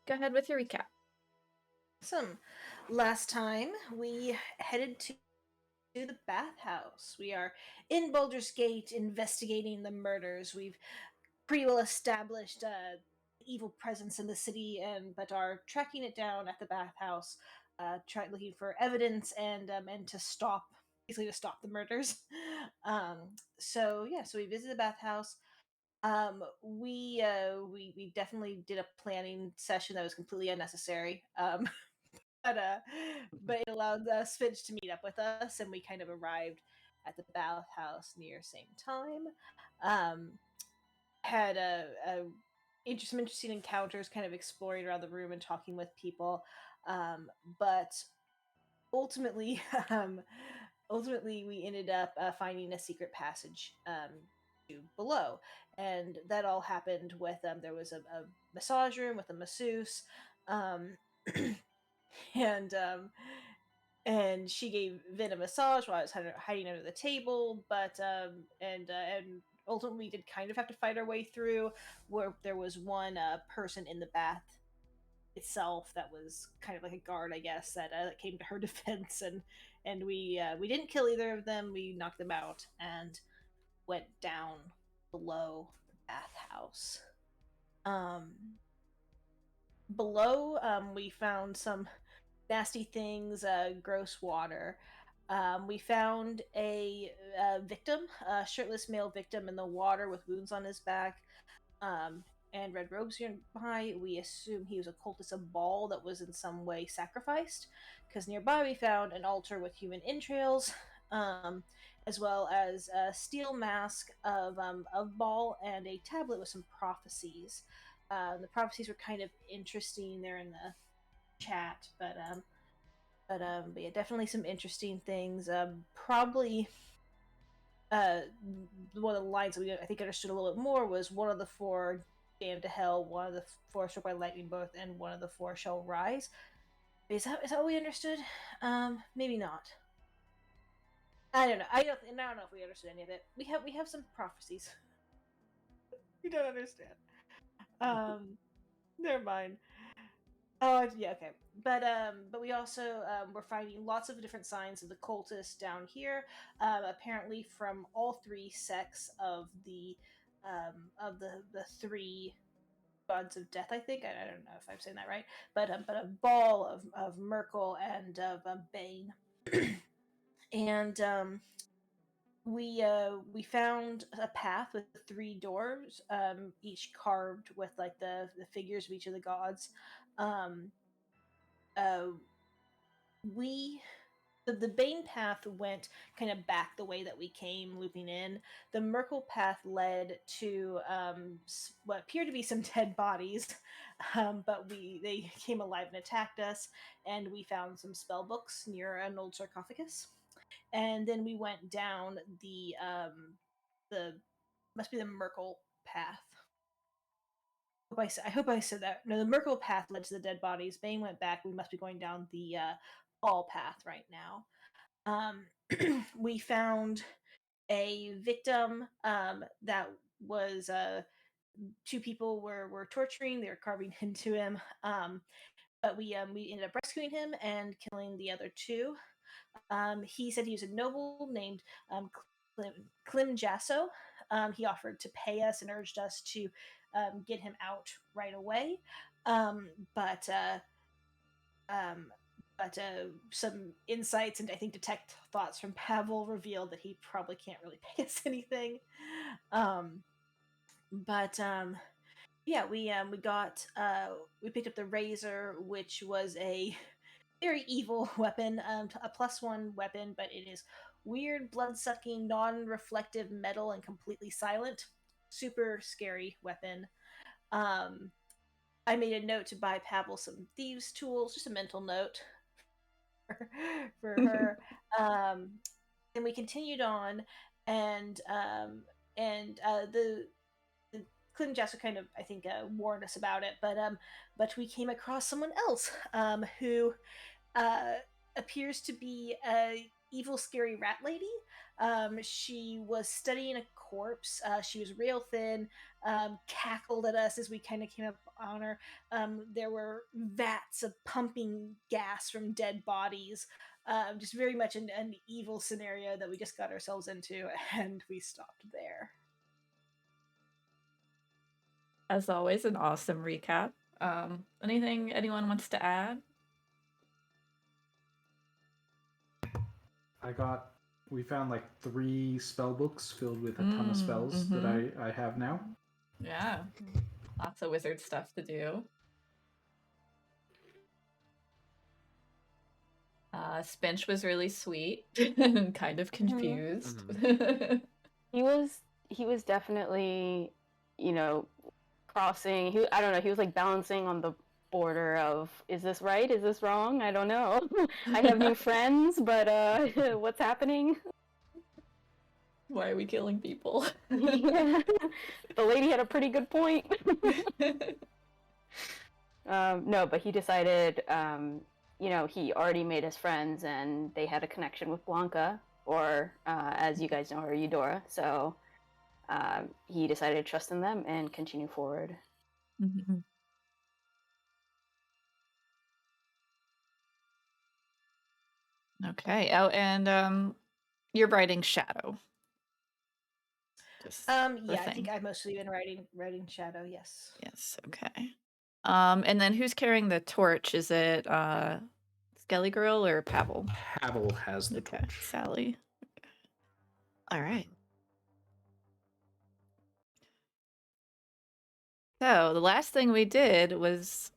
Go ahead with your recap. Awesome. Last time we headed to the bathhouse. We are in Baldur's Gate investigating the murders. We've pretty well established evil presence in the city, and but are tracking it down at the bathhouse, looking for evidence and to stop, basically to stop the murders. So we visited the bathhouse. We definitely did a planning session that was completely unnecessary. But uh, but it allowed Spitch to meet up with us, and we kind of arrived at the bathhouse near same time. Um, had some interesting encounters, kind of exploring around the room and talking with people. But ultimately, um, ultimately, we ended up finding a secret passage to below, and that all happened with there was a massage room with a masseuse. Um, and and she gave Vin a massage while I was hiding under the table. And ultimately we did kind of have to fight our way through, where there was one person in the bath itself that was kind of like a guard, I guess, that came to her defense, and we didn't kill either of them. We knocked them out and went down below the bathhouse. Um, Below, we found some nasty things, gross water. We found a victim, a shirtless male victim in the water with wounds on his back, and red robes nearby. We assume he was a cultist of Baal that was in some way sacrificed, because nearby we found an altar with human entrails, um, as well as a steel mask of Baal and a tablet with some prophecies. The prophecies were kind of interesting. They're in the chat, but yeah, definitely some interesting things. Probably uh, one of the lines that we I think understood a little bit more was one of the four damned to hell, one of the four struck by lightning both, and one of the four shall rise. Is that what we understood? Maybe not. I don't know. I don't know if we understood any of it. We have some prophecies. We don't understand. Um, Never mind. Oh yeah, okay. But we also we're finding lots of different signs of the cultists down here. Apparently, from all three sects of the three gods of death. I think I don't know if I'm saying that right, but a ball of Merkel and of Bane, and we found a path with three doors, each carved with like the figures of each of the gods. Um, uh, we the Bane path went kind of back the way that we came, looping in. The Merkel path led to what appeared to be some dead bodies, but they came alive and attacked us, and we found some spell books near an old sarcophagus. And then we went down the must be the Merkel path. I hope I said that. No, the Merkel path led to the dead bodies. Bane went back. We must be going down the Ball path right now. We found a victim that was two people were torturing. They were carving into him, but we ended up rescuing him and killing the other two. He said he was a noble named Klim Jasso. He offered to pay us and urged us to get him out right away. Um, but uh, um, but some insights and I think detect thoughts from Pavel revealed that he probably can't really pay us anything. Um, but yeah, we picked up the razor, which was a very evil weapon, a +1 weapon, but it is weird, blood-sucking, non-reflective metal and completely silent. Super scary weapon. Um, I made a note to buy Pavel some thieves' tools, just a mental note for her. Um, and we continued on, and the Clinton Jasper kind of I think warned us about it, but we came across someone else who uh, appears to be a evil, scary rat lady. She was studying a corpse. She was real thin, cackled at us as we kind of came up on her. There were vats of pumping gas from dead bodies. Just very much an evil scenario that we just got ourselves into, and we stopped there. As always, an awesome recap. Anything anyone wants to add? We found like 3 spell books filled with a ton of spells that I have now. Yeah, lots of wizard stuff to do. Spinch was really sweet and kind of confused. He was definitely, crossing. I don't know. He was like balancing on the border of, is this right? Is this wrong? I don't know. I have new friends, but what's happening? Why are we killing people? Yeah. The lady had a pretty good point. No, but he decided, he already made his friends and they had a connection with Blanca, or as you guys know her, Eudora. So he decided to trust in them and continue forward. Okay. Oh, and you're writing Shadow. Yeah, I think I've mostly been writing Shadow. Yes. Yes. Okay. And then who's carrying the torch? Is it Skelly Girl or Pavel? Pavel has the torch. Sally. Okay. All right. So the last thing we did was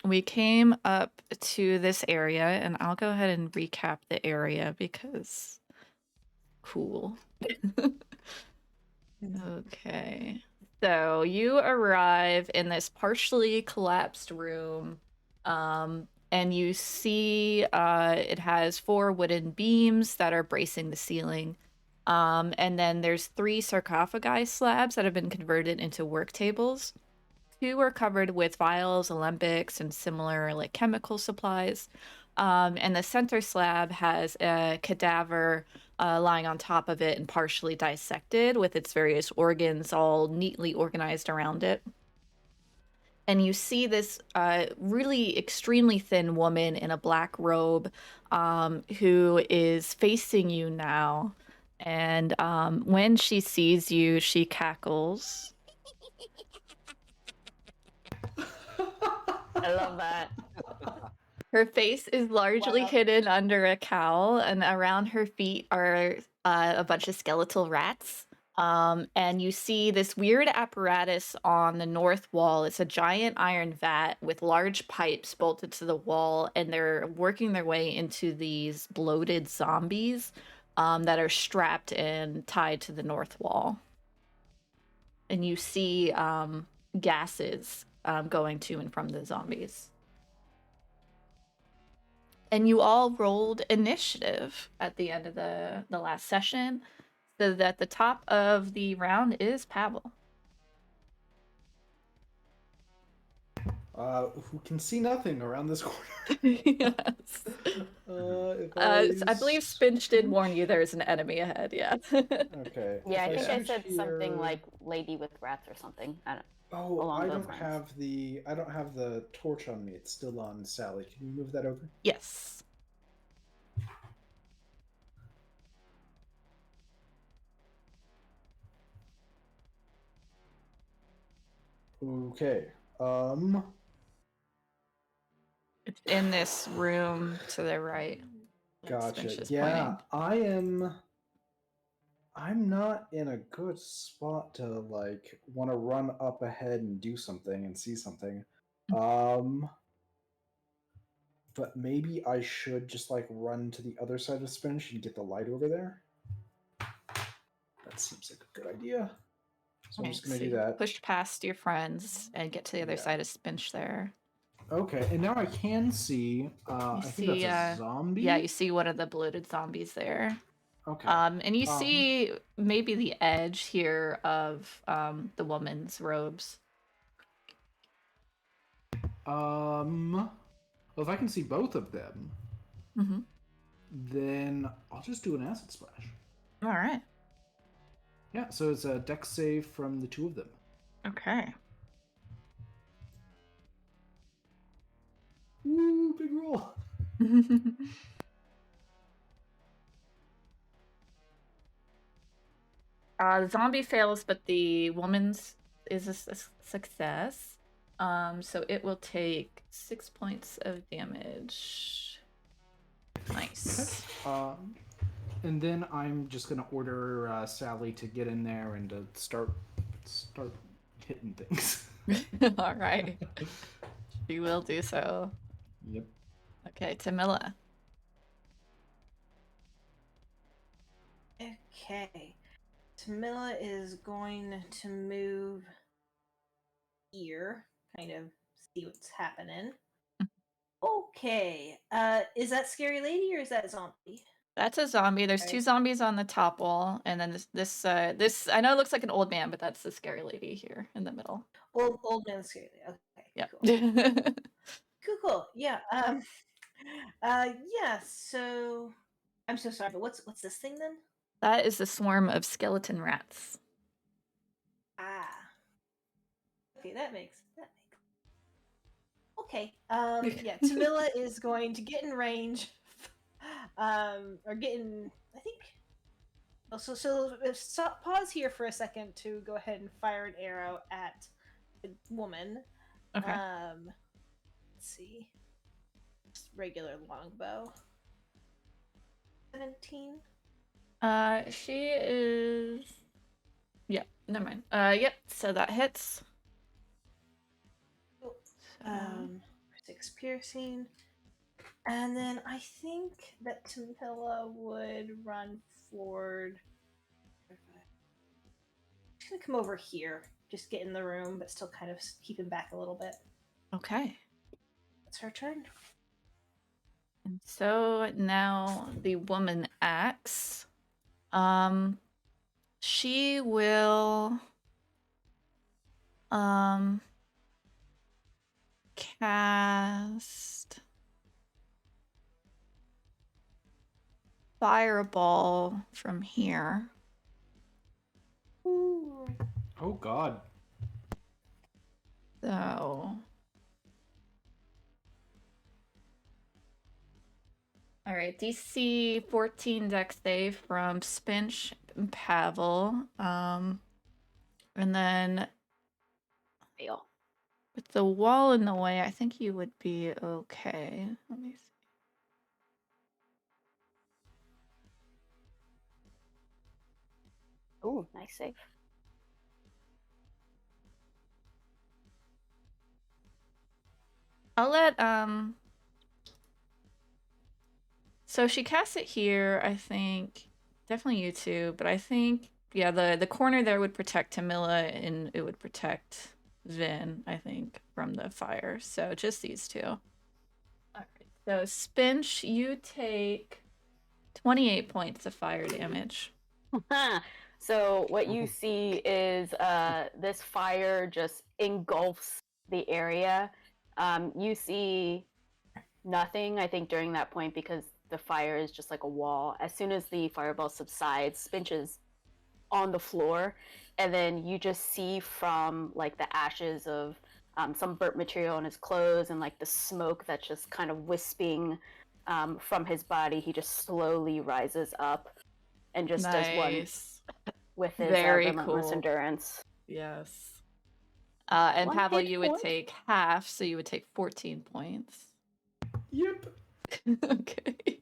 we came up to this area, and I'll go ahead and recap the area because cool. Okay. So you arrive in this partially collapsed room, and you see it has 4 wooden beams that are bracing the ceiling. And then there's 3 sarcophagi slabs that have been converted into work tables. 2 are covered with vials, alembics, and similar like chemical supplies. And the center slab has a cadaver lying on top of it and partially dissected with its various organs all neatly organized around it. And you see this really extremely thin woman in a black robe who is facing you now. And when she sees you, she cackles. I love that. Her face is largely hidden under a cowl, and around her feet are a bunch of skeletal rats. And you see this weird apparatus on the north wall. It's a giant iron vat with large pipes bolted to the wall, and they're working their way into these bloated zombies that are strapped and tied to the north wall. And you see gases going to and from the zombies. And you all rolled initiative at the end of the last session, so that the top of the round is Pavel. Who can see nothing around this corner. Yes. I believe Spinch did warn you there's an enemy ahead, yeah. Okay. Yeah, I think I said something like lady with rats or something. I don't have the torch on me. It's still on Sally. Can you move that over? Yes. Okay. It's in this room to the right. Gotcha. Yeah, I'm not in a good spot to like want to run up ahead and do something and see something. But maybe I should just like run to the other side of Spinch and get the light over there. That seems like a good idea. So I'm just going to do that. Push past your friends and get to the other side of Spinch there. Okay, and now I can see, I think that's a zombie? Yeah, you see one of the bloated zombies there. Okay. And you see maybe the edge here of the woman's robes. Well, if I can see both of them, then I'll just do an acid splash. All right. Yeah, so it's a dex save from the 2 of them. Okay. Woo, big roll. The zombie fails, but the woman's is a success. So it will take 6 points of damage. Nice. And then I'm just gonna order Sally to get in there and to start hitting things. All right. She will do so. Yep. Okay, Tamila. Okay. Tamila is going to move here, kind of see what's happening. Okay. Is that scary lady or is that zombie? That's a zombie. There's Okay. 2 zombies on the top wall, and then this I know it looks like an old man, but that's the scary lady here in the middle. Old man scary lady. Okay. Yeah. Cool. Cool. Yeah. Yeah. So, I'm so sorry, but what's this thing then? That is the swarm of skeleton rats. Ah. Okay, that makes. Okay. Yeah. Tamila is going to get in range. Or getting. I think. Oh, stop, pause here for a second to go ahead and fire an arrow at the woman. Okay. Let's see. Just regular longbow. 17. She is. Yeah, never mind. Yep. So that hits. Oh, So- 6 piercing. And then I think that Tamila would run forward. She's gonna come over here, just get in the room, but still kind of keep him back a little bit. Okay. It's her turn. And so now the woman acts. She will cast fireball from here. Ooh. Oh God. So all right, DC 14 dex save from Spinch and Pavel. And then Fail. with the wall in the way, I think you would be okay. Let me see. Ooh, nice save. I'll let so she casts it here, I think. Definitely you two, but I think yeah, the corner there would protect Tamila and it would protect Vin, I think, from the fire. So just these two. Alright. So Spinch, you take 28 points of fire damage. So what you see is this fire just engulfs the area. You see nothing, I think, during that point because the fire is just like a wall. As soon as the fireball subsides, Spinch is on the floor, and then you just see from like the ashes of some burnt material in his clothes and like the smoke that's just kind of wisping from his body. He just slowly rises up and just does one Nice. with his Very relentless cool. endurance. Yes. And One Pavel, hit you would point? take half, so you would take 14 points. Yep. Okay.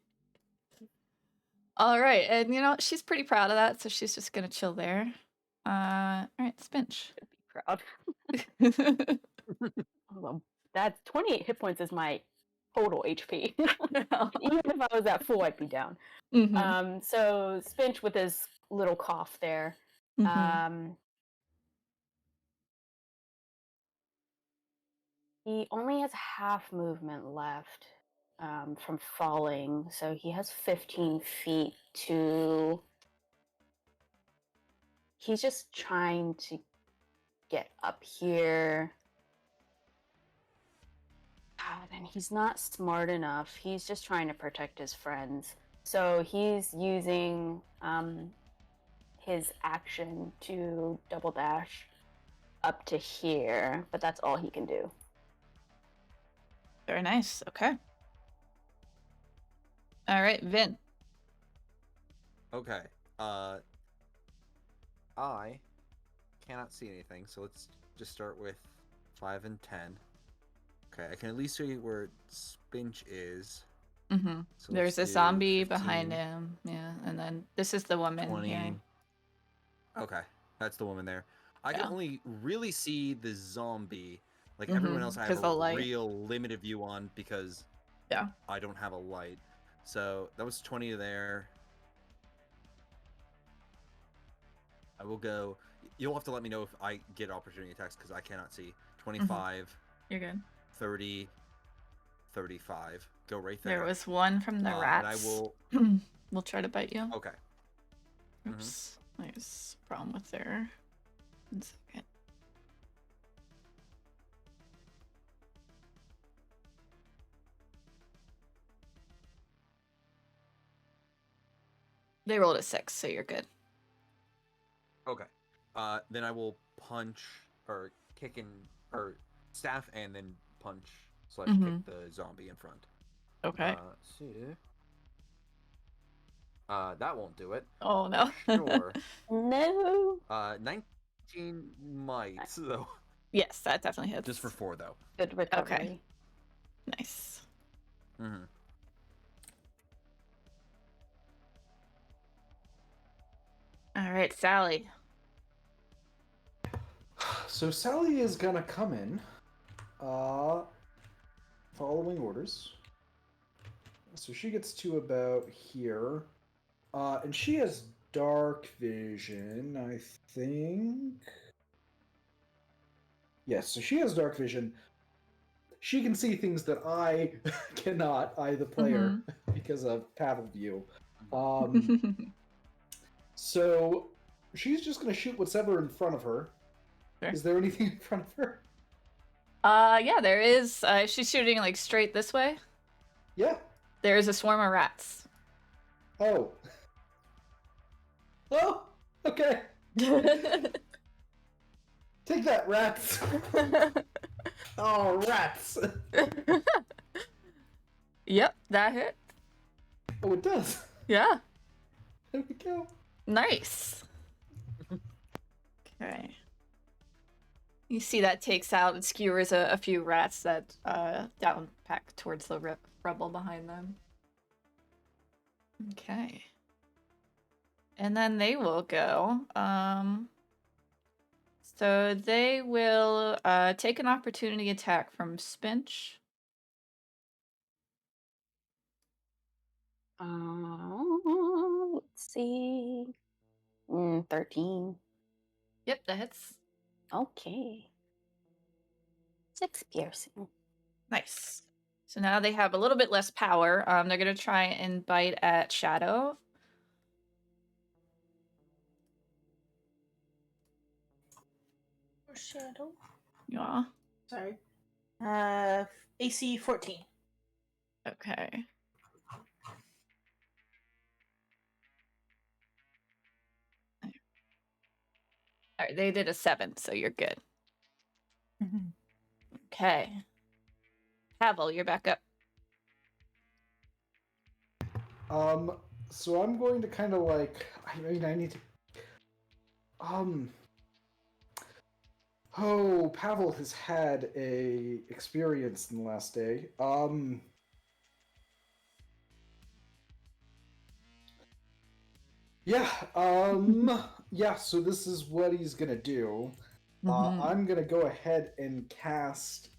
All right, and you know she's pretty proud of that, so she's just gonna chill there. All right, Spinch. Should be proud. Well, that's 28 hit points is my total HP. Even if I was at full, I'd be down. So Spinch with his little cough there. He only has half movement left from falling, so he has 15 feet to. He's just trying to get up here. God, and he's not smart enough. He's just trying to protect his friends. So he's using his action to double dash up to here, but that's all he can do. Very nice. Okay. All right, Vin. Okay. I cannot see anything, so let's just start with 5 and 10. Okay, I can at least see where Spinch is. Mm-hmm. So There's a let's do zombie 15, behind him. Yeah, and then this is the woman 20. here. Okay, that's the woman there. I can Yeah. only really see the zombie. Like Mhm, everyone else, I have 'cause the a light. real limited view on because Yeah. I don't have a light. So that was 20 there. I will go. You'll have to let me know if I get opportunity attacks because I cannot see. 25, You're good. 30, 35. Go right there. There was one from the And rats. I will. Will try to bite you. Okay. Oops. There's a problem with their. 1 second. They rolled a 6, so you're good. Okay. Then I will punch or kick in or staff and then punch / kick the zombie in front. Okay. See. That won't do it. Oh no. Sure. No. 19 might though. Yes, that definitely hits. Just for 4 though. Good recovery. Nice. Mm-hmm. All right, Sally. So Sally is gonna come in, following orders. So she gets to about here, and she has dark vision, I think. Yes, so she has dark vision. She can see things that I cannot, I the player, because of Paddle View. So she's just gonna shoot whatever in front of her. Sure. Is there anything in front of her? Yeah, there is. She's shooting like straight this way. Yeah. There is a swarm of rats. Oh. Oh, okay. Take that, rats. Oh, rats. Yep, that hit. Oh, it does. Yeah. There we go. Nice. Okay. You see that takes out and skewers a few rats that down pack towards the rubble behind them. Okay. And then they will go. So they will take an opportunity attack from Spinch. Let's see. 13. Yep, that hits. Okay. 6 piercing. Nice. So now they have a little bit less power. They're gonna try and bite at Shadow. Shadow. Yeah. Sorry. AC 14. Okay. All right, they did a 7, so you're good. Okay. Pavel, you're back up. So I'm going to kind of like, I mean, I need to, oh, Pavel has had a experience in the last day. Yeah, yeah, so this is what he's gonna do. I'm gonna go ahead and cast,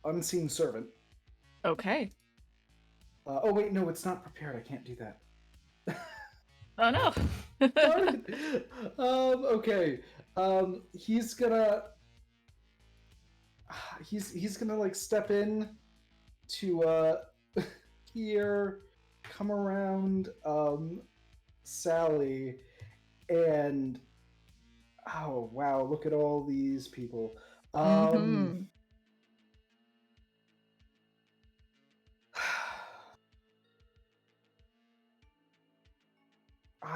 Unseen Servant. Okay. Oh wait, no, it's not prepared. I can't do that. Oh no. Darn it. Okay. He's gonna like step in to here, come around Sally, and oh wow, look at all these people. I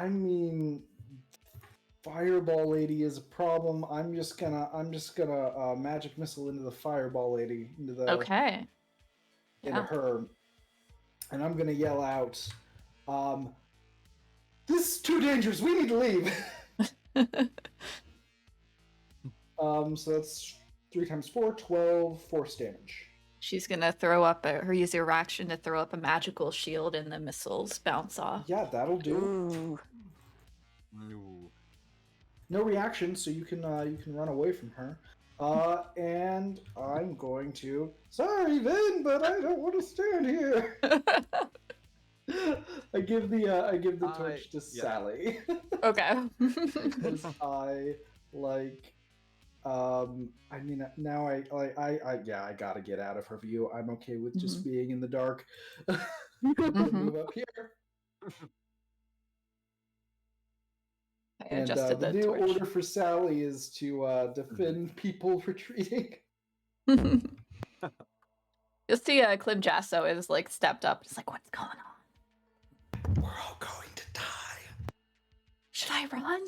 mean, fireball lady is a problem. I'm just gonna magic missile into the fireball lady, Okay. into Yeah. her, and I'm gonna yell out, "This is too dangerous. We need to leave." So that's 3 times 4, 12 force damage. She's gonna throw up her use your action to throw up a magical shield, and the missiles bounce off. Yeah, that'll do. Ooh. No. No reaction, so you can run away from her. And I'm going to. Sorry, Vin, but I don't want to stand here. I give the torch to Sally. Okay. Because I like. I mean, now I gotta get out of her view. I'm okay with just being in the dark. Move up here. I And adjusted the the new torch. order for Sally is to defend people retreating. You'll see Clem Jasso is like stepped up. He's like, what's going on? We're all going to die. Should I run?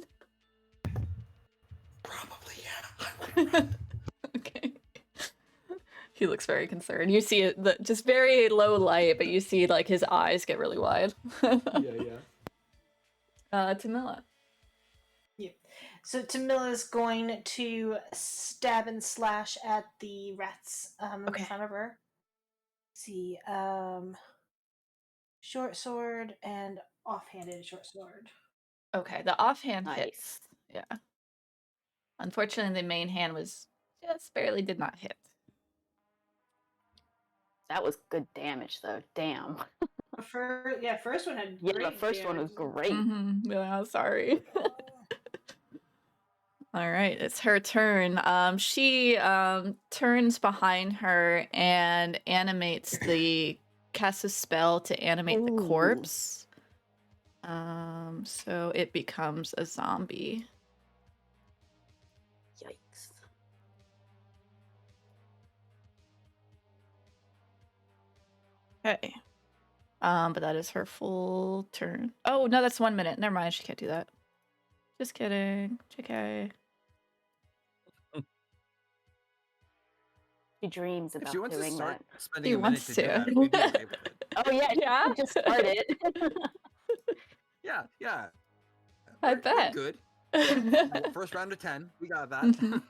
Probably, yeah. Okay. He looks very concerned. You see it, just very low light, but you see like his eyes get really wide. Yeah. Tamila. Yeah. So Tamilla's going to stab and slash at the rats in front of her. Let's see, short sword and offhanded short sword. Okay, the offhand Nice. hits. Yeah. Unfortunately, the main hand was just barely did not hit. That was good damage, though. Damn. First one had Yeah, great the first one was damage. great. Yeah, sorry. All right, it's her turn. She turns behind her and animates casts a spell to animate the corpse. So it becomes a zombie. Yikes. Okay. But that is her full turn. Oh no, that's 1 minute. Never mind, she can't do that. Just kidding. JK. She dreams If about she wants to doing start that. spending He a minute wants to do to. that, we'd be okay with it. Oh yeah, Yeah? she just started. Yeah. I We're bet. good. First round of 10. We got that.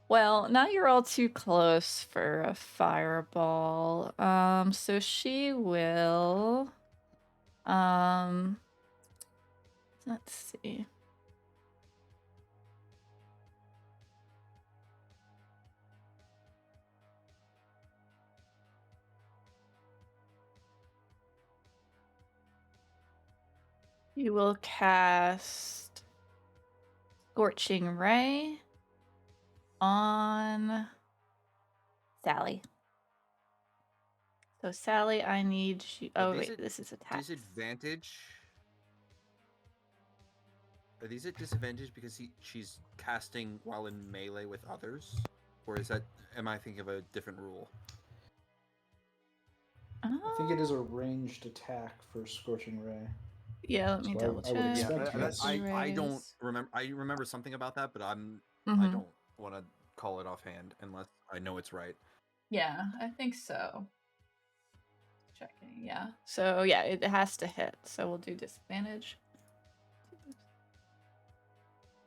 Well, not you're all too close for a fireball. So she will let's see. You will cast Scorching Ray on Sally. So Sally, I need you. Oh wait, this is attack. Disadvantage. Are these at disadvantage because she's casting while in melee with others, or is that? Am I thinking of a different rule? I think it is a ranged attack for Scorching Ray. Yeah, let me So double I would check. expect yes. I don't remember. I remember something about that, but I Mhm. don't want to call it offhand unless I know it's right. Yeah, I think so. Checking, yeah. So yeah, it has to hit. So we'll do disadvantage.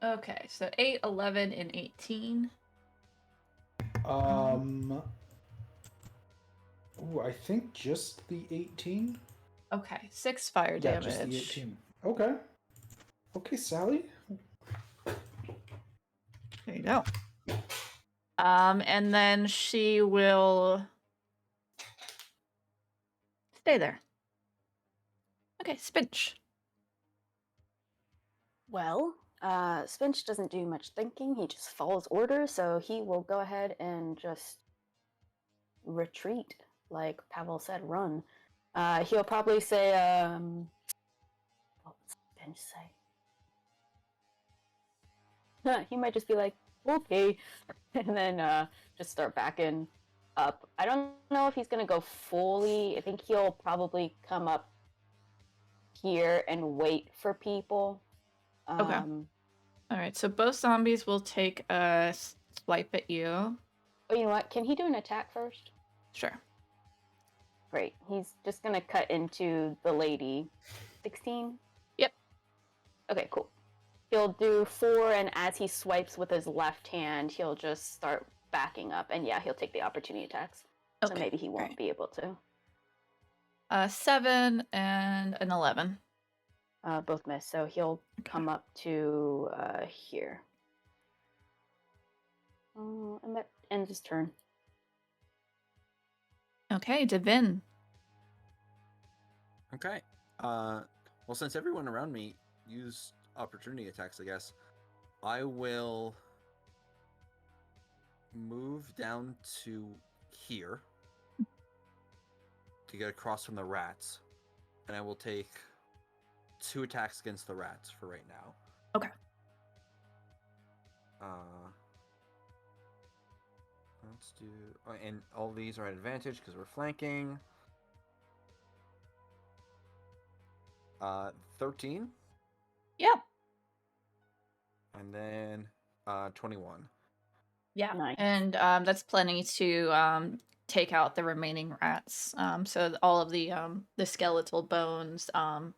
Okay, so 8, 11, and 18. I think just the 18. Okay, 6 fire Yeah, damage. just the 18. Okay. Okay, Sally. There you go. And then she will stay there. Okay, Spinch. Well, Spinch doesn't do much thinking. He just follows orders, so he will go ahead and just retreat, like Pavel said, run. He'll probably say, what would Spinch say? He might just be like, okay, and then just start backing up. I don't know if he's gonna go fully. I think he'll probably come up here and wait for people. Okay. All right, so both zombies will take a swipe at you. Oh, you know what? Can he do an attack first? Sure. Great. He's just gonna cut into the lady. 16? Yep. Okay, cool. He'll do 4, and as he swipes with his left hand, he'll just start backing up, and yeah, he'll take the opportunity attacks. So Okay, maybe he won't great. be able to. 7 and an 11. Both miss, so he'll come up to here. And that ends his turn. Okay, Devin. Okay. Well, since everyone around me used opportunity attacks, I guess I will move down to here to get across from the rats, and I will take 2 attacks against the rats for right now. Okay. Let's do, and all these are at advantage because we're flanking. 13. Yeah. And then 21. Yeah. Nice. And that's plenty to take out the remaining rats. So all of the skeletal bones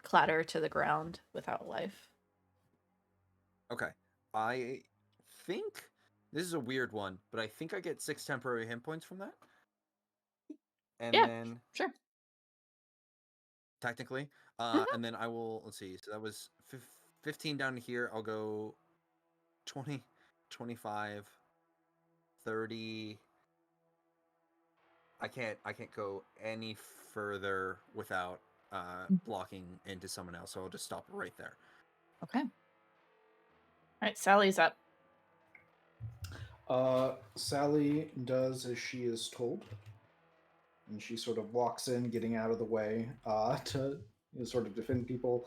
clatter to the ground without life. Okay. I think this is a weird one, but I think I get 6 temporary hit points from that. And Yeah, then sure. technically, and then I will, let's see. So that was 15 down to here. I'll go 20, 25, 30. I can't go any further without blocking into someone else. So I'll just stop right there. Okay. All right, Sally's up. Sally does as she is told, and she sort of walks in, getting out of the way to sort of defend people.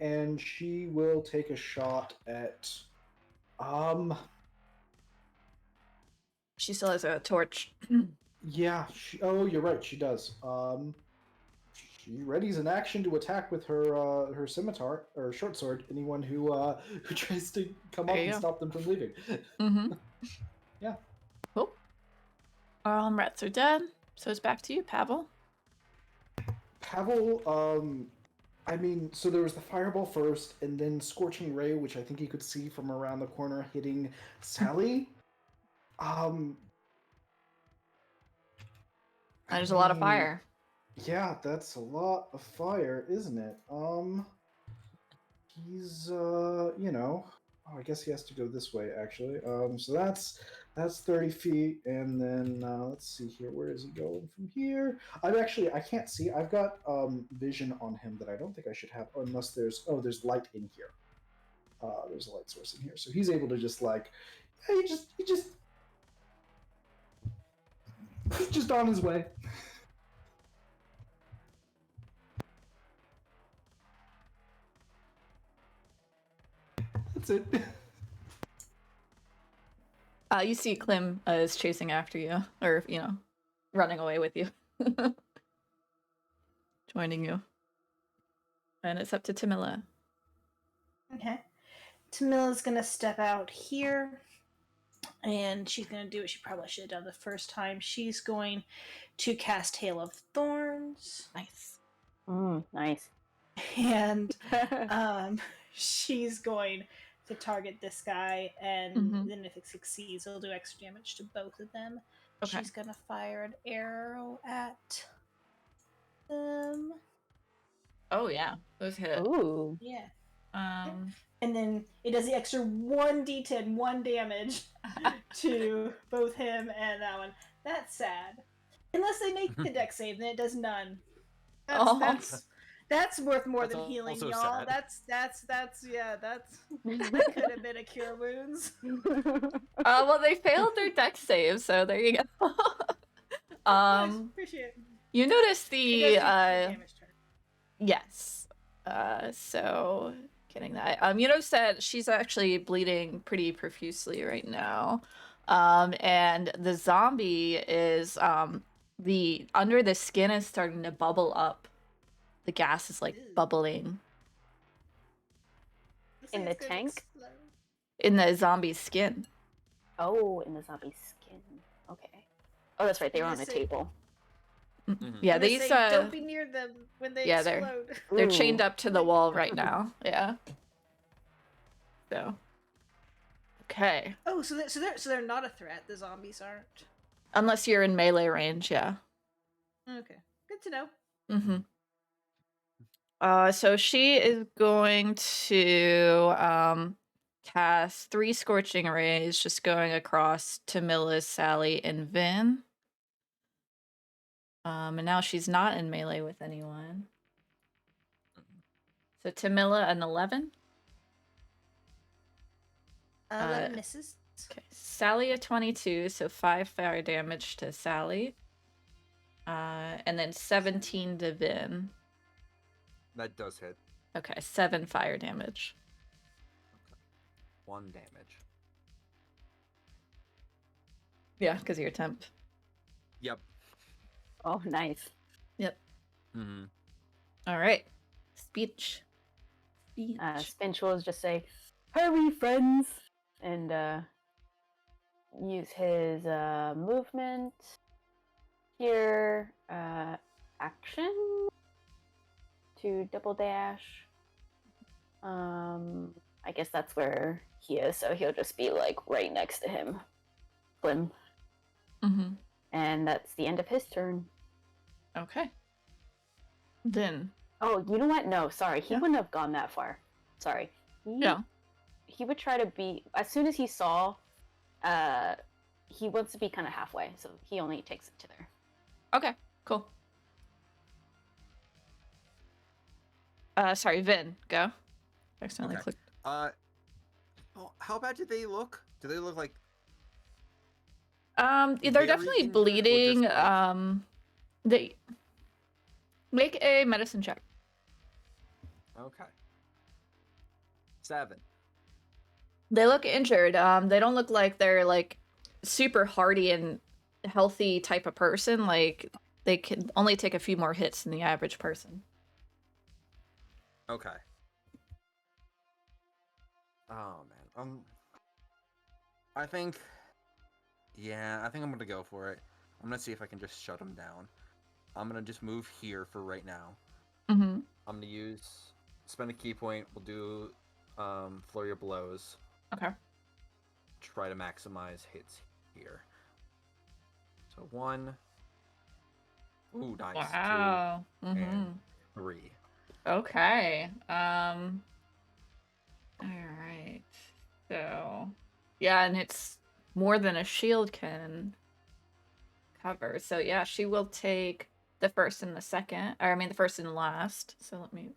And she will take a shot at. She still has a torch. Yeah. You're right. She does. She readies an action to attack with her her scimitar or short sword anyone who tries to come There up you and go. stop them from leaving. Mm-hmm. Yeah. Cool. Rats are dead. So it's back to you, Pavel. Pavel, I mean, so there was the fireball first, and then Scorching Ray, which I think you could see from around the corner hitting Sally. There's a lot of fire. Yeah, that's a lot of fire, isn't it? He's I guess he has to go this way actually. So that's 30 feet, and then let's see here. Where is he going from here? I can't see. I've got vision on him that I don't think I should have unless there's light in here. There's a light source in here, so he's able to just he's just on his way. That's it. You see Klim is chasing after you, or, running away with you. Joining you. And it's up to Tamila. Okay. Tamila's gonna step out here, and she's gonna do what she probably should have done the first time. She's going to cast Hail of Thorns. Nice. Nice. And she's going to target this guy, and then if it succeeds, it'll do extra damage to both of them. Okay. She's gonna fire an arrow at them. Oh yeah, those hit. Ooh. Yeah. And then it does the extra 1d10, 1 damage to both him and that one. That's sad. Unless they make the deck save, then it does none. That's worth more than healing, also y'all. sad. That could have been a cure wounds. well, they failed their deck save, so there you go. Nice, appreciate it. You notice the It does do damage turn. yes. So getting that. You notice that she's actually bleeding pretty profusely right now. And the zombie is the under the skin is starting to bubble up. The gas is like Ew. bubbling. Looks In like the it's gonna tank? explode. in the zombie skin. Oh, in the zombie skin. Okay. Oh, that's right. They were I'm on a gonna say- table. Yeah, I'm gonna these say, don't be near them when they yeah, explode. they're chained Ooh. up to the wall right now. Yeah. So. Okay. Oh, so they're not a threat. The zombies aren't. Unless you're in melee range, yeah. Okay, good to know. Mm-hmm. So she is going to cast 3 scorching rays, just going across Tamilla's, Sally, and Vin. And now she's not in melee with anyone. So Tamilla an 11. 11 misses. Okay, Sally a 22, so 5 fire damage to Sally. And then 17 to Vin. That does hit. Okay, 7 fire damage. 1 damage. Yeah, because you're temp. Yep. Oh, nice. Yep. Mm-hmm. All right. Speech. Spinch will just say, "Hurry, friends!" and use his movement here action to double dash. I guess that's where he is, so he'll just be like right next to him, Slim. Mm-hmm. And that's the end of his turn. Okay. Then. Oh, you know what? No, sorry. He Yeah. wouldn't have gone that far. Sorry. Yeah. He would try to be, as soon as he saw, he wants to be kind of halfway, so he only takes it to there. Okay, cool. Sorry, Vin, go. Accidentally Okay. clicked. How bad did they look? Do they look like They're very definitely injured or just, bleeding. like- They make a medicine check. Okay. 7. They look injured. They don't look like they're like super hardy and healthy type of person. Like they can only take a few more hits than the average person. Okay. Oh man. I think I'm gonna go for it. I'm gonna see if I can just shut him down. I'm gonna just move here for right now. Mm-hmm. I'm gonna spend a key point. We'll do flurry of blows. Okay. Try to maximize hits here. So 1. Ooh, nice. Wow. 2 Mm-hmm. and 3. Okay. All right. So, yeah, and it's more than a shield can cover. So, yeah, she will take the first and the second, or I mean the first and last. So let me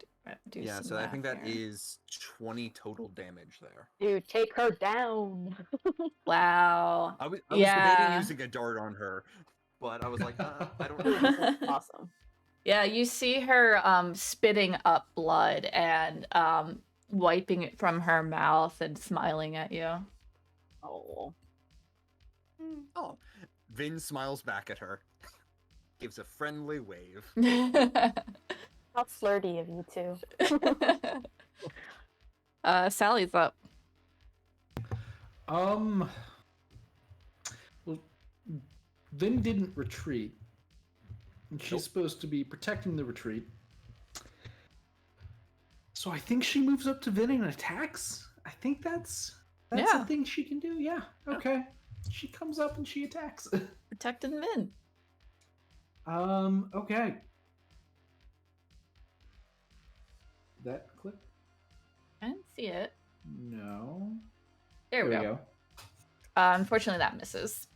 do Yeah, some so I think math that here. is 20 total damage there. Dude, take her down. Wow. I was Yeah. debating using a dart on her, but I was like, I don't know. Awesome. Yeah, you see her spitting up blood and wiping it from her mouth and smiling at you. Oh. Oh, Vin smiles back at her, gives a friendly wave. How flirty of you two. Sally's up. Well, Vin didn't retreat. And she's Nope. supposed to be protecting the retreat. So I think she moves up to Vin and attacks. I think that's Yeah. a thing she can do. Yeah. Okay. She comes up and she attacks. Protecting Vin. Okay. That click? I didn't see it. No. There we go. Unfortunately, that misses.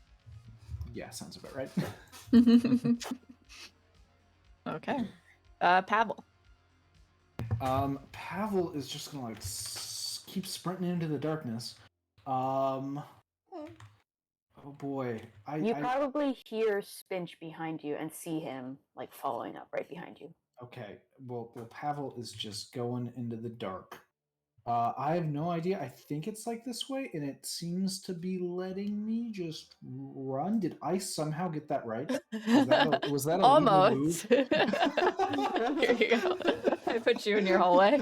Yeah, sounds about right. Okay. Pavel. Pavel is just gonna like keep sprinting into the darkness. Oh boy, You probably hear Spinch behind you and see him like following up right behind you. Okay, well, Pavel is just going into the dark. I have no idea. I think it's like this way, and it seems to be letting me just run. Did I somehow get that right? Was that a Almost. legal move? Here you go. I put you in your hallway.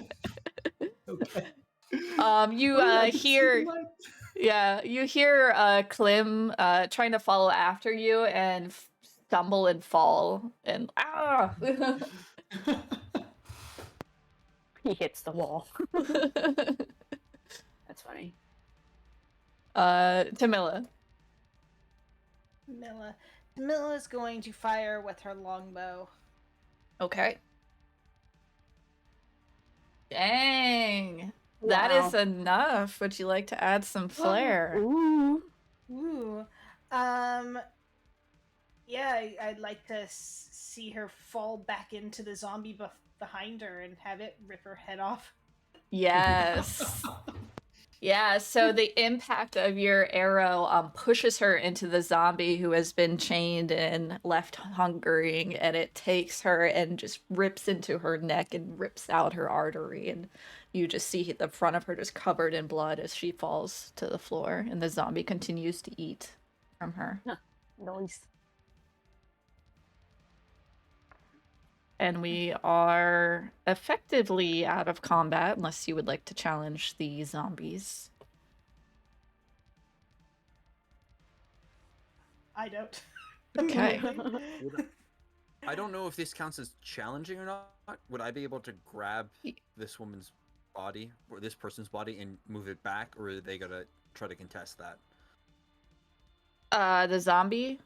Okay. You Oh, yeah, I can see the hear light. yeah, you hear Clem trying to follow after you and stumble and fall and ah. He hits the wall. That's funny. Tamila. Camilla is going to fire with her longbow. Okay. Dang. That is Wow. enough. Would you like to add some flair? Ooh. Ooh. Yeah, I'd like to see her fall back into the zombie behind her and have it rip her head off. Yes. Yeah, so the impact of your arrow pushes her into the zombie who has been chained and left hungering, and it takes her and just rips into her neck and rips out her artery, and you just see the front of her just covered in blood as she falls to the floor, and the zombie continues to eat from her. Nice. And we are effectively out of combat, unless you would like to challenge the zombies. I don't. Okay. I don't know if this counts as challenging or not. Would I be able to grab this woman's body or this person's body and move it back, or are they gonna try to contest that? The zombie?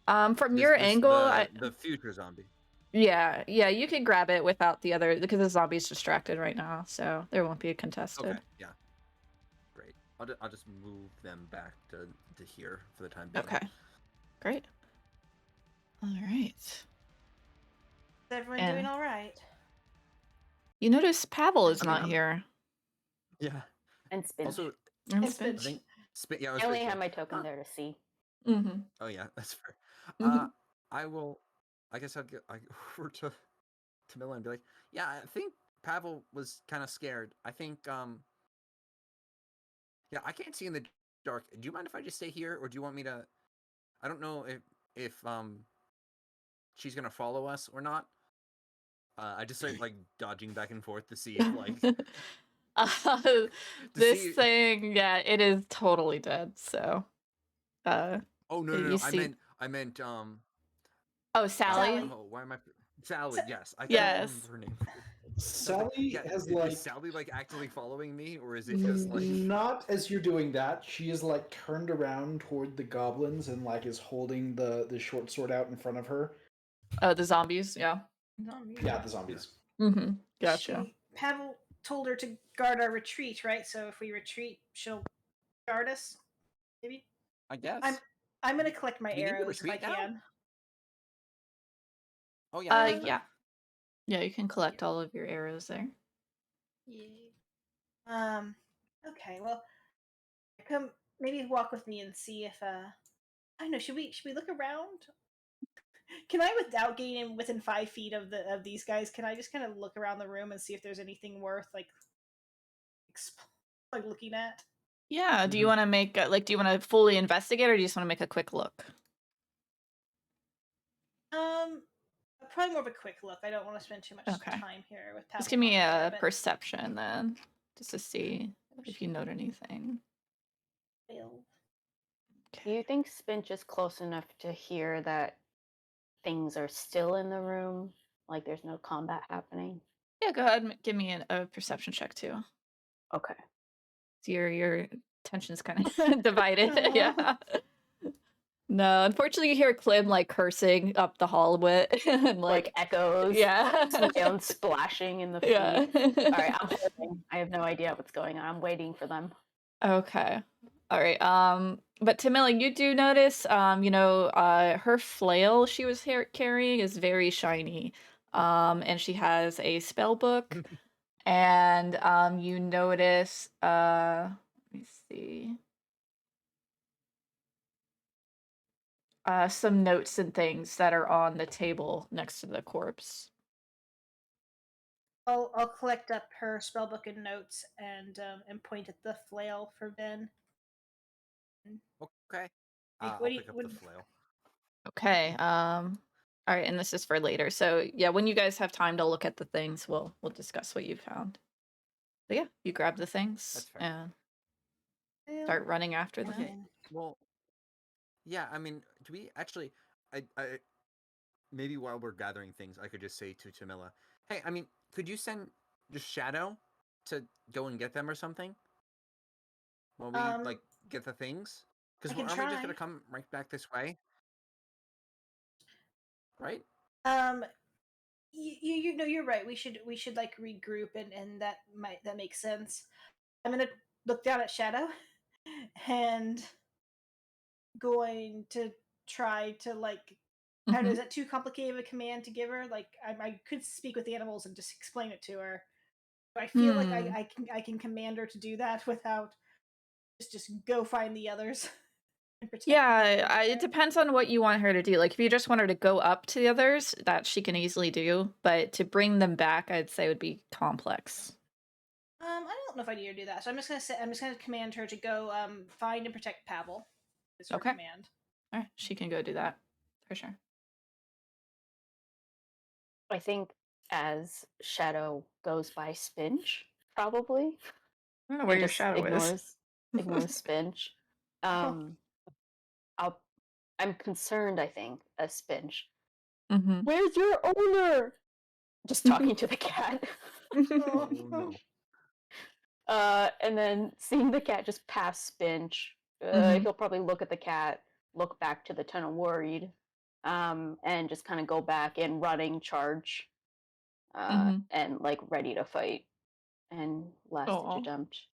From your angle, the future zombie. yeah, you can grab it without the other, because the zombie's distracted right now, so there won't be a contested. Okay, yeah. Great. I'll just move them back to here for the time being. Okay. Great. All right. Is everyone doing all right? You notice Pavel is I mean, not here. Yeah. And Spinch. Also, And It's Spinch. I think I only have my token there to see. Mm-hmm. Oh yeah, that's fair. Mm-hmm. I guess I'd go over to Mila and be like, yeah, I think Pavel was kind of scared. I think yeah, I can't see in the dark. Do you mind if I just stay here, or do you want me to? I don't know if she's gonna follow us or not. I just start like dodging back and forth to see if like This thing, yeah, it is totally dead. So, oh no, you see... see... I meant Oh, Sally. oh, why am I Sally? Yes, I can't Yes. remember her name. Sally has is Sally like actively following me, or is it just like not as you're doing that? She is like turned around toward the goblins and like is holding the short sword out in front of her. The zombies, yeah. Yeah, the zombies. Mm-hmm. Gotcha. Pavel told her to guard our retreat, right? So if we retreat, she'll guard us. Maybe. I guess. I'm gonna collect my Do we need to arrows if I retreat now? can. Oh yeah. Yeah. Yeah, you can collect all of your arrows there. Yeah. Okay. Well, come maybe walk with me and see if I don't know. Should we look around? Can I, without getting within 5 feet of these guys, can I just kind of look around the room and see if there's anything worth like looking at? Yeah. Do you want to make do you want to fully investigate, or do you just want to make a quick look? Probably more of a quick look. I don't want to spend too much time here with Pavel. Just give me a perception then, just to see if you note anything. Do you think Spinch is close enough to hear that things are still in the room, like there's no combat happening? Yeah, go ahead and give me a perception check too. Okay. So your attention's kind of divided. Yeah. No, unfortunately, you hear Clem like cursing up the hallway and like echoes. Yeah. Sound splashing in the feet. Yeah. All right, I'm holding. I have no idea what's going on. I'm waiting for them. Okay. All right. But Tamila, you do notice, her flail she was carrying is very shiny. And she has a spell book. And you notice, let me see. Some notes and things that are on the table next to the corpse. I'll collect up her spellbook and notes and point at the flail for Ben. Okay. I'll pick up the flail. Okay. All right, and this is for later. So yeah, when you guys have time to look at the things, we'll discuss what you found. But yeah, you grab the things That's fair. and Well, start running after them. Okay. Well, yeah. I mean, do we actually? I maybe while we're gathering things, I could just say to Tamila, "Hey, I mean, could you send just Shadow to go and get them or something while we Um, like get the things? I Because can aren't we just gonna try. come right back this way, right? Um, you know you're right. We should like regroup and that makes sense. I'm gonna look down at Shadow and going to try to like I don't know, Mhm. is that too complicated of a command to give her? Like I could speak with the animals and just explain it to her. I feel like Hmm. I can command her to do that without just go find the others and protect them. Yeah, it depends on what you want her to do. Like, if you just want her to go up to the others, that she can easily do. But to bring them back, I'd say would be complex. I don't know if I need her to do that. So I'm just gonna command her to go find and protect Pavel. Is her Okay. command. All right, she can go do that for sure. I think as Shadow goes by Spinch, probably. I don't know where And your just shadow is. ignores Spinch. Um, I'm concerned, I think, as Spinch. Mm-hmm. Where's your owner? Just talking to the cat. Oh no. And then seeing the cat just pass Spinch, Mhm. he'll probably look at the cat, look back to the tunnel worried, and just kind of go back in running charge, Mhm. and like ready to fight. And last ditch Oh. attempt,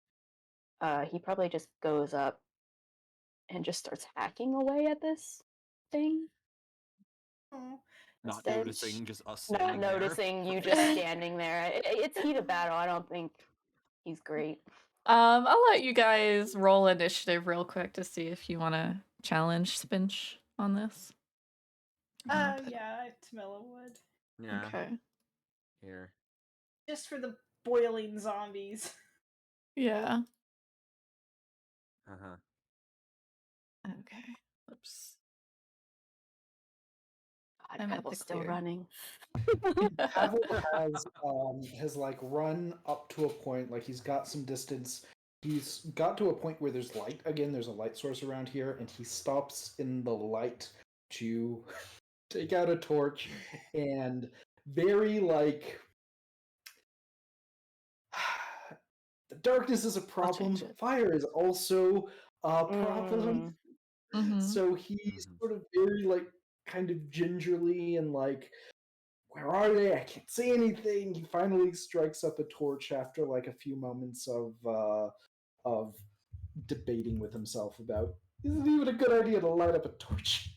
he probably just goes up and just starts hacking away at this thing. Oh, Not Instead, noticing just us not standing there. noticing you just standing there. It's heat of battle. I don't think he's great. I'll let you guys roll initiative real quick to see if you want to challenge Spinch on this. yeah, Tamila would. Yeah. Okay. Here. Just for the boiling zombies. Yeah. Uh huh. Okay. Oops. God, I meant Pebble's to still clear. running. Pavel has like run up to a point, like he's got some distance. He's got to a point where there's light again. There's a light source around here, and he stops in the light to take out a torch and very like the darkness is a problem. change it. Fire is also a problem. Mhm. So he's Mhm. sort of very like kind of gingerly and like, where are they? I can't see anything. He finally strikes up a torch after like a few moments of debating with himself about, is it even a good idea to light up a torch?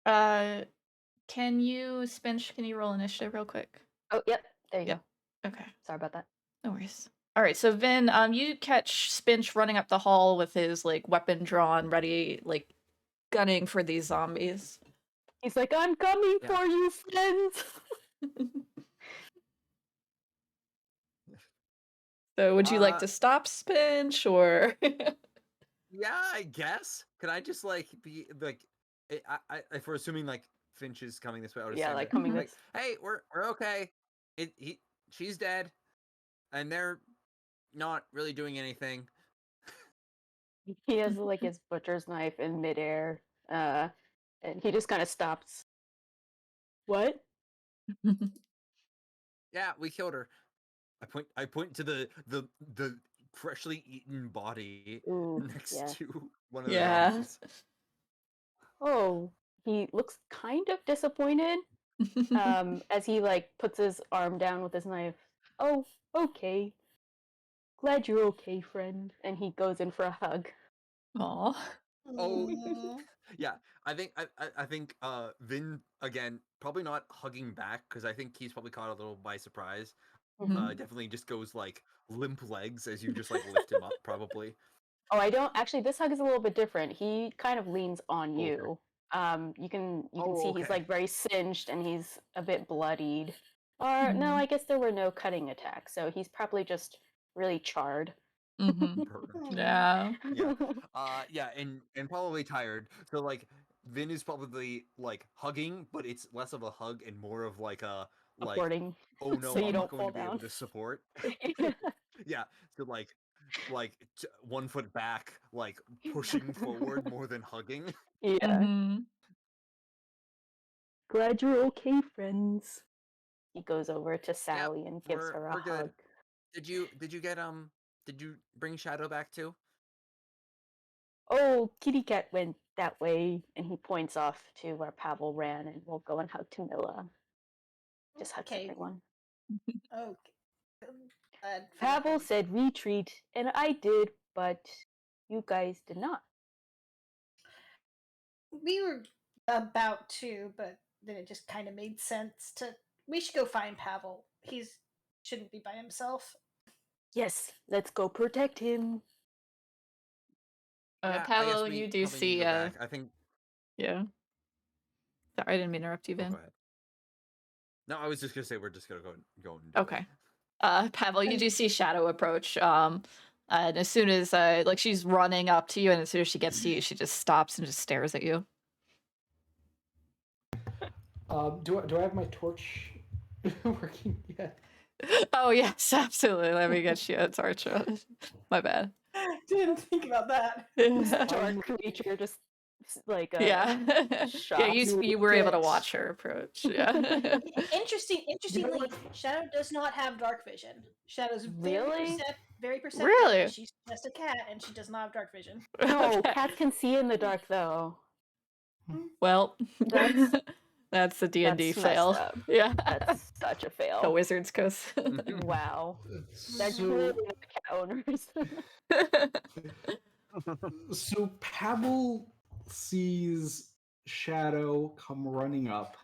Can you Spinch? Can you roll initiative real quick? Oh, yep. There you Yep. go. Okay. Sorry about that. No worries. All right, so Vin, you catch Spinch running up the hall with his like weapon drawn, ready, like gunning for these zombies. He's like, I'm coming Yeah. for you, friends. So, would you like Uh, to stop Spinch or? Yeah, I guess. Could I just like be like, if we're assuming like Finch is coming this way, I'll just Yeah, say like that coming Mhm. like, this. hey, we're okay. She's dead, and they're not really doing anything. He has like his butcher's knife in midair, and he just kind of stops. What? Yeah, we killed her. I point to the freshly eaten body Ooh, next yeah. to one of the Yeah. zombies. Oh, he looks kind of disappointed. As he like puts his arm down with his knife. Oh, okay. Glad you're okay, friend. And he goes in for a hug. Aw. Oh, Aw. yeah. I think Vin again probably not hugging back because I think he's probably caught a little by surprise. Mhm. Definitely just goes like limp legs as you just like lift him up probably. Oh, I don't actually. This hug is a little bit different. He kind of leans on Okay. you. You can Oh, see he's okay. like very singed and he's a bit bloodied. Or no, Mhm. I guess there were no cutting attacks, so he's probably just really charred. Mhm. Burned. Yeah. Yeah. Yeah, and probably tired. So like Vin is probably like hugging, but it's less of a hug and more of like a like, Supporting. oh no, So you I'm not don't going fall to be able down. to support. Yeah, so like 1 foot back, like pushing forward more than hugging. Yeah. Mm-hmm. Glad you're okay, friends. He goes over to Sally and gives her a We're good. hug. Did you did you bring Shadow back too? Oh, kitty cat went that way, and he points off to where Pavel ran, and we'll go and hug Camilla. Just hugs Okay. everyone. Okay. Glad for Pavel nothing. said retreat, and I did, but you guys did not. We were about to, but then it just kind of made sense to. We should go find Pavel. He's shouldn't be by himself. Yes, let's go protect him. Yeah, I guess Pavel, we you do probably need to see go back. I think. yeah. Sorry, I didn't mean to interrupt you, Oh, Vin. go ahead. No, I was just gonna say we're just gonna go and do Okay. it. Pavel, you do see Shadow approach. And as soon as like she's running up to you, and as soon as she gets to you, she just stops and just stares at you. Do I have my torch working yet? Oh yes, absolutely. Let me get you a torch. My bad. Didn't think about that. Dark creature just like Yeah. Yeah, shot. you were able to Fix. watch her approach. Yeah. Interestingly, Shadow does not have dark vision. Shadow's Really? very perceptive, Really? but she's just a cat and she does not have dark vision. No, Okay. cats can see in the dark though. Well, That's that's the D&D that's fail. messed up. Yeah. That's such a the fail. wizard's curse. Wow. That's So, clearly the cat owners. so Pavel sees Shadow come running up.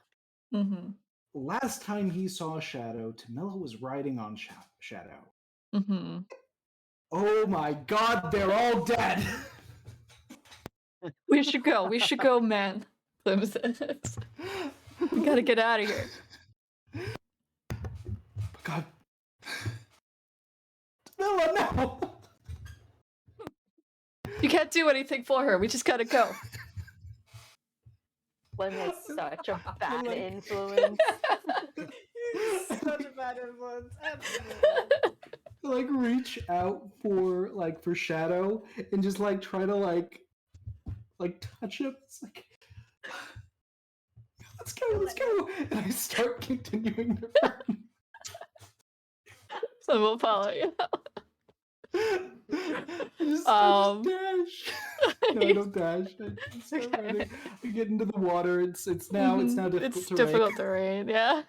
Mm-hmm. Last time he saw Shadow, Tamila was riding on Shadow. Mm-hmm. Oh my god, they're all dead! We should go. We should go, man. Clem says. We gotta get out of here. God. Tamila, no! You can't do anything for her. We just gotta go. When is such a bad Like- influence. Such a bad influence. Absolutely. Like reach out for Shadow and just like try to like touch him. It's like let's go. And I start continuing to run. So we'll follow you. I just dash. No, I don't dash. I just start Okay. running. I get into the water. It's now difficult It's to difficult terrain. Yeah.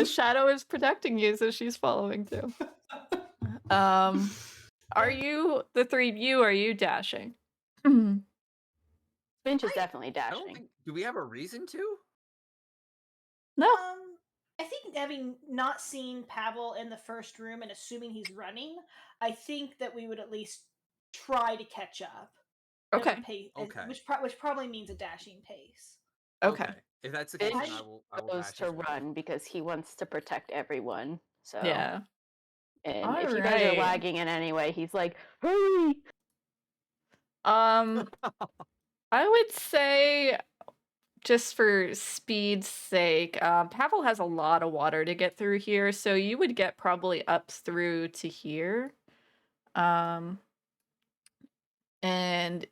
Shadow is protecting you, so she's following too. Are you the three of you? Are you dashing? Finch is definitely I don't dashing. think. Do we have a reason to? No. I think having not seen Pavel in the first room and assuming he's running, I think that we would at least try to catch up. at a Okay. pace, Okay. which probably means a dashing pace. Okay. If that's the case, Finch then I will goes dash to as well. run because he wants to protect everyone. So Yeah. and if you guys are Alright. lagging in any way, he's like, hurry! I would say, just for speed's sake, Pavel has a lot of water to get through here, so you would get probably up through to here. And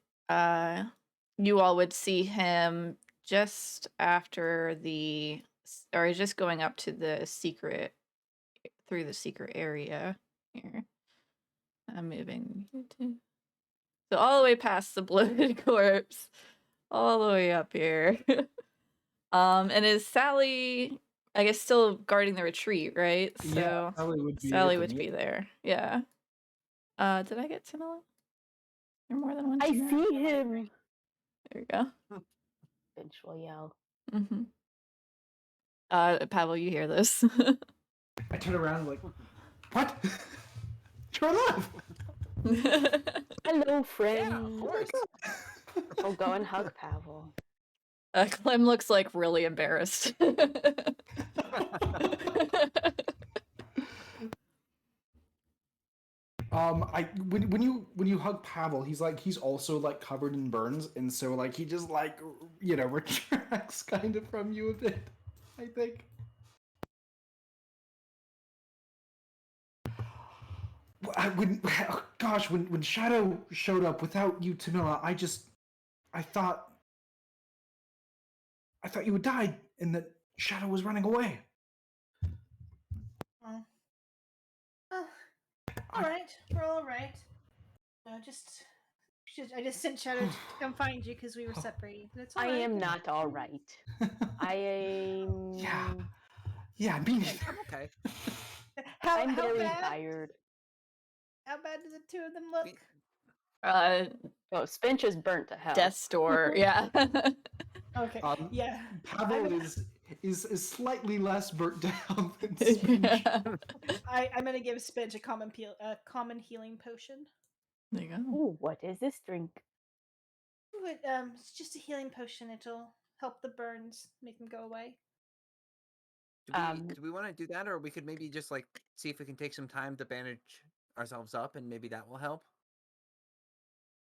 you all would see him just after or just going up to the secret, through the secret area here. I'm moving you to. So all the way past the bloated corpse, all the way up here. And is Sally, I guess, still guarding the retreat, right? So Yeah, Sally would be there. Yeah. Did I get Tamila? There more than one I Tamila? see him! There we go. Finch will yell. Mm-hmm. Pavel, you hear this? I turn around and like, what? You're alive! Hello, Yeah, friend. of course. I'll go and hug Pavel. Clem looks like really embarrassed. When you hug Pavel, he's also like covered in burns, and so like he just like retracts kind of from you a bit, I think. When Shadow showed up without you, Tamila, I thought you had died and that Shadow was running away. Oh. Oh. All right. We're all right. No, I just sent Shadow to come find you because we were separated. But it's all I right. am not all right. I am. Yeah, me neither. I'm okay. I'm How very bad? tired. How bad do the two of them look? Me- Uh, Oh, Spinch is burnt to hell. Death's Door. Yeah. Okay. Yeah. Pavel I'm- is slightly less burnt down than Spinch. I'm gonna give Spinch a common healing potion. There you go. Ooh, what is this drink? Ooh, it's just a healing potion. It'll help the burns, make them go away. Do we want to do that, or we could maybe just like see if we can take some time to bandage ourselves up, and maybe that will help?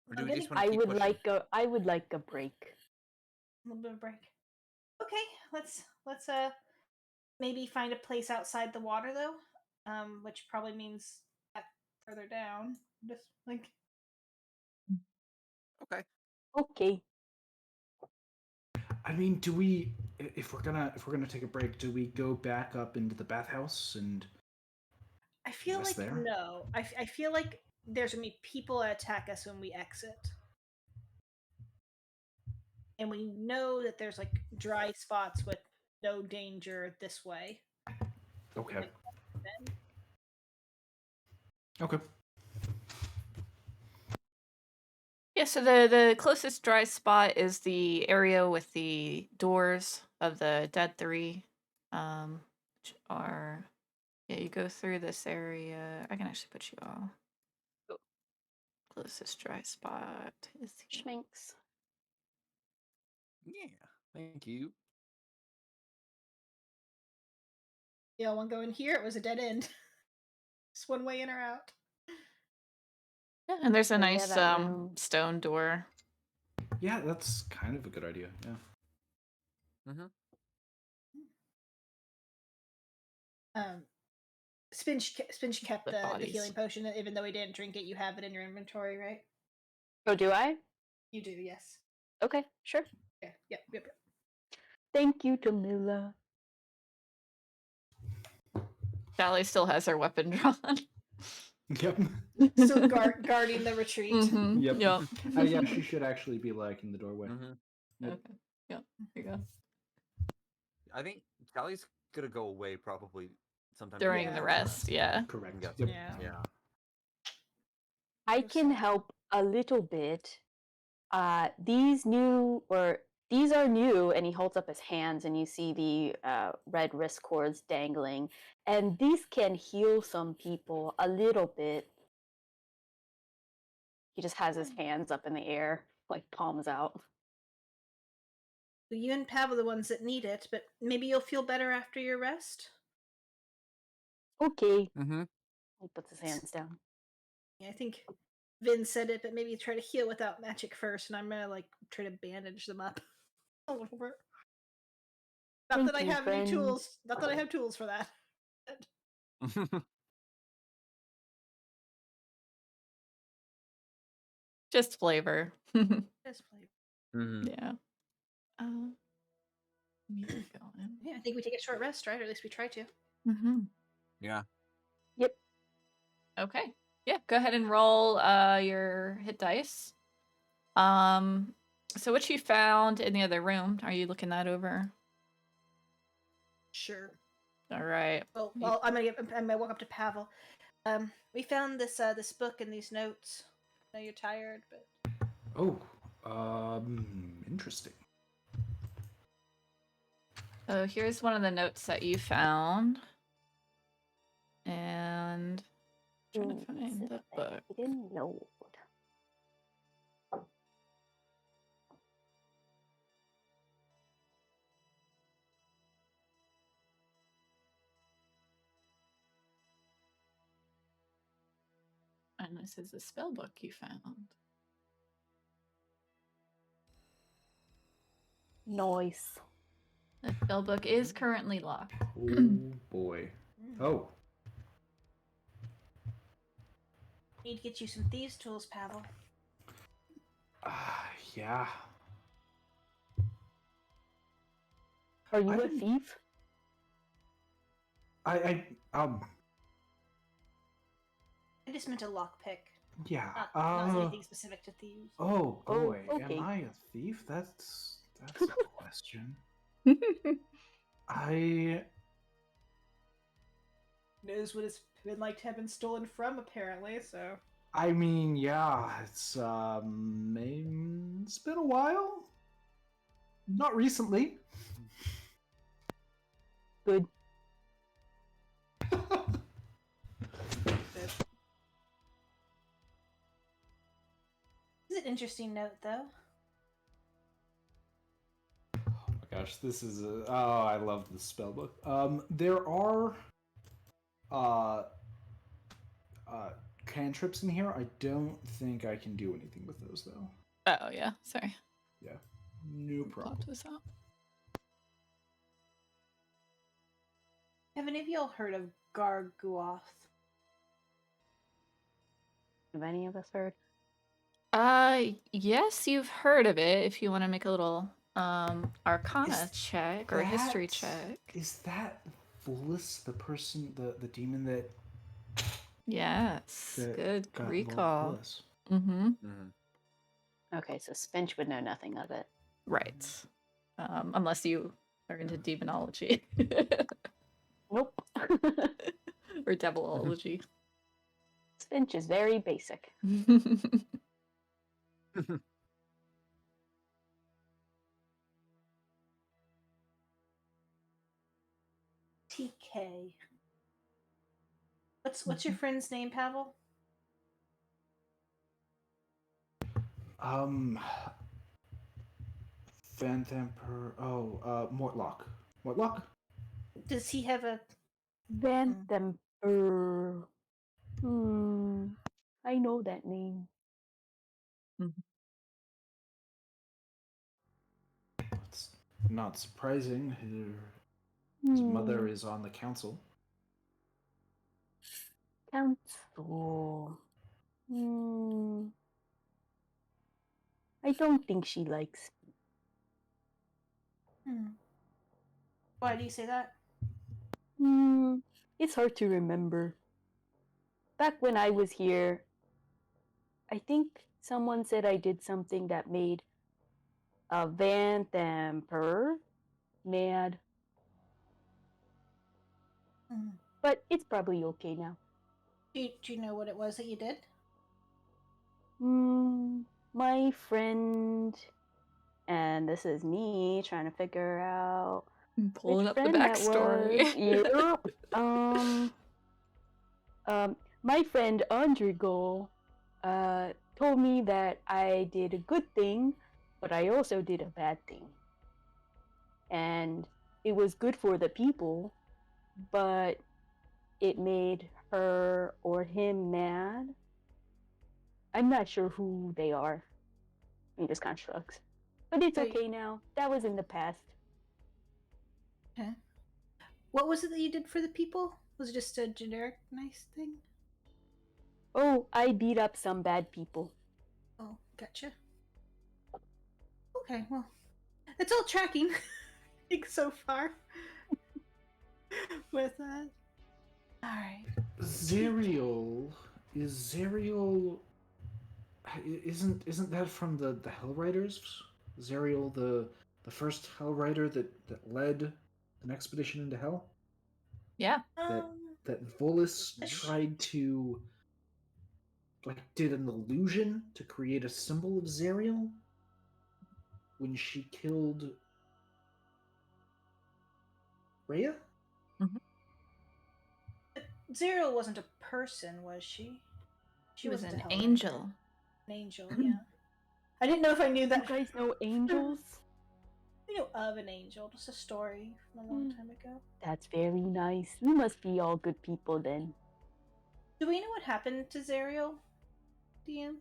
Or do I'm we just gonna- want to keep pushing? I would like a break. A little bit of break. Okay, let's maybe find a place outside the water though, which probably means back further down. Just like Okay. Okay. I mean, if we're gonna take a break, do we go back up into the bathhouse and I feel Rest like there? no, I feel like there's gonna be people that attack us when we exit, and we know that there's like dry spots with no danger this way. okay, Like, then okay. Yeah, so the closest dry spot is the area with the doors of the Dead Three, which are you go through this area. I can actually put you all. Closest dry spot is here. Schminks. Yeah. Thank you. y'all want to go in here? It was a dead end. Just one way in or out. Yeah, and there's a Oh, yeah, nice that room. stone door. Yeah, that's kind of a good idea. Yeah. Mm-hmm. Spinch kept The the bodies. healing potion, even though he didn't drink it. You have it in your inventory, right? Oh, do I? You do, yes. Okay, sure. Yeah, yep. Thank you, Jamila. Sally still has her weapon drawn. Yep. Still guarding the retreat. Mm-hmm. Yep. Yep. Yeah, she should actually be like in the doorway. Mm-hmm. Yep. Okay. Yep. There you go. I think Sally's gonna go away probably sometime During Yeah. the rest, yeah. Correct. Yep. Yep. Yeah. Yeah. I can help a little bit. These are new, and he holds up his hands, and you see the red wrist cords dangling, and these can heal some people a little bit. He just has his hands up in the air, like palms out. So you and Pav are the ones that need it, but maybe you'll feel better after your rest. Okay. Mm-hmm. He puts his hands down. Yeah, I think Vin said it, but maybe try to heal without magic first, and I'm gonna like try to bandage them up a little bit. Not Thank that I you, have any friend. tools. Not that I have tools for that. Just flavor. Just play. Mm-hmm. Yeah. Music going. Yeah, I think we take a short rest, right? Or at least we try to. Mm-hmm. Yeah. Yep. Okay. Yeah, go ahead and roll your hit dice. So what you found in the other room, are you looking that over? Sure. All right. Well, I'm gonna walk up to Pavel. We found this book and these notes. I know you're tired, but Oh, interesting. So here's one of the notes that you found. And trying to find the book. Hidden note. And this is a spell book you found. Nice. The spell book is currently locked. Oh boy. Oh. Need to get you some thieves' tools, Pavel. Yeah. Are you I a didn't- thief? I I just meant a lockpick. yeah. Not anything specific to thieves. Oh boy, okay. am I a thief? That's a question. I Knows what it's been like to have been stolen from, apparently. So. mean, yeah, it's it's been a while. Not recently. Good. This is an interesting note, though. Oh my gosh, this is I love this spell book. There are cantrips in here. I don't think I can do anything with those though. Oh yeah, sorry. Yeah, no problem. Pop this out. Have any of y'all heard of Garguoth? Have any of us heard? Yes, you've heard of it. If you want to make a little Arcana Is check or a history That- check. Is that Volus, the person, the demon that Yes, that good got recall. Volus? Mm-hmm. Okay, so Spinch would know nothing of it. Right. Unless you are into demonology Nope. or devilology. Spinch is very basic. TK. What's your friend's name, Pavel? Vanthamper. Oh, Mortlock. Mortlock? Does he have a? Vanthemper. I know that name. It's not surprising. His mother is on the council. Council. I don't think she likes Why do you say that? me. It's hard to remember. Back when I was here, I think someone said I did something that made a Vanthamper mad. But it's probably okay now. Do you know what it was that you did? My friend, and this is me trying to figure out Pulling which up the friend that backstory. was. Yep. My friend Andrigo told me that I did a good thing, but I also did a bad thing. And it was good for the people, but it made her or him mad. I'm not sure who they are. He just kind of shrugs. But it's okay now. That was in the past. Okay. What was it that you did for the people? Was it just a generic nice thing? Oh, I beat up some bad people. Oh, gotcha. Okay, well, it's all tracking. I think so far. With that. Alright. Zerial. Is Zerial. Isn't that from the Hellriders? Zerial, the first Hellrider that led an expedition into Hell? Yeah. That Volus tried to did an illusion to create a symbol of Zerial when she killed Rhea? Zero wasn't a person, was she? She was wasn't an a Hellrider. angel. An angel, yeah. I didn't know if I knew that. You guys know angels? I know of an angel, just a story from a long time ago. That's very nice. We must be all good people then. Do we know what happened to Zerial, DM?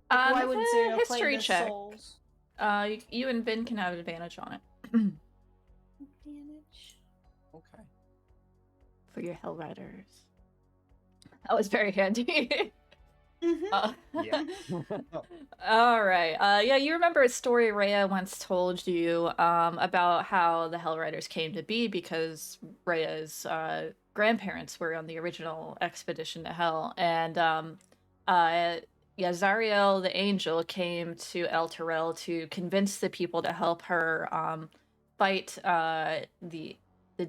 Why Why would Zerial play history the check? souls? You and Ben can have advantage on it. Advantage. Okay. For your Hell Riders. That was very handy. Mhm. Yeah. All right. Yeah, you remember a story Rhea once told you about how the Hellriders came to be because Rhea's grandparents were on the original expedition to Hell, and yeah, Zariel the Angel came to El Terrell to convince the people to help her fight the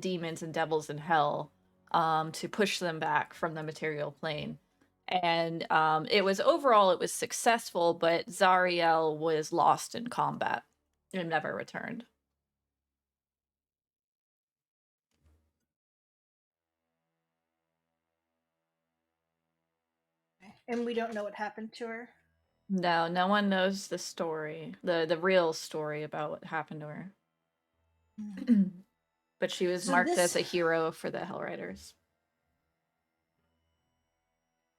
demons and devils in Hell, to push them back from the material plane. And it was successful, but Zariel was lost in combat and never returned. And we don't know what happened to her. No, no one knows the story, the real story about what happened to her. But she was So marked as this, a hero for the Hellriders.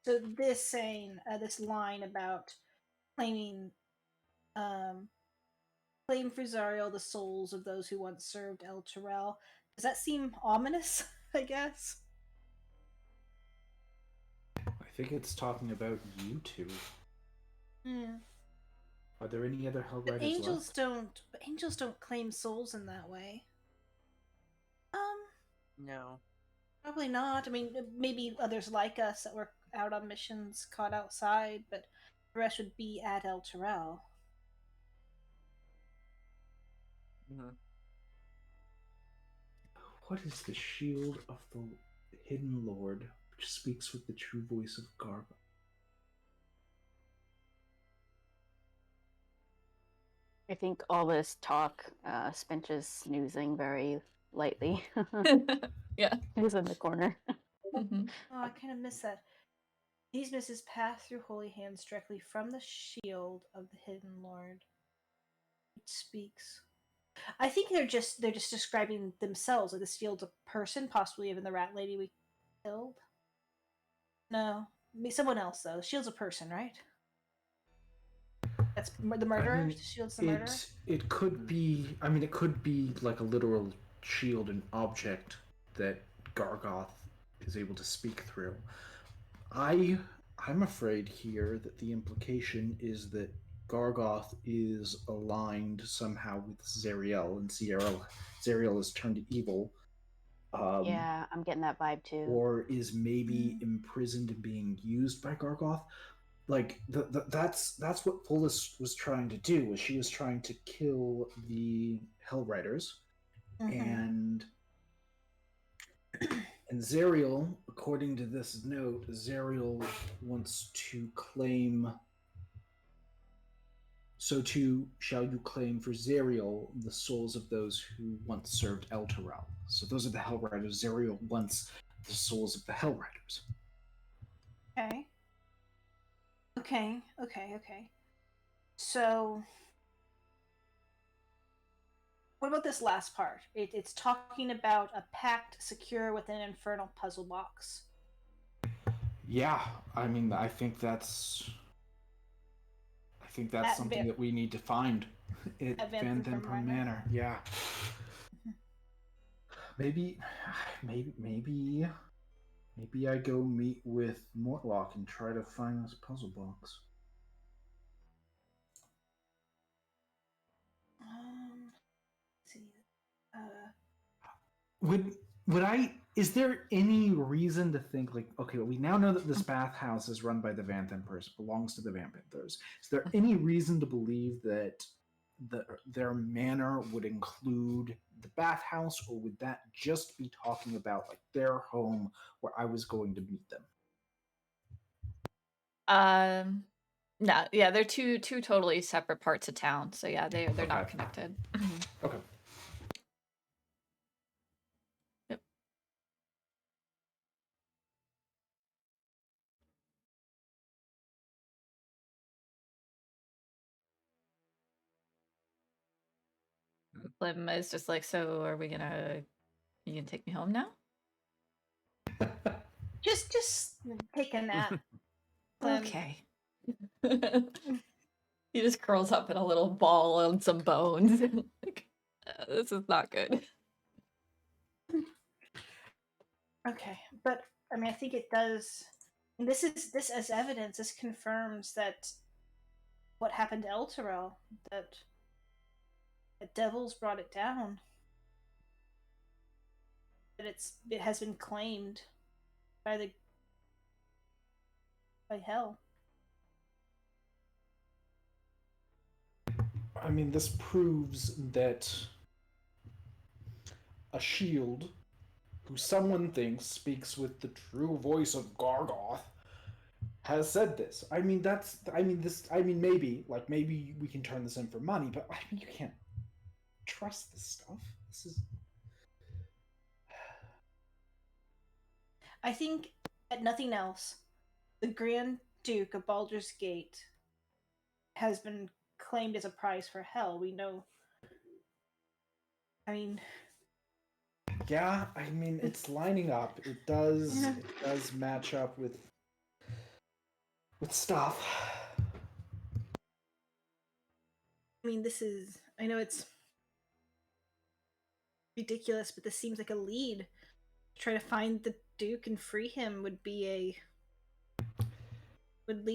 so this saying, this line about claiming, um, claim for Zariel the souls of those who once served El Terrell. Does that seem ominous? I guess. I think it's talking about you two. Yeah. Are there any other But Hellriders angels left? don't. But angels don't claim souls in that way. No. Probably not. I mean, maybe others like us that were out on missions caught outside, but the rest would be at El Terrell. Mm-hmm. What is the shield of the hidden Lord, which speaks with the true voice of Garba? I think all this talk, Spinch is snoozing very lightly. Yeah. He's in the corner. Mhm. Oh, I kind of miss that. These misses pass through holy hands directly from the shield of the hidden Lord. It speaks. I think they're just describing themselves. Like the shield's a person, possibly even the rat lady we killed. No, someone else though. The shield's a person, right? That's the murderer. I mean, The shield's the murderer. it could be. I mean, it could be like a literal shield, an object that Gargoth is able to speak through. I'm afraid here that the implication is that Gargoth is aligned somehow with Zariel, and Zariel has turned evil. Yeah, I'm getting that vibe too. Or is maybe imprisoned and being used by Gargoth. Like that's what Fullus was trying to do. Was she was trying to kill the Hellriders, and Zariel, according to this note, Zariel wants to claim. So too shall you claim for Zariel the souls of those who once served El Terrell. So those are the Hellriders. Zariel wants the souls of the Hellriders. Okay. Okay. So, what about this last part? It's talking about a pact secure within an infernal puzzle box. Yeah, I mean, I think that's something that we need to find at Van Themper Manor. Yeah. Maybe I go meet with Mortlock and try to find this puzzle box. Let's see. Would I? Is there any reason to think like, okay, well, we now know that this bathhouse is run by the Van Thempers, belongs to the Vampinthers. Is there any reason to believe that their manor would include the bathhouse, or would that just be talking about like their home where I was going to meet them? No, yeah, they're two totally separate parts of town. So yeah, they're Okay. not connected. Okay. Yep. Lim is just like, so are we gonna? You gonna take me home now? Just take a nap. Okay. He just curls up in a little ball on some bones. Like, this is not good. Okay, but I mean, I think it does And this as evidence. This confirms that what happened to Elturel, that the devils brought it down. That it has been claimed by hell. I mean, this proves that a shield, who someone thinks speaks with the true voice of Gargoth, has said this. I mean, maybe we can turn this in for money, but I mean, you can't trust this stuff. This is. I think, at nothing else, the Grand Duke of Baldur's Gate has been claimed as a prize for hell. We know. I mean. Yeah, I mean, it's lining up. It does. Yeah. It does match up with stuff. I mean, this is. I know it's ridiculous, but this seems like a lead. Try to find the Duke and free him would lead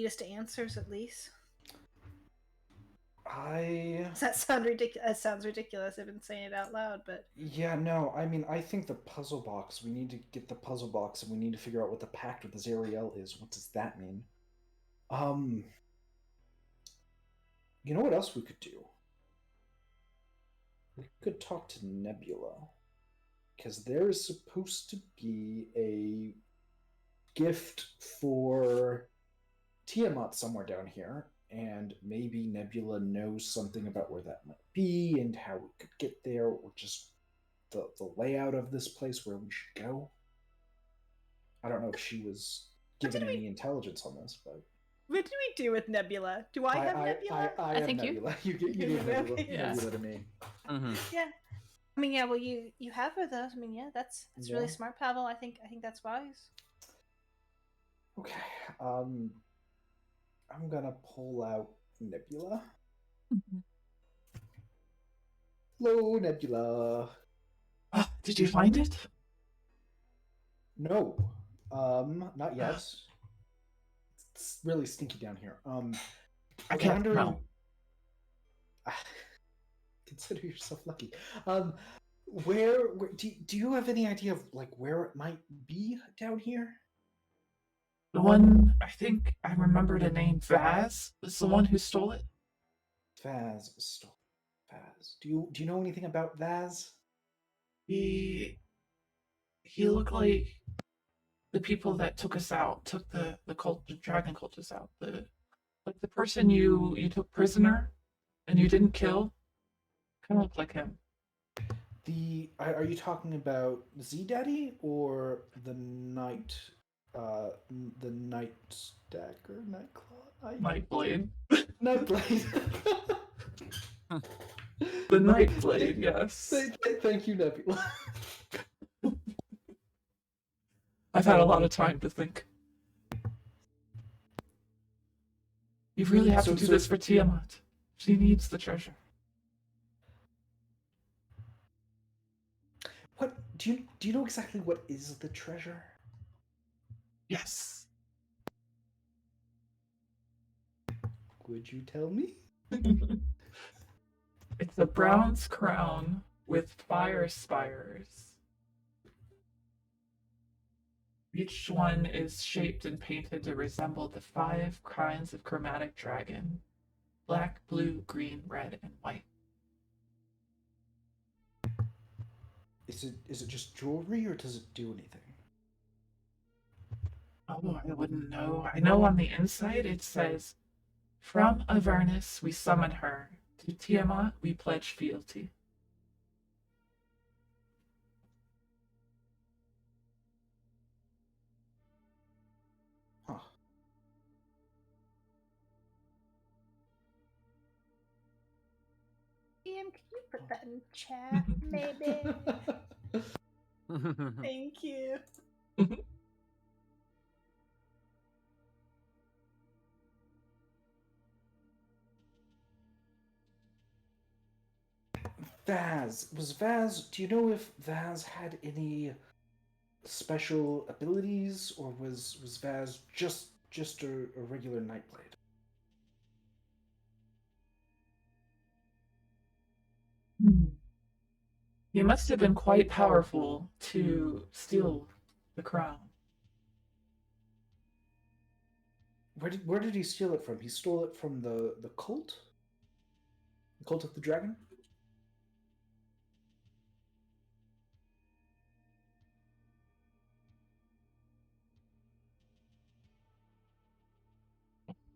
us to answers at least. Does that sound ridiculous? That sounds ridiculous. I've been saying it out loud, but Yeah, no, I mean, I think the puzzle box. We need to get the puzzle box, and we need to figure out what the pact with Azariel is. What does that mean? You know what else we could do? We could talk to Nebula, because there is supposed to be a gift for Tiamat somewhere down here, and maybe Nebula knows something about where that might be and how we could get there, or just the layout of this place where we should go. I don't know if she was given any intelligence on this, but what do we do with Nebula? Do I have Nebula? I think you- Nebula. You give Nebula, Yeah. Nebula to me. Mm-hmm. Yeah. I mean, yeah. Well, you have her though. I mean, yeah, that's really Yeah. smart, Pavel. I think that's wise. Okay. I'm gonna pull out Nebula. Hello, Nebula. Did you find it? No. Not yet. It's really stinky down here. I can't wondering- smell. Consider yourself lucky. Where do you have any idea of like where it might be down here? The one, I think I remember the name Vaz was the one who stole it. Vaz stole. Vaz. Do you know anything about Vaz? He looked like the people that took us out, took the dragon cultists out. The person you took prisoner and you didn't kill. Kind of looked like him. Are you talking about Z Daddy or the Night Dagger, Nightclaw, Nightblade. Nightblade. The Nightblade, yes. Thank you, Nebula. I've had a lot of time to think. You really have to do this for Tiamat. She needs the treasure. What do you know exactly what is the treasure? Yes. Would you tell me? It's a bronze crown with fire spires. Each one is shaped and painted to resemble the 5 kinds of chromatic dragon: black, blue, green, red, and white. Is it just jewelry or does it do anything? Oh, I wouldn't know. I know on the inside it says, "From Avernus we summon her. To Tiamat we pledge fealty." Huh. Ian, can you put that in chat, maybe? Thank you. Vaz. Do you know if Vaz had any special abilities, or was Vaz just a regular Nightblade? Hmm. He must have been quite powerful to steal the crown. Where did he steal it from? He stole it from the cult? The cult of the dragon?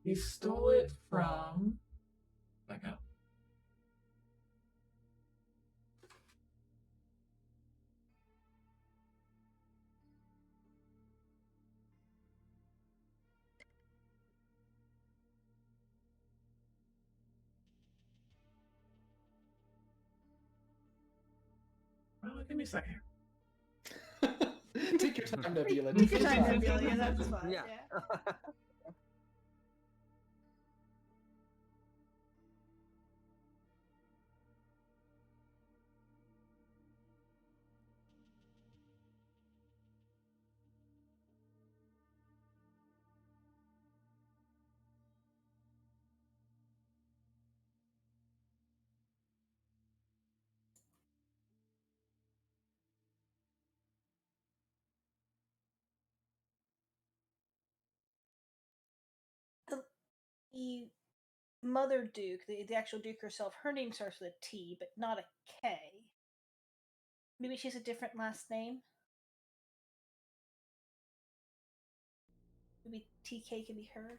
He stole it from. Back up. Well, give me a second. Take your time, Nebula. Take your time, Nebula. Yeah, that's fine. Yeah. Yeah. The Mother Duke, the actual Duke herself, her name starts with a T, but not a K. Maybe she has a different last name. Maybe TK could be her.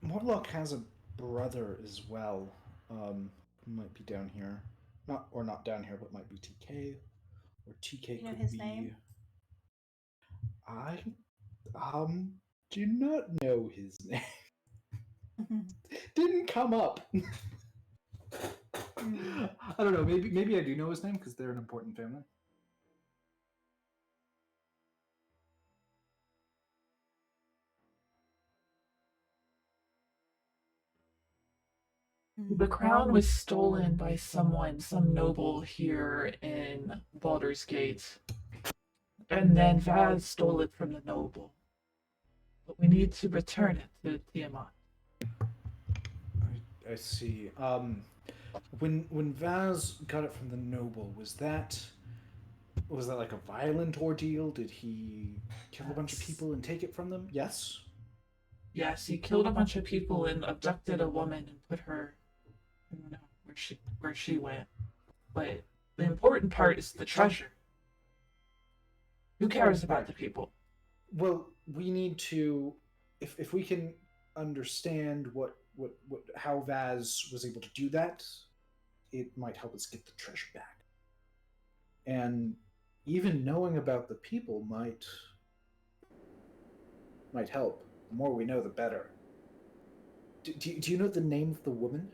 Morlock has a brother as well. Who might be down here. Not down here, but might be TK. Or TK You know could his be. name? I do not know his name. Didn't come up. I don't know. Maybe I do know his name because they're an important family. The crown was stolen by someone, some noble here in Baldur's Gate. And then Vaz stole it from the noble. But we need to return it to Tiamat. I see. When Vaz got it from the noble, was that like a violent ordeal? Did he kill a bunch of people and take it from them? Yes. Yes, he killed a bunch of people and abducted a woman and put her. I don't know where she went. But the important part is the treasure. Who cares about the people? Well, we need to, if we can understand how Vaz was able to do that, it might help us get the treasure back. And even knowing about the people might help. The more we know, the better. Do you know the name of the woman?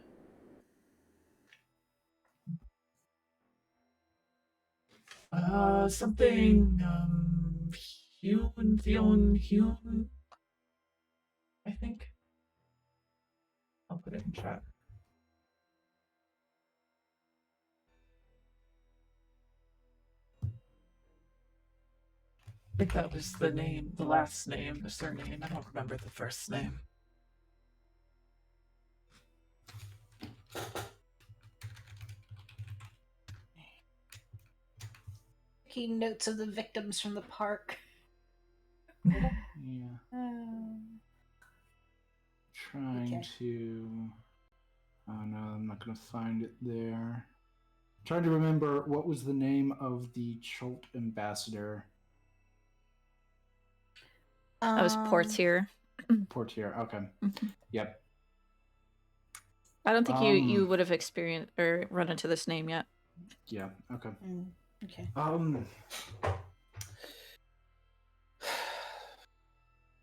Something, Hune, I think. I'll put it in chat. I think that was the name, the last name, the surname. I don't remember the first name. Taking notes of the victims from the park. Yeah. Trying Okay. to. Oh no, I'm not going to find it there. Trying to remember what was the name of the Chult ambassador. That was Portier. Portier. Okay. Yep. I don't think you would have experienced or run into this name yet. Yeah. Okay. Okay.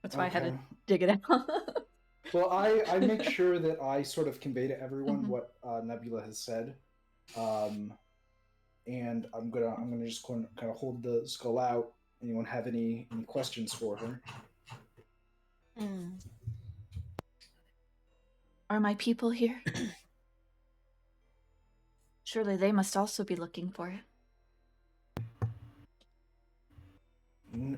That's why I had to dig it out. Well, I make sure that I sort of convey to everyone what Nebula has said, and I'm gonna just kind of hold the skull out. Anyone have any questions for her? Are my people here? Surely they must also be looking for it.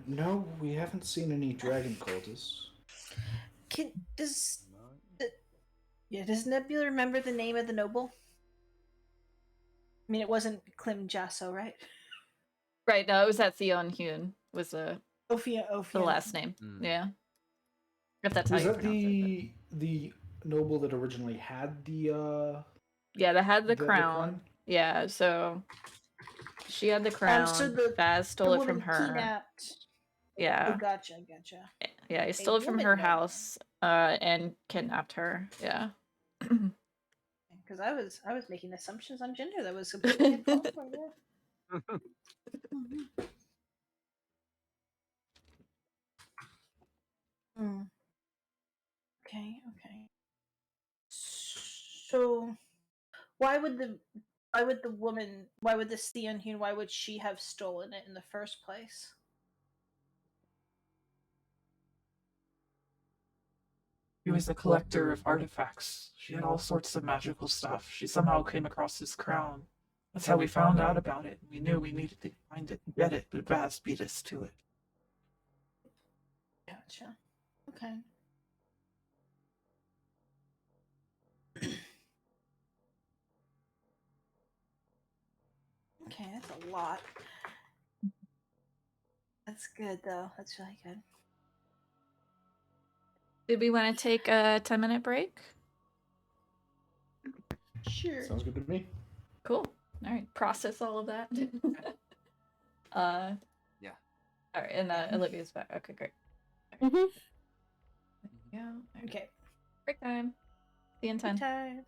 No, we haven't seen any dragon cultists. Does Nebula remember the name of the noble? I mean, it wasn't Klim Jasso, right? Right, no, it was that Theon Hune was the Ophia. last name. Yeah. If that's how Was you that pronounce it. the noble that originally had the Yeah, that had the the crown. crown? Yeah, so she had the crown. So Baz stole the it from woman her. kidnapped. Yeah. Oh, gotcha. Yeah, he stole it from woman her noble. house, and kidnapped her. Yeah. Because I was making assumptions on gender that was completely uncalled for. Yeah. Okay. So why would this Theon Hune, why would she have stolen it in the first place? She was a collector of artifacts. She had all sorts of magical stuff. She somehow came across this crown. That's how we found out about it. We knew we needed to find it and get it, but Vaz beat us to it. Gotcha. Okay. Okay, that's a lot. That's good, though. That's really good. Did we want to take a 10-minute break? Sure. Sounds good to me. Cool. All right. Process all of that. Yeah. All right, and Olivia's back. Okay, great. Mm-hmm. Yeah. Okay. Break time. See you in 10. Time.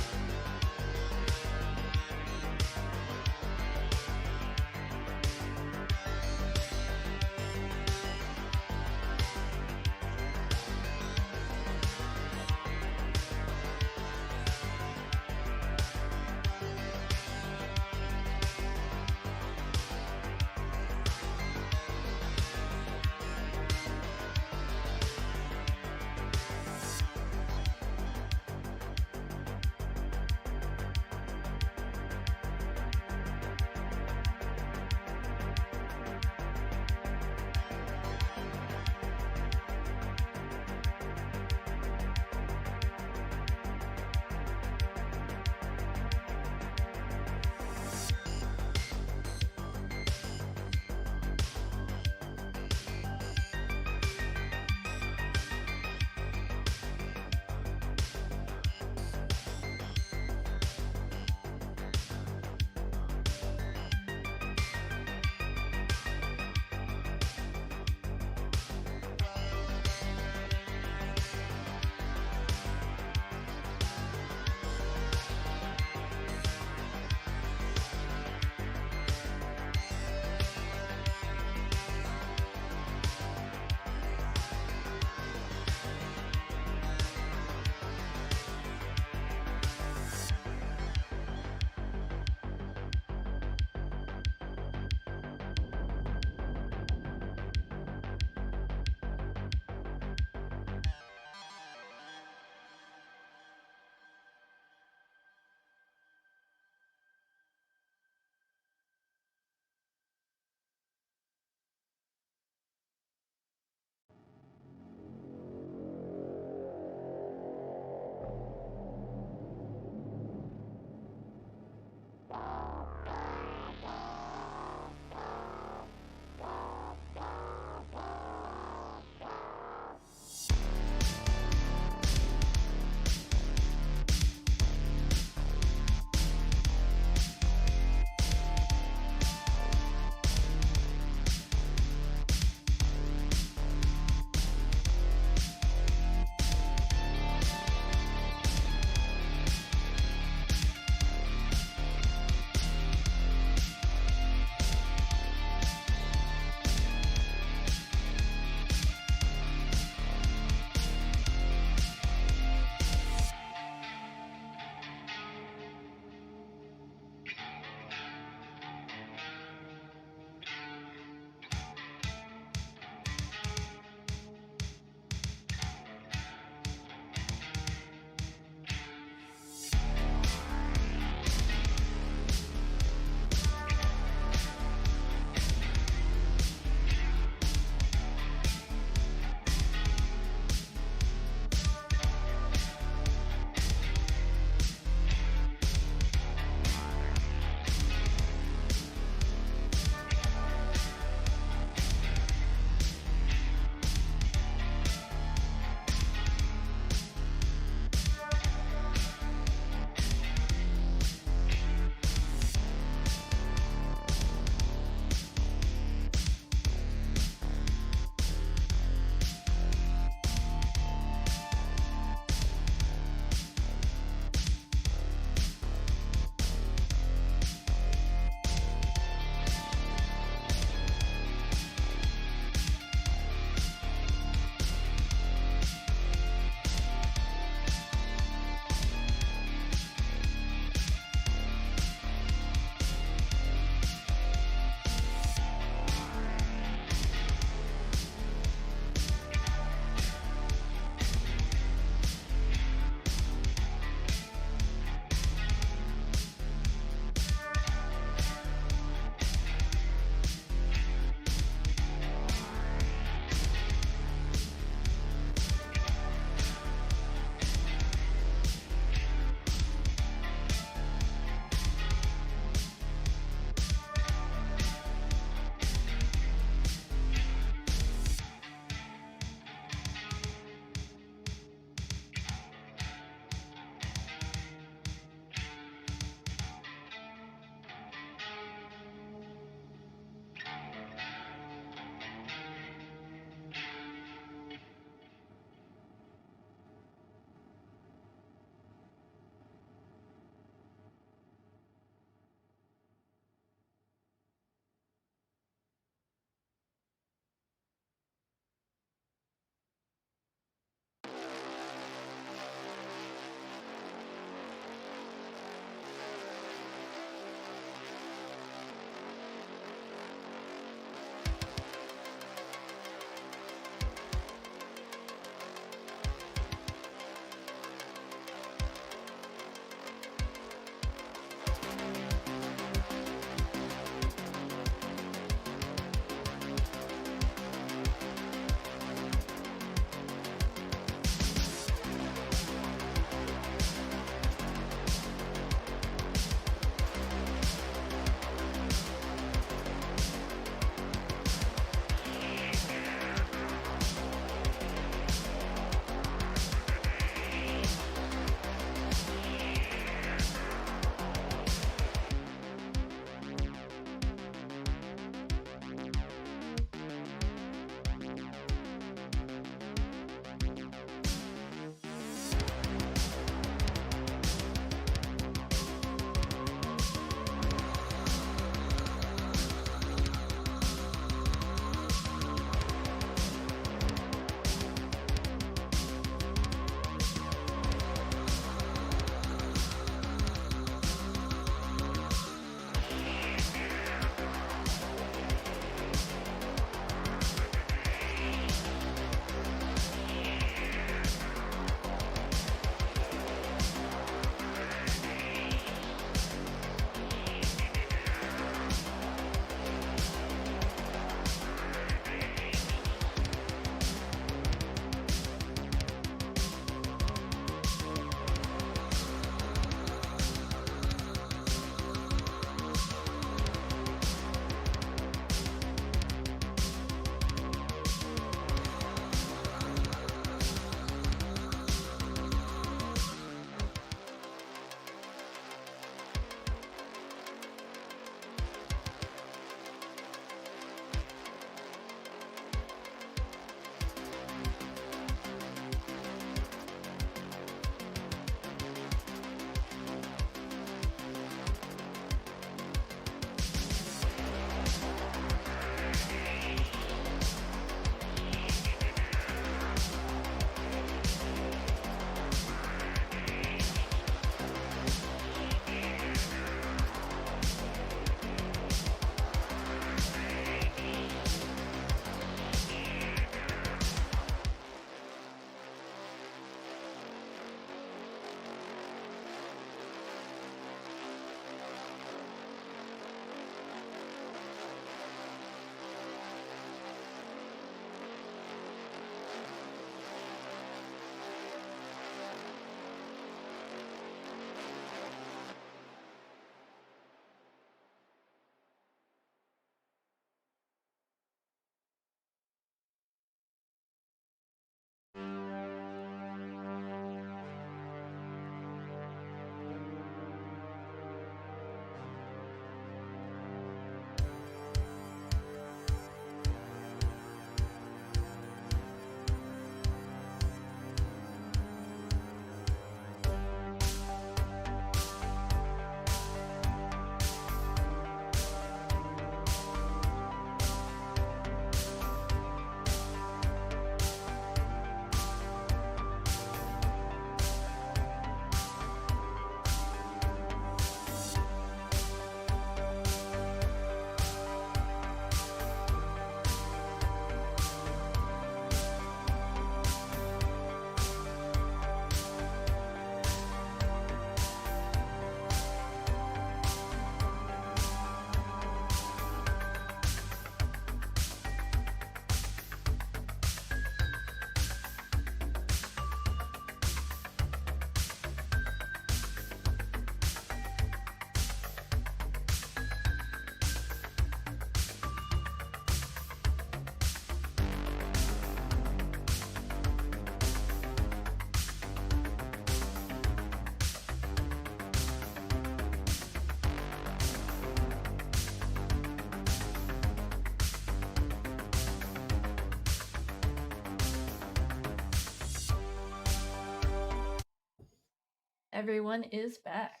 everyone is back.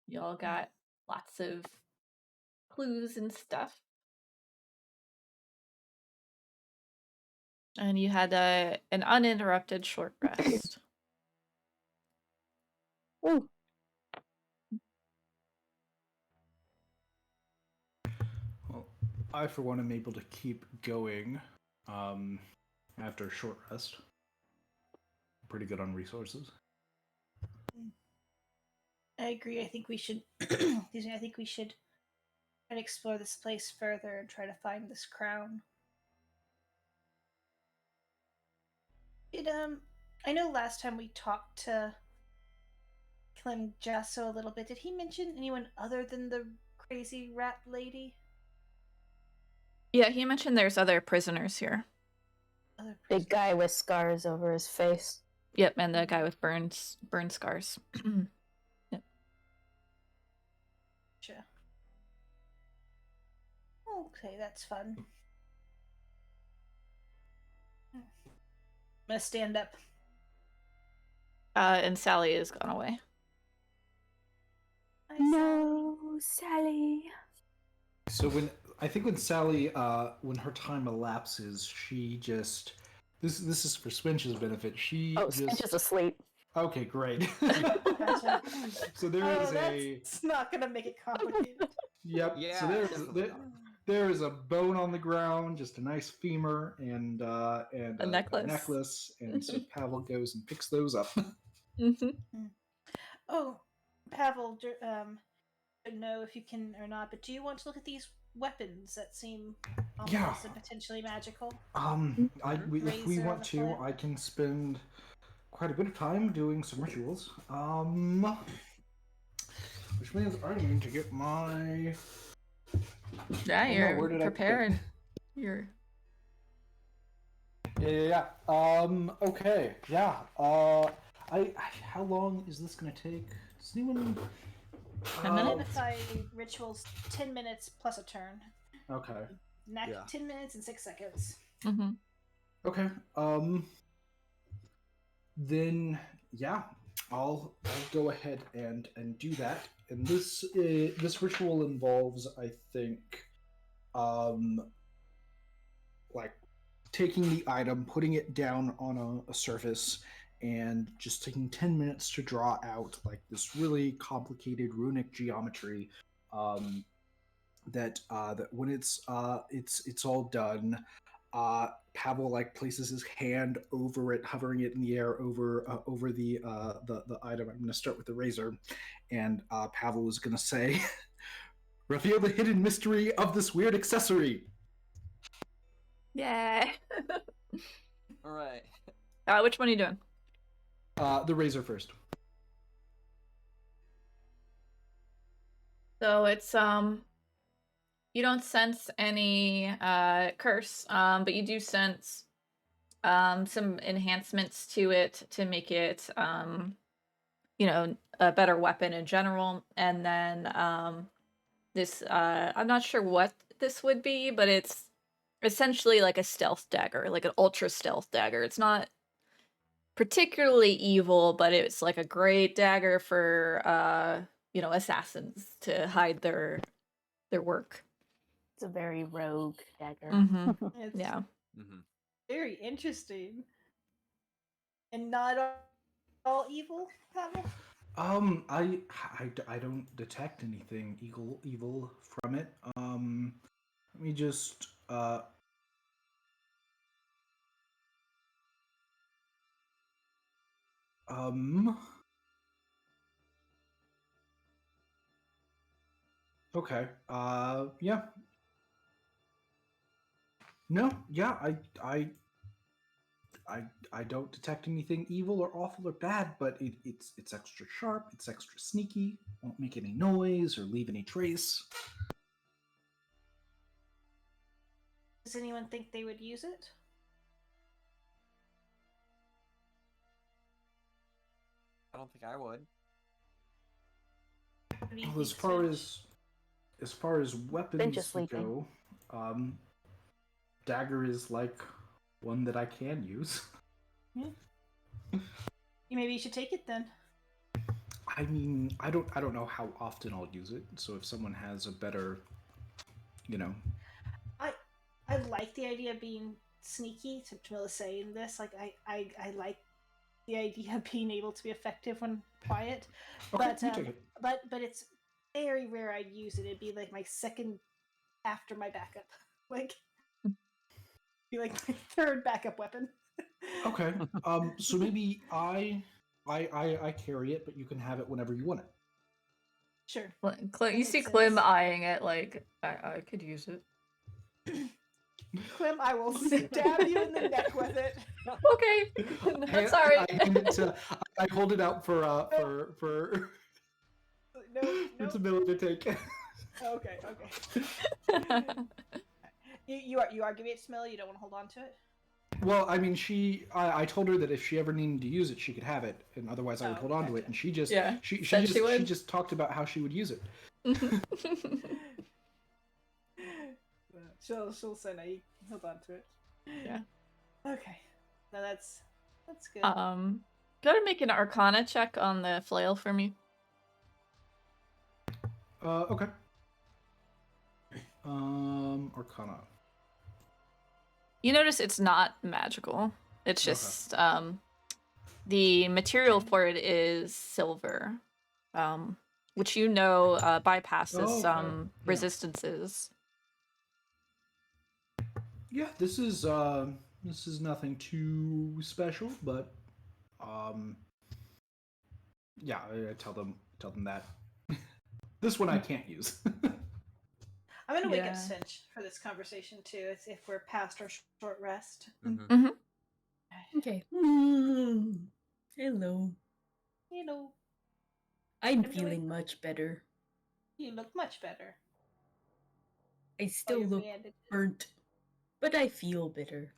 Y'all got lots of clues and stuff. And you had an uninterrupted short rest. Ooh. Well, I, for one, am able to keep going after a short rest. Pretty good on resources. I agree. I think we should. Excuse me. I think we should try to explore this place further and try to find this crown. I know last time we talked to Clem Jasso a little bit. Did he mention anyone other than the crazy rat lady? Yeah, he mentioned there's other prisoners here. Other Big guy with scars over his face. Yep, and the guy with burn scars. Yep. Gotcha. Okay, that's fun. I'm gonna stand up. And Sally is gone away. Hi, No, Sally. So when Sally, when her time elapses, she just this is for Swinch's benefit. She Oh, just Spinch is asleep. okay, great. Gotcha. So there is a That's not gonna make it complicated. yep. Yeah, So definitely not. there is a bone on the ground, just a nice femur and a necklace. necklace, and so Pavel goes and picks those up. Mm-hmm. Oh, Pavel, don't know if you can or not, but do you want to look at these weapons that seem Yeah. ominous and potentially magical? If we Razor on want the to, flat. I can spend quite a bit of time doing some rituals. Which means I need to get my. Yeah, Oh, no, you're where did I put it? prepared. You're Yeah. Okay. Yeah. How long is this gonna take? Does anyone? 10 minutes? Identify rituals 10 minutes plus a turn. Okay. Yeah. 10 minutes and 6 seconds. Mm-hmm. Okay. Then yeah, I'll go ahead and do that. And this ritual involves, I think, like taking the item, putting it down on a surface, and just taking 10 minutes to draw out like this really complicated runic geometry. That when it's all done, Pavel like places his hand over it, hovering it in the air over the item. I'm going to start with the razor, and Pavel is going to say, "Reveal the hidden mystery of this weird accessory." Yeah. All right. Which one are you doing? The razor first. So it's you don't sense any curse, but you do sense some enhancements to it to make it a better weapon in general. And then this I'm not sure what this would be, but it's essentially like a stealth dagger, like an ultra stealth dagger. It's not particularly evil, but it's like a great dagger for assassins to hide their work. It's a very rogue dagger. Mm-hmm. It's Yeah. Mm-hmm. very interesting. And not all evil, Pavel? I don't detect anything evil from it. Let me just Okay. Yeah. No. Yeah. I don't detect anything evil or awful or bad, but it's extra sharp. It's extra sneaky. Won't make any noise or leave any trace. Does anyone think they would use it? I don't think I would. What do you Well, think, as far as Bench weapons is sleeping. go, dagger is like one that I can use. You Maybe you should take it then. I mean, I don't know how often I'll use it. So if someone has a better, you know, I like the idea of being sneaky. To Camilla saying this, like I like the idea of being able to be effective when quiet. okay, But you take it. but it's very rare I'd use it. It'd be like my second after my backup, like be like my third backup weapon. Okay. So maybe I carry it, but you can have it whenever you want it. Sure. You see makes Clem sense. eyeing it like, I could use it. Clem, I will stab you in the neck with it. Okay, I'm sorry. I hold it out for No. Tamila to take. Okay. You are giving it to Camilla. You don't want to hold on to it. Well, I mean, I told her that if she ever needed to use it, she could have it, and otherwise I would hold on to it. And she just she just talked about how she would use it. She'll say no. You hold on to it. Yeah. Okay. No, that's good. Go ahead and make an Arcana check on the flail for me. Okay. Arcana. You notice it's not magical. It's just the material for it is silver, which you know bypasses some resistances. Yeah, this is nothing too special, but yeah, I tell them that this one I can't use. I'm gonna wake up Cinch for this conversation too. It's if we're past our short rest. Mm-hmm. Okay. Hello. Hello. I'm feeling much better. You look much better. I still look burnt, but I feel better.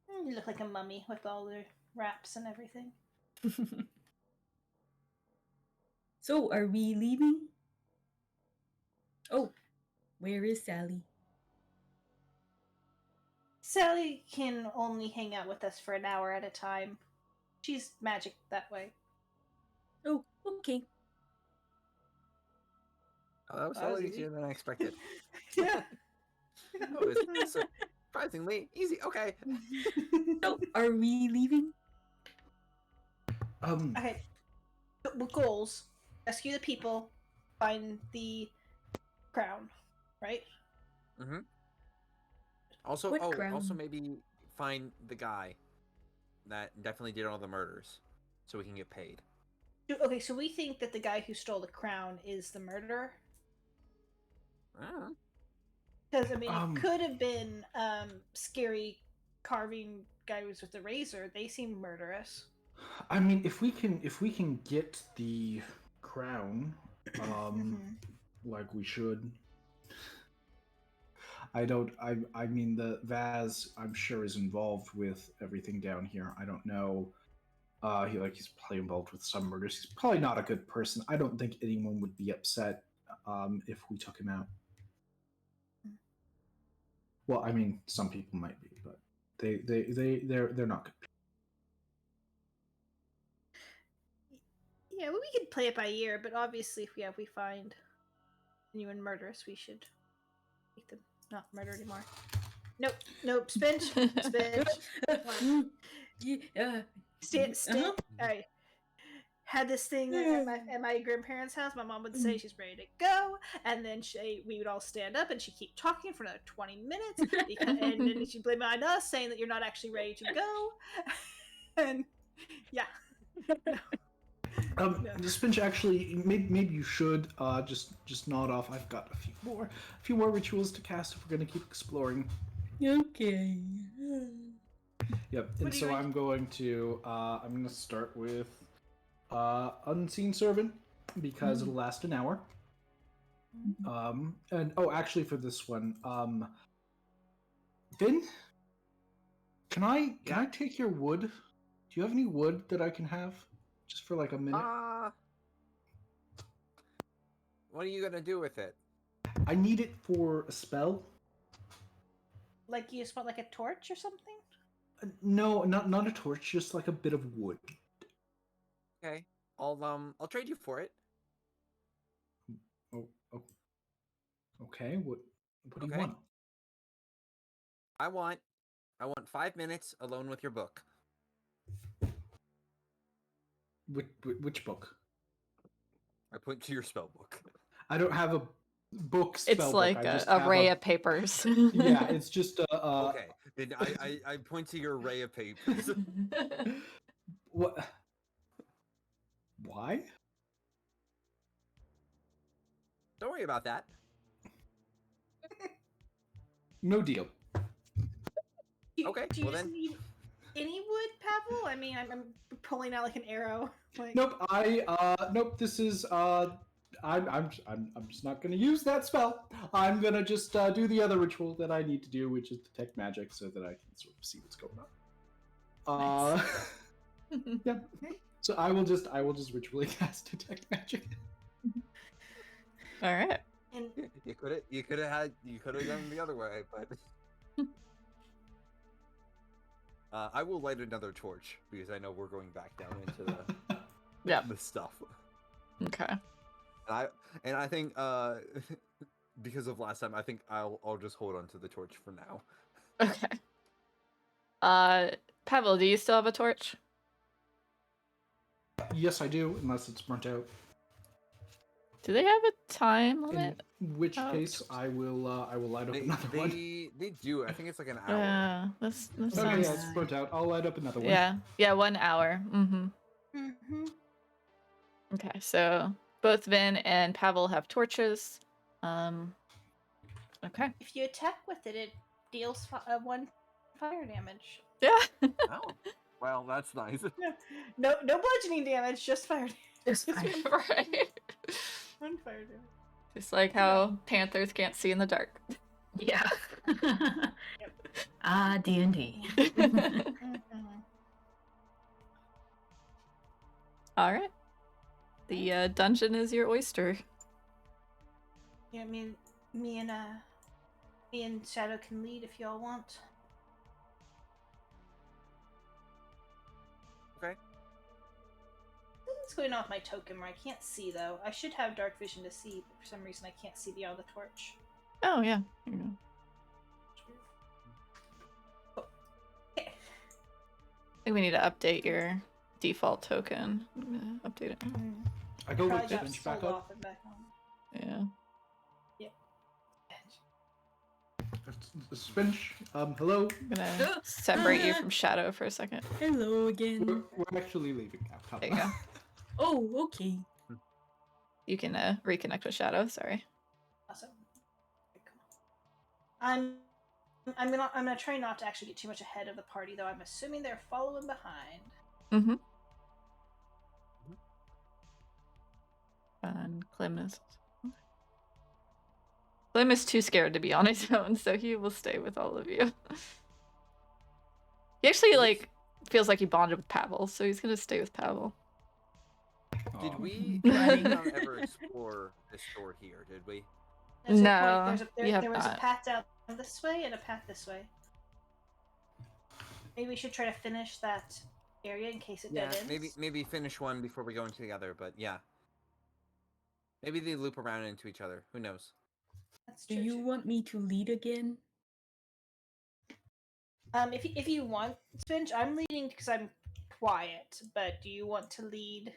You look like a mummy with all the wraps and everything. So, are we leaving? Oh, where is Sally? Sally can only hang out with us for an hour at a time. She's magic that way. Oh, okay. Oh, that was a lot easier than I expected. Yeah. That was surprisingly easy. Okay. So, are we leaving? Okay. Goals. Rescue the people. Find the crown. Right? Mm-hmm. Also, also maybe find the guy that definitely did all the murders, so we can get paid. Okay, so we think that the guy who stole the crown is the murderer. Because I mean, it could have been scary carving guys with the razor. They seem murderous. I mean, if we can get the crown, like we should. I mean, the Vaz, I'm sure, is involved with everything down here. I don't know. He's probably involved with some murders. He's probably not a good person. I don't think anyone would be upset if we took him out. Well, I mean, some people might be, but they're not good. Yeah, well, we could play it by ear, but obviously, if we find anyone murderous, we should make them not murder anymore. Nope, Spinch. Yeah. Stand. I had this thing at my grandparents' house. My mom would say she's ready to go, and then we would all stand up, and she'd keep talking for another 20 minutes, and then she'd blame it on us, saying that you're not actually ready to go. And yeah. Spinch, actually, maybe you should just nod off. I've got a few more rituals to cast if we're gonna keep exploring. Okay. Yep. And so I'm going to start with Unseen Servant because it'll last an hour. And actually for this one, Vin, can I take your wood? Do you have any wood that I can have? Just for like a minute. What are you gonna do with it? I need it for a spell. Like you just want like a torch or something? No, not a torch. Just like a bit of wood. Okay. I'll trade you for it. Oh, okay. What do you Okay. want? I want 5 minutes alone with your book. Which book? I point to your spell book. I don't have a book spell It's book. like I an just have array a, of papers. yeah, it's just a Okay. Then I point to your array of papers. what? Why? Don't worry about that. No deal. Okay, Do you well just then. need any wood, Pavel? I mean, I'm pulling out like an arrow. Like... Nope. Nope. This is I'm just not gonna use that spell. I'm gonna just do the other ritual that I need to do, which is detect magic, so that I can sort of see what's going on. Yeah. So I will just ritually cast detect magic. All right. And You could have gone the other way, but I will light another torch because I know we're going back down into Yep. the stuff. Okay. And I think because of last time, I think I'll just hold on to the torch for now. Okay. Pavel, do you still have a torch? Yes, I do, unless it's burnt out. Do they have a time limit? In which Oh. case, I will light up another one. They do. I think it's like an hour. Yeah, that Okay, sounds. yeah, it's burnt out. I'll light up another one. Yeah, 1 hour. Mm-hmm. mm-hmm. Okay, so both Vin and Pavel have torches. Okay. If you attack with it, it deals 1 fire damage. Yeah. Oh, well, that's nice. No bludgeoning damage, just fire damage. Just fire. Right. 1 fire damage. Just like how panthers can't see in the dark. Yeah. Ah, D&D. Mm-hmm. All right. The dungeon is your oyster. Yeah, me and Shadow can lead if y'all want. Okay. Something's going on with my token where I can't see though. I should have dark vision to see, but for some reason I can't see beyond the torch. Oh yeah. Here you go. Okay. I think we need to update your default token. I'm gonna update it. I go Probably with the got bench back sold up. off and back on. Yeah. Spinch, hello. I'm gonna separate you from Shadow for a second. Hello again. We're actually leaving now. Come There you go. on. Oh, okay. You can reconnect with Shadow. Sorry. Awesome. Okay, cool. I'm gonna try not to actually get too much ahead of the party though. I'm assuming they're following behind. Mm-hmm. And Clem is too scared to be on his own, so he will stay with all of you. He actually like feels like he bonded with Pavel, so he's gonna stay with Pavel. Did Aw. we Right. not ever explore this door here? Did we? That's the No, point. you have There was not. a path down this way and a path this way. Maybe we should try to finish that area in case it dead ends. Maybe finish one before we go into the other. But yeah, maybe they loop around into each other. Who knows? That's Do true, you too. want me to lead again? If you want, Spinch, I'm leading because I'm quiet. But do you want to lead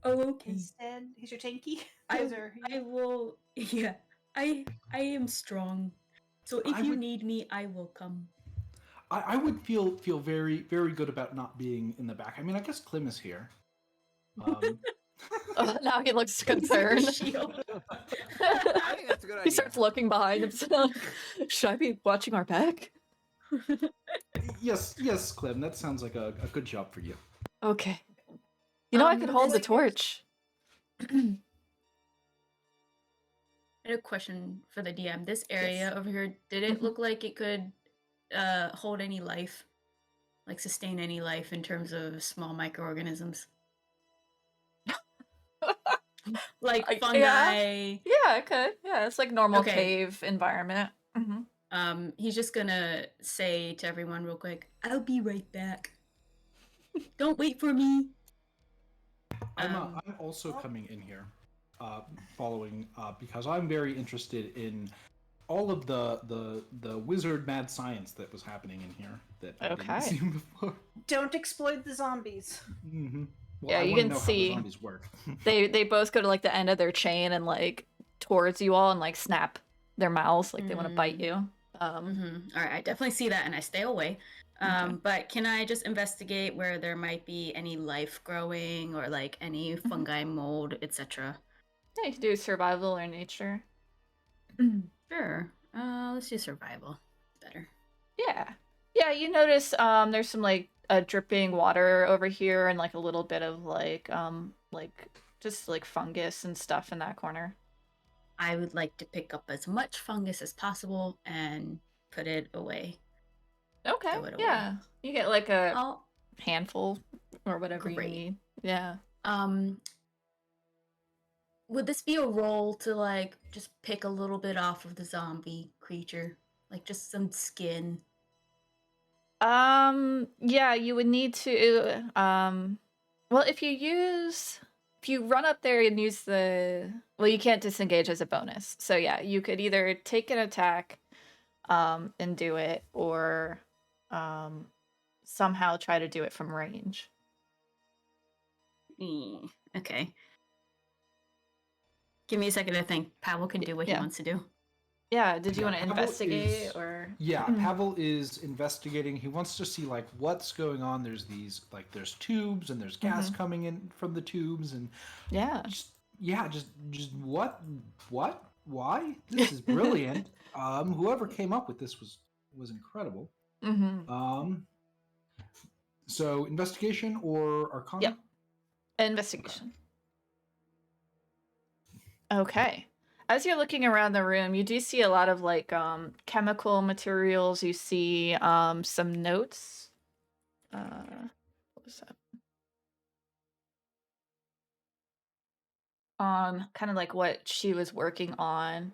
Oh, okay. instead? Because you're tanky. I will. Yeah, I am strong. So if I you would- need me, I will come. I would feel very good about not being in the back. I mean, I guess Clem is here. Oh, now he looks concerned. Shield. I think that's a good He idea. starts looking behind himself. Should I be watching our back? yes, Clem. That sounds like a good job for you. Okay. You know, I could hold the this- torch. I had a question for the DM. This area over here, did it look like it could hold any life? Like sustain any life in terms of small microorganisms? Like fungi. Yeah, it could. Yeah, it's like normal Okay. cave environment. Mm-hmm. He's just gonna say to everyone real quick, I'll be right back. Don't wait for me. I'm also coming in here, following, because I'm very interested in all of the wizard mad science that was happening in here that I didn't Okay. see before. Don't exploit the zombies. Mm-hmm. Well, Yeah, I you want to can know how the see zombies work. they both go to like the end of their chain and like towards you all and like snap their mouths like they want to bite you. All right, I definitely see that, and I stay away. Okay. But can I just investigate where there might be any life growing or like any fungi, mold, etc.? Yeah, you can do survival or nature. Sure. Let's do survival. Better. Yeah. Yeah, you notice there's some like dripping water over here and like a little bit of like just like fungus and stuff in that corner. I would like to pick up as much fungus as possible and put it away. Okay. Throw it away. Yeah. You get like a Oh, handful or whatever you great. need. Yeah. Would this be a roll to like just pick a little bit off of the zombie creature, like just some skin? Yeah, you would need to well, if you run up there and use well, you can't disengage as a bonus. So yeah, you could either take an attack and do it or somehow try to do it from range. Okay. Give me a second to think. Pavel can do what he Yeah. wants to do. Yeah, did you Yeah, want to Pavel investigate is- or Yeah, Pavel is investigating. He wants to see like what's going on. There's these like there's tubes and there's gas coming in from the tubes and yeah. just what why this is brilliant. Whoever came up with this was incredible. So investigation or arcana? Yep. Investigation. Okay. As you're looking around the room, you do see a lot of like chemical materials. You see some notes. What was that? On kind of like what she was working on.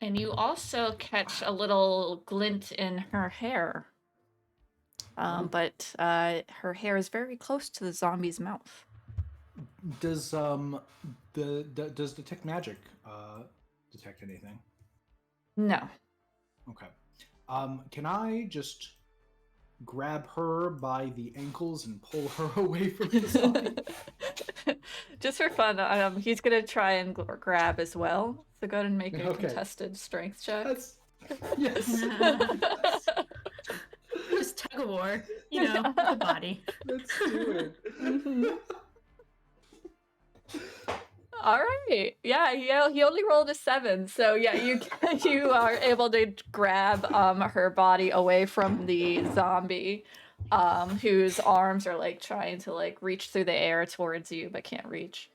And you also catch a little glint in her hair. But her hair is very close to the zombie's mouth. Does does detect magic detect anything? No. Okay. Can I just grab her by the ankles and pull her away from the zombie? Just for fun, he's gonna try and grab as well. So go ahead and make a Okay. contested strength check. Yes. Just tug of war, you know, with the body. Let's do it. All right. Yeah, he only rolled a 7. So yeah, you are able to grab her body away from the zombie, whose arms are like trying to like reach through the air towards you but can't reach.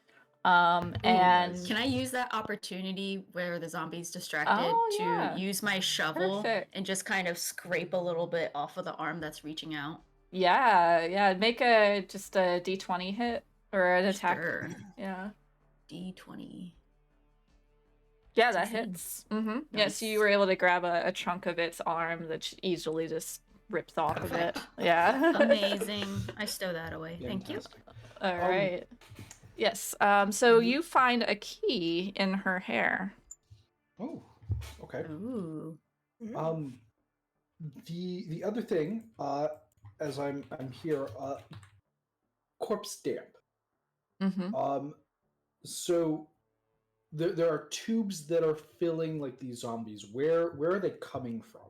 And Can I use that opportunity where the zombie's distracted yeah. to use my shovel Perfect. and just kind of scrape a little bit off of the arm that's reaching out? Yeah, make just a D20 hit or an attack. Sure. Yeah. D20. Yeah, that 16. hits. Mm-hmm. Nice. Yeah, so you were able to grab a chunk of its arm that easily just rips off of it. Yeah. Amazing. I stow that away. Thank you. Fantastic. All right. Yes. So you find a key in her hair. Oh, okay. Ooh. The other thing, as I'm here, Corpsedamp. Mm-hmm. So there are tubes that are filling like these zombies. Where are they coming from?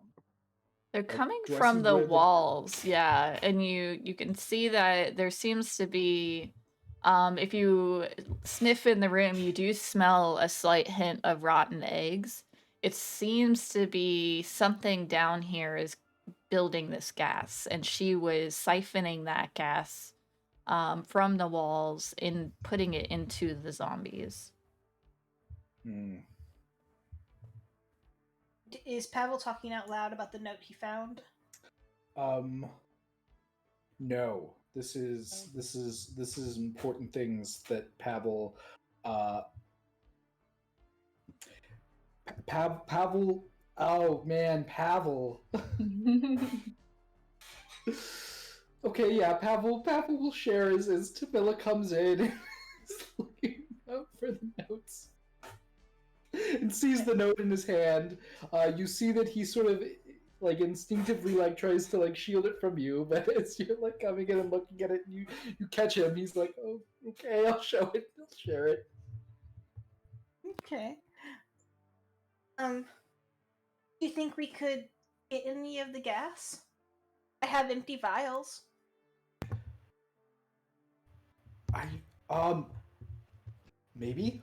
They're coming do I from see the where the- walls, yeah, and you can see that there seems to be, if you sniff in the room, you do smell a slight hint of rotten eggs. It seems to be something down here is building this gas, and she was siphoning that gas from the walls and putting it into the zombies. Is Pavel talking out loud about the note he found? No, this is important things that Pavel, uh, Pavel. Oh man, Pavel. Okay, yeah, Pavel will share as Tamila comes in and is looking out for the notes and sees the note in his hand. You see that he sort of like instinctively like tries to like shield it from you, but as you're like coming in and looking at it, you catch him. He's like, "Oh, okay, I'll show it. I'll share it." Okay. Do you think we could get any of the gas? I have empty vials. I maybe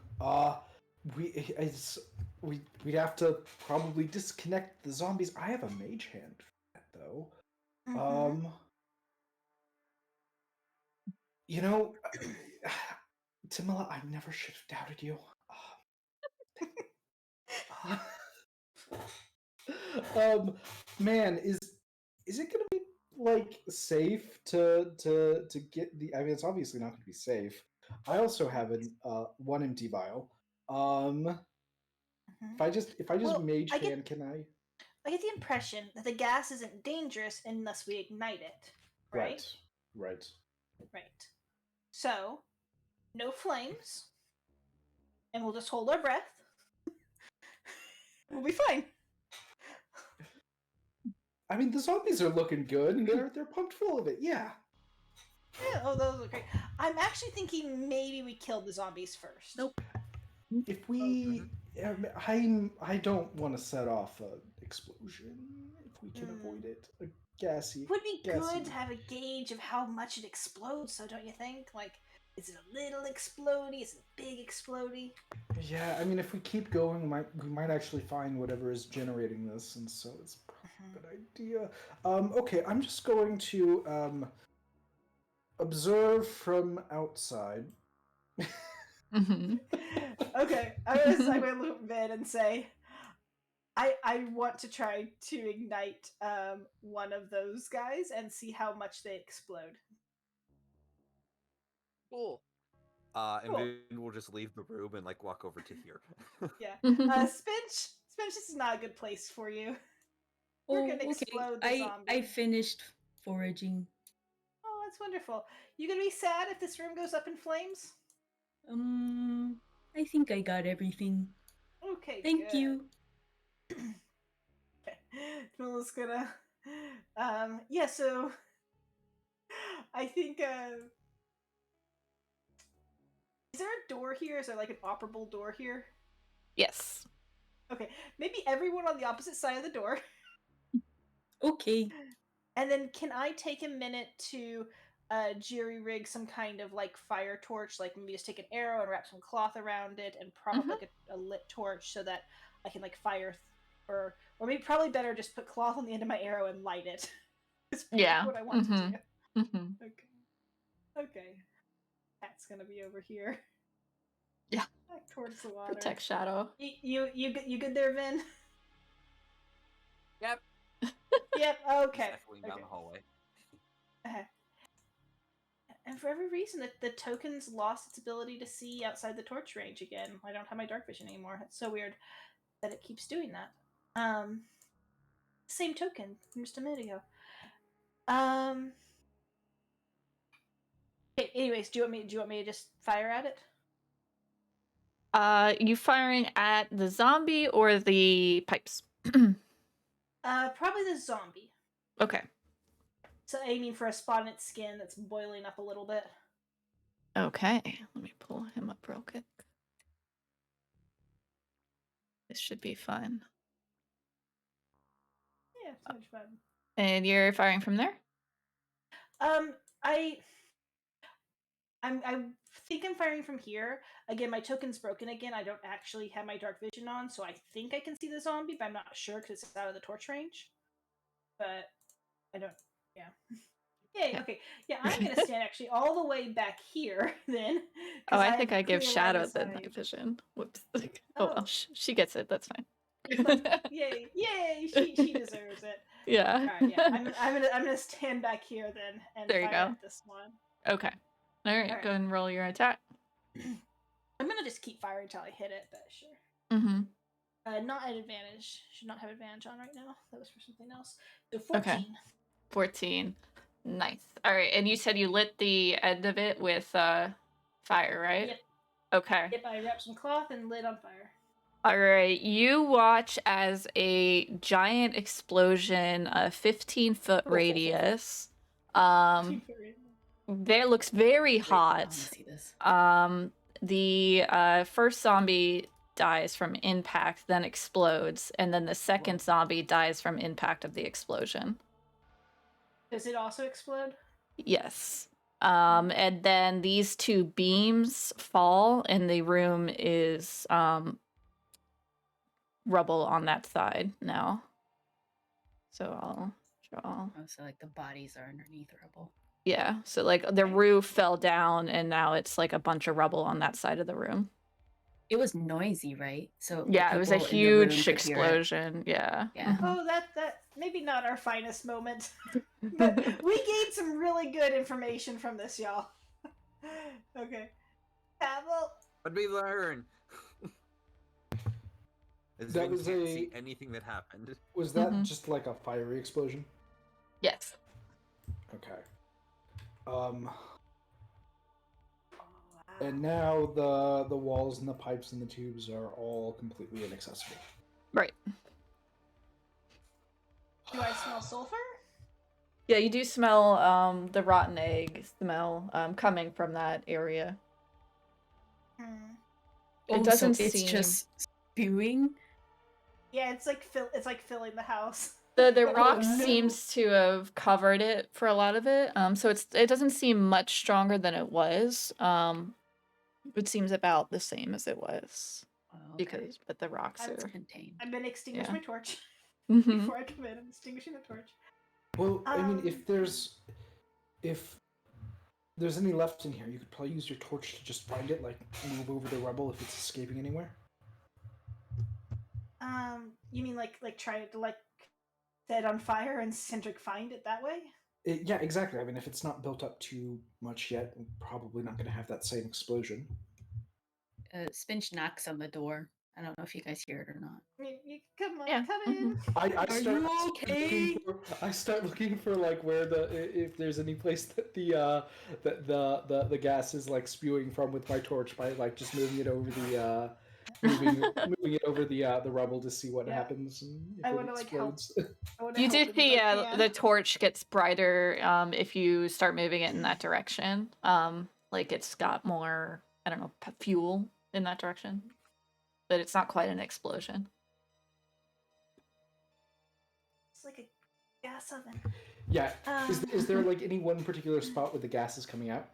we it's we'd have to probably disconnect the zombies. I have a mage hand for that though. Mhm. You know, Tamila, I never should have doubted you. Man, is it gonna be like safe to get the? I mean, it's obviously not gonna be safe. I also have an one empty vial. Mhm. If I just Well, mage I get hand, can I? I get the impression that the gas isn't dangerous unless we ignite it, right? Right. Right. So, no flames, and we'll just hold our breath. We'll be fine. I mean, the zombies are looking good, and they're pumped full of it. Yeah. Yeah, oh, those look great. I'm actually thinking maybe we killed the zombies first. Nope. If we, I don't want to set off an explosion if we can avoid it. A gassy, Would be gassy. good to have a gauge of how much it explodes, so don't you think? Like, is it a little explodey? Is it a big explodey? Yeah, I mean, if we keep going, we might actually find whatever is generating this, and so it's probably a good idea. Okay, I'm just going to observe from outside. Okay, I'm gonna look at Vin and say, I want to try to ignite one of those guys and see how much they explode. Cool. And Cool. then we'll just leave the room and like walk over to here. Yeah. Spinch, this is not a good place for you. We're Oh, gonna okay. explode the I zombie. finished foraging. Oh, that's wonderful. You gonna be sad if this room goes up in flames? I think I got everything. Okay, Thank good. you. Tamila's gonna yeah, so I think is there a door here? Is there like an operable door here? Yes. Okay, maybe everyone on the opposite side of the door. Okay. And then can I take a minute to jerry rig some kind of like fire torch, like maybe just take an arrow and wrap some cloth around it and prop up like a lit torch so that I can like fire or maybe probably better just put cloth on the end of my arrow and light it. Is Yeah. what I want to do. Mm-hmm. Okay. Cat's gonna be over here. Yeah. Back towards the water. Protect Shadow. You good there, Vin? Yep. Yep. Okay. Just echoing down the hallway. And for every reason, the token's lost its ability to see outside the torch range again. I don't have my dark vision anymore. It's so weird that it keeps doing that. Same token from just a minute ago. Okay, anyways, do you want me to just fire at it? You firing at the zombie or the pipes? Probably the zombie. Okay. So aiming for a spot in its skin that's boiling up a little bit. Okay. Let me pull him up real quick. This should be fun. Yeah, so much fun. And you're firing from there? I think I'm firing from here. Again, my token's broken again. I don't actually have my dark vision on, so I think I can see the zombie, but I'm not sure because it's out of the torch range. But I don't. Yeah. Yay. Okay. Yeah, I'm gonna stand actually all the way back here then. Oh, I think I give clear line Shadow of the sight. night vision. Whoops. Oh, well, Oh. she gets it. That's fine. Yay! Yay! She deserves it. Yeah. All right, yeah. I'm gonna stand back here then and There you fire go. at this one. Okay. All right. All right. Go ahead and roll your attack. I'm gonna just keep firing until I hit it, but sure. Mm-hmm. Not at advantage. Should not have advantage on right now. That was for something else. So 14. Okay. 14. Nice. All right. And you said you lit the end of it with fire, right? Yep. Okay. Yep, I wrapped some cloth and lit on fire. All right. You watch as a giant explosion, a 15-foot radius. There looks very Wait, I wanna hot. see this. The first zombie dies from impact, then explodes, and then the second zombie dies from impact of the explosion. Does it also explode? Yes. And then these two beams fall, and the room is rubble on that side now. So I'll draw. Oh, so like the bodies are underneath rubble. Yeah, so like the roof fell down, and now it's like a bunch of rubble on that side of the room. It was noisy, right? So the Yeah, it was a people in the room huge could hear it. explosion. Yeah. Yeah. Oh, that maybe not our finest moment. But we gained some really good information from this, y'all. Okay. Well, What did we learn? As That Vin was can't a- see anything that happened. Was that Mhm. just like a fiery explosion? Yes. Okay. And now the walls and the pipes and the tubes are all completely inaccessible. Right. do I smell sulfur? Yeah, you do smell the rotten egg smell coming from that area. Hmm. It Oh, doesn't so it's seem just spewing. Yeah, it's like filling the house. the rock no. seems to have covered it for a lot of it. So it doesn't seem much stronger than it was. It seems about the same as it was Oh, okay. but the rocks That's are. Contained. I'm gonna extinguish Yeah. my torch Mhm. before I come in. I'm extinguishing the torch. Well, I mean, if Um, there's any left in here, you could probably use your torch to just find it, like move over the rubble if it's escaping anywhere. You mean like try to like set it on fire and Cindric find it that way? Yeah, exactly. I mean, if it's not built up too much yet, we're probably not going to have that same explosion. Spinch knocks on the door. I don't know if you guys hear it or not. You come on, Yeah, come in. I Are start you okay? I start looking for like where if there's any place that the gas is like spewing from with my torch by like just moving it over the moving it over the rubble to see what Yeah. happens and if I it wanna, like, help. explodes. I wanna You help do as much see as I can. the torch gets brighter if you start moving it in that direction. Like it's got more, I don't know, fuel in that direction. But it's not quite an explosion. It's like a gas oven. Yeah. Is Um, there like any one particular spot where the gas is coming out?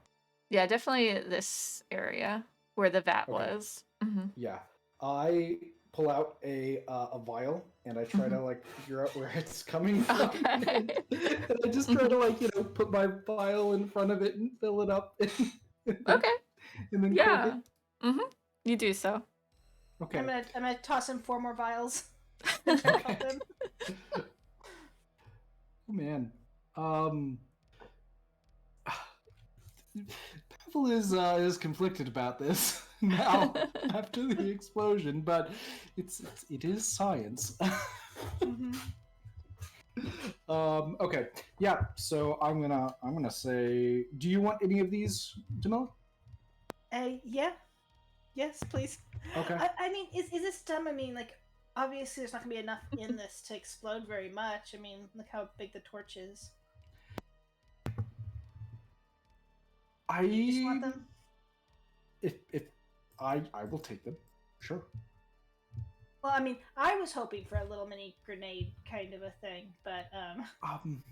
Yeah, definitely this area where the vat Okay. was. Mm-hmm. Yeah. I pull out a vial and I try to like figure out where it's coming from. Okay. And I just try to like, put my vial in front of it and fill it up. Okay. And then Yeah. cork Mm-hmm. You do so. it. Okay. I'm gonna toss in 4 more vials. Okay. Oh man. Pavel is conflicted about this now after the explosion, but it is science. Mhm. Okay. Yeah, so I'm gonna say, do you want any of these, Jamila? Yeah. Yes, please. Okay. I mean, is this dumb? I mean, like, obviously there's not gonna be enough in this to explode very much. I mean, look how big the torch is. You just want them? If I will take them. Sure. Well, I mean, I was hoping for a little mini grenade kind of a thing, but I mean,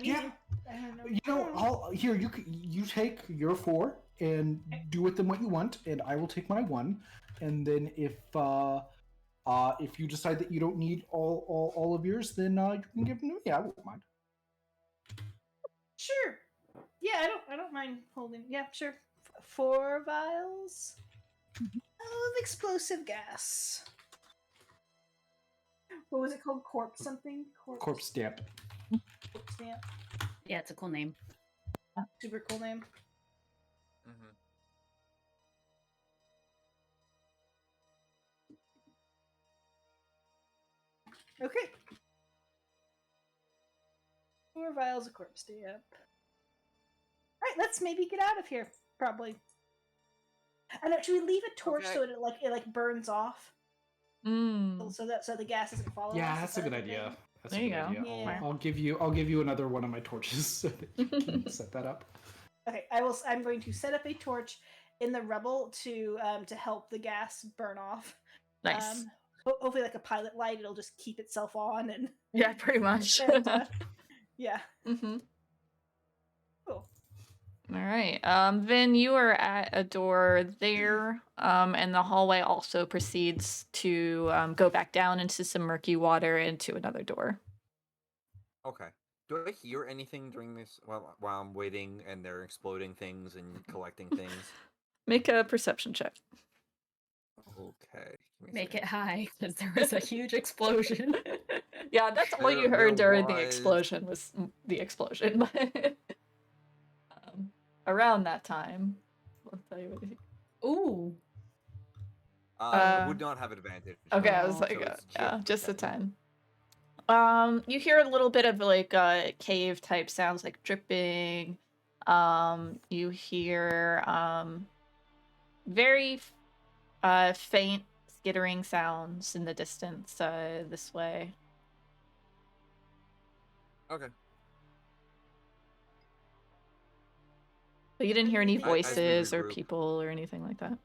Yeah. I don't know. I'll here you take your 4 and do with them what you want, and I will take my 1, and then if you decide that you don't need all of yours, then you can give them to me. I won't mind. Sure. Yeah, I don't mind holding. Yeah, sure. 4 vials of explosive gas. What was it called? Corpse something? Corpsedamp. Corpsedamp. Yeah, it's a cool name. Super cool name. Mm-hmm. Okay. 4 vials of Corpsedamp. Alright, let's maybe get out of here. Probably. And should we leave a torch Okay. so it burns off? Mm. So the gas doesn't follow us? Yeah, Is that's a that good the thing? idea. That's There a you good go. idea. Yeah. I'll give you another one of my torches so that you can set that up. Okay, I'm going to set up a torch in the rubble to help the gas burn off. Nice. Hopefully, like a pilot light, it'll just keep itself on and Yeah, pretty much. and yeah. Mm-hmm. Cool. All right. Vin, you are at a door there, and the hallway also proceeds to go back down into some murky water into another door. Okay. Do I hear anything during this while I'm waiting and they're exploding things and collecting things? Make a perception check. Okay. Give me a Make second. it high because there was a huge explosion. Yeah, that's all you There heard during the was- explosion was the explosion. Around that time, I'll tell you what you Ooh. Would not have advantage. Okay, I was so like, it's yeah, for just a 10. 10. You hear a little bit of like cave type sounds like dripping. You hear very faint skittering sounds in the distance this way. Okay. But you didn't hear any As we voices or regroup. people or anything like that.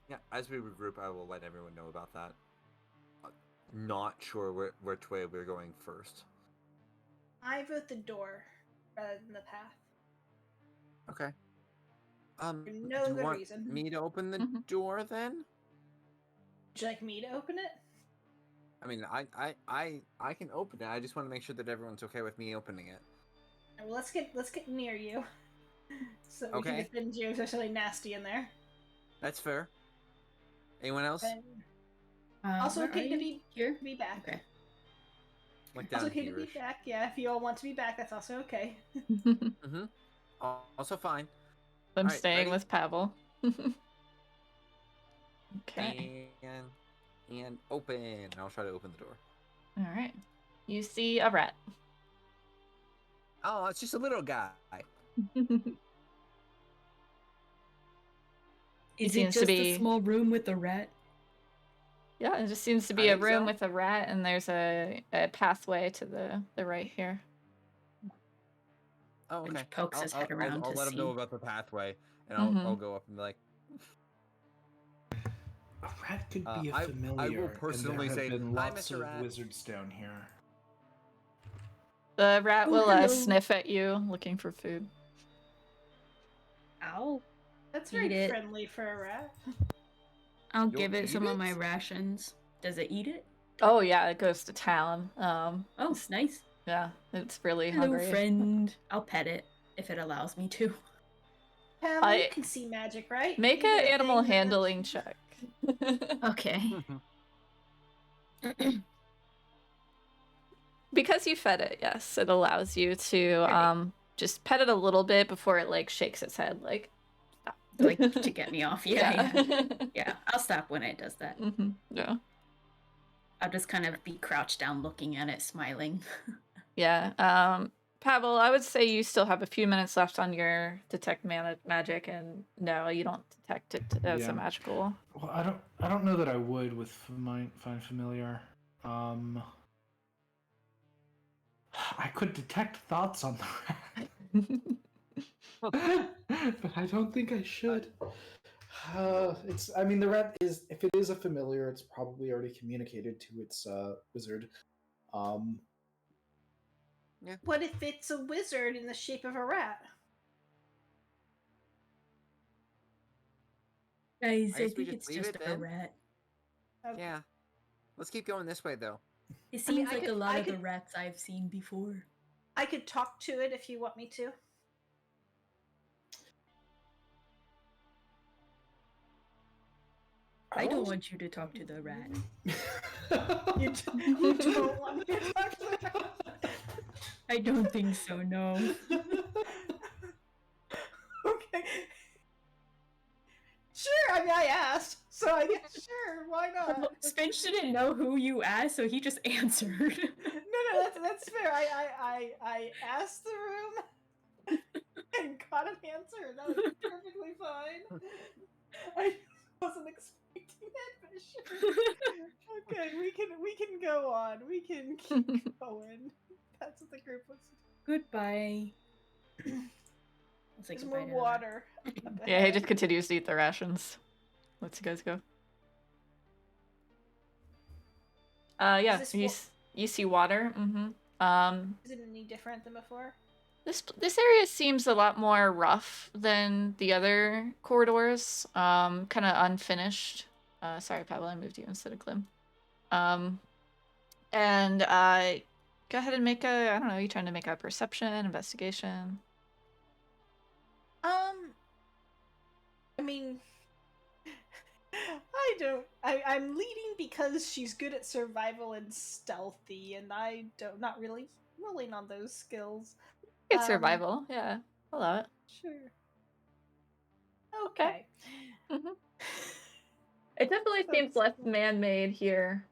Yeah, as we regroup, I will let everyone know about that. Not sure which way we're going first. I vote the door rather than the path. Okay. For Do no you good want reason. me to open the Mhm. door then? Would you like me to open it? I mean, I can open it. I just want to make sure that everyone's okay with me opening it. Well, let's get near you, so we can Okay. defend you. There's something nasty in there. That's fair. Anyone else? And also Where okay are to you? be Here? back. Okay. Like Also down okay to be here-ish. back. Yeah, if you all want to be back, that's also okay. Mm-hmm. Also fine. I'm Alright, staying ready? with Pavel. Okay. And open. And I'll try to open the door. All right. You see a rat. Oh, it's just a little guy. Is it seems to just be- a small room with a rat? Yeah, it just seems to be I a think room so. with a rat, and there's a pathway to the right here. Oh, And okay. pokes his head around I'll to let him know see. about the pathway, and Mhm. I'll go up and be like, A rat could Uh, be a I- I will familiar, personally and there say, have been "Hi, lots Mr. of Rat." wizards down here. The rat Oh, will hello. sniff at you, looking for food. Ow. That's Eat very it. friendly for a rat. I'll You'll give it eat some of my it? rations. Does it eat it? Oh yeah, it goes to town. Oh, nice. Yeah, it's really Hello, hungry. friend. I'll pet it if it allows me to. Pam, I- you can see magic, right? Make You an did a animal thing that- handling check. Okay. Because you fed it, yes, it allows you to just pet it a little bit before it like shakes its head, like stop. Like to get me off. Yeah. Yeah. I'll stop when it does that. Mm-hmm. Yeah. I'll just kind of be crouched down looking at it, smiling. Yeah. Pavel, I would say you still have a few minutes left on your detect magic, and no, you don't detect it as Yeah. a magical. Well, I don't know that I would with find familiar. I could detect thoughts on the rat, but I don't think I should. I mean, the rat is, if it is a familiar, it's probably already communicated to its wizard. What if it's a wizard in the shape of a rat? Guys, I I guess we think just it's leave just it a then? rat. Okay. Yeah. Let's keep going this way, though. It I mean, seems like a I lot of the could- rats I've seen before. I could talk to it if you want me to. I don't want you to talk to the rat. You don't want me to talk to the rat? I don't think so, no. Okay. Sure, I mean, I asked, so I guess sure, why not? Spinch didn't know who you asked, so he just answered. No, that's fair. I asked the room and got an answer, and that was perfectly fine. I wasn't expecting that, but sure. Okay, we can go on. We can keep going. That's what the group was. Goodbye. I'll say There's goodbye more to the rat. water. up Yeah, he ahead. just continues to eat the rations. Lets you guys go. Yeah, this you see water. Is it any different than before? This area seems a lot more rough than the other corridors. Kind of unfinished. Sorry, Pavel, I moved you instead of Clem. And go ahead and make a, I don't know, you trying to make a perception, investigation? I mean, I'm leading because she's good at survival and stealthy, and I don't, not really rolling on those skills. It's survival, yeah. I'll allow it. Sure. Okay. It definitely seems That's less cool. man-made here.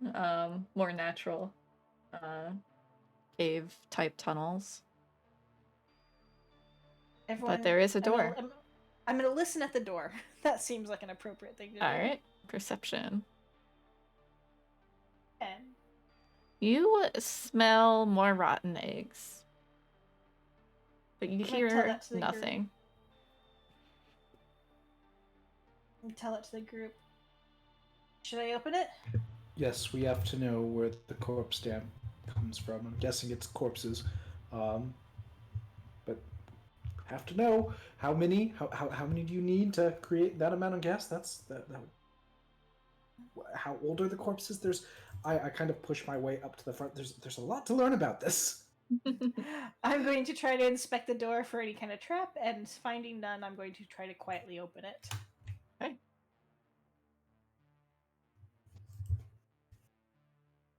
More natural. Cave type tunnels. Everyone, But there is a door. I'm gonna listen at the door. That seems like an appropriate thing to do. Alright. Perception. 10. You smell more rotten eggs. But you I'm gonna tell hear that to the group. nothing. Tell it to the group. Should I open it? Yes, we have to know where the Corpsedamp comes from. I'm guessing it's corpses, but have to know how many. How many do you need to create that amount of gas? That. How old are the corpses? I kind of push my way up to the front. There's a lot to learn about this. I'm going to try to inspect the door for any kind of trap, and finding none, I'm going to try to quietly open it. Okay.